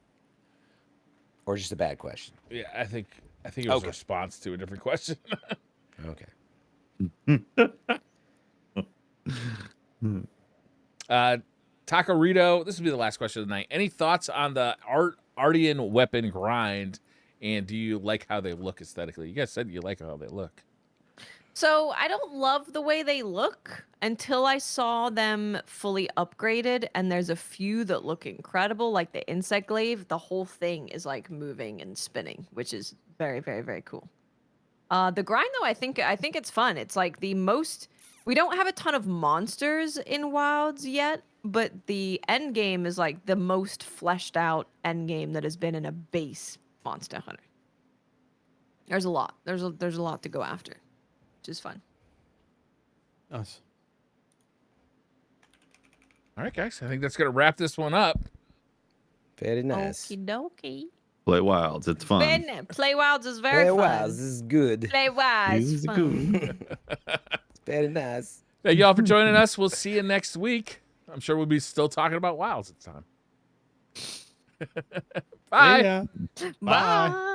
or just a bad question? Yeah, I think it was Okay. a response to a different question. Okay. Taco Rito, this will be the last question of the night. Any thoughts on the Guardian weapon grind, and do you like how they look aesthetically? You guys said you like how they look. So I don't love the way they look until I saw them fully upgraded, and there's a few that look incredible, like the insect glaive. The whole thing is like moving and spinning, which is very, very, very cool. The grind though, I think it's fun. It's like the most. We don't have a ton of monsters in Wilds yet, but the end game is like the most fleshed out end game that has been in a base Monster Hunter. There's a lot. There's a lot to go after, which is fun. Nice. All right, guys. I think that's gonna wrap this one up. Very nice. Okie dokie. Play Wilds. It's fun. Play Wilds is very fun. Wow, this is good. Play Wilds is It's fun. Very nice. Thank y'all for joining us. We'll see you next week. I'm sure we'll be still talking about Wilds at the time. Bye. Yeah. Bye.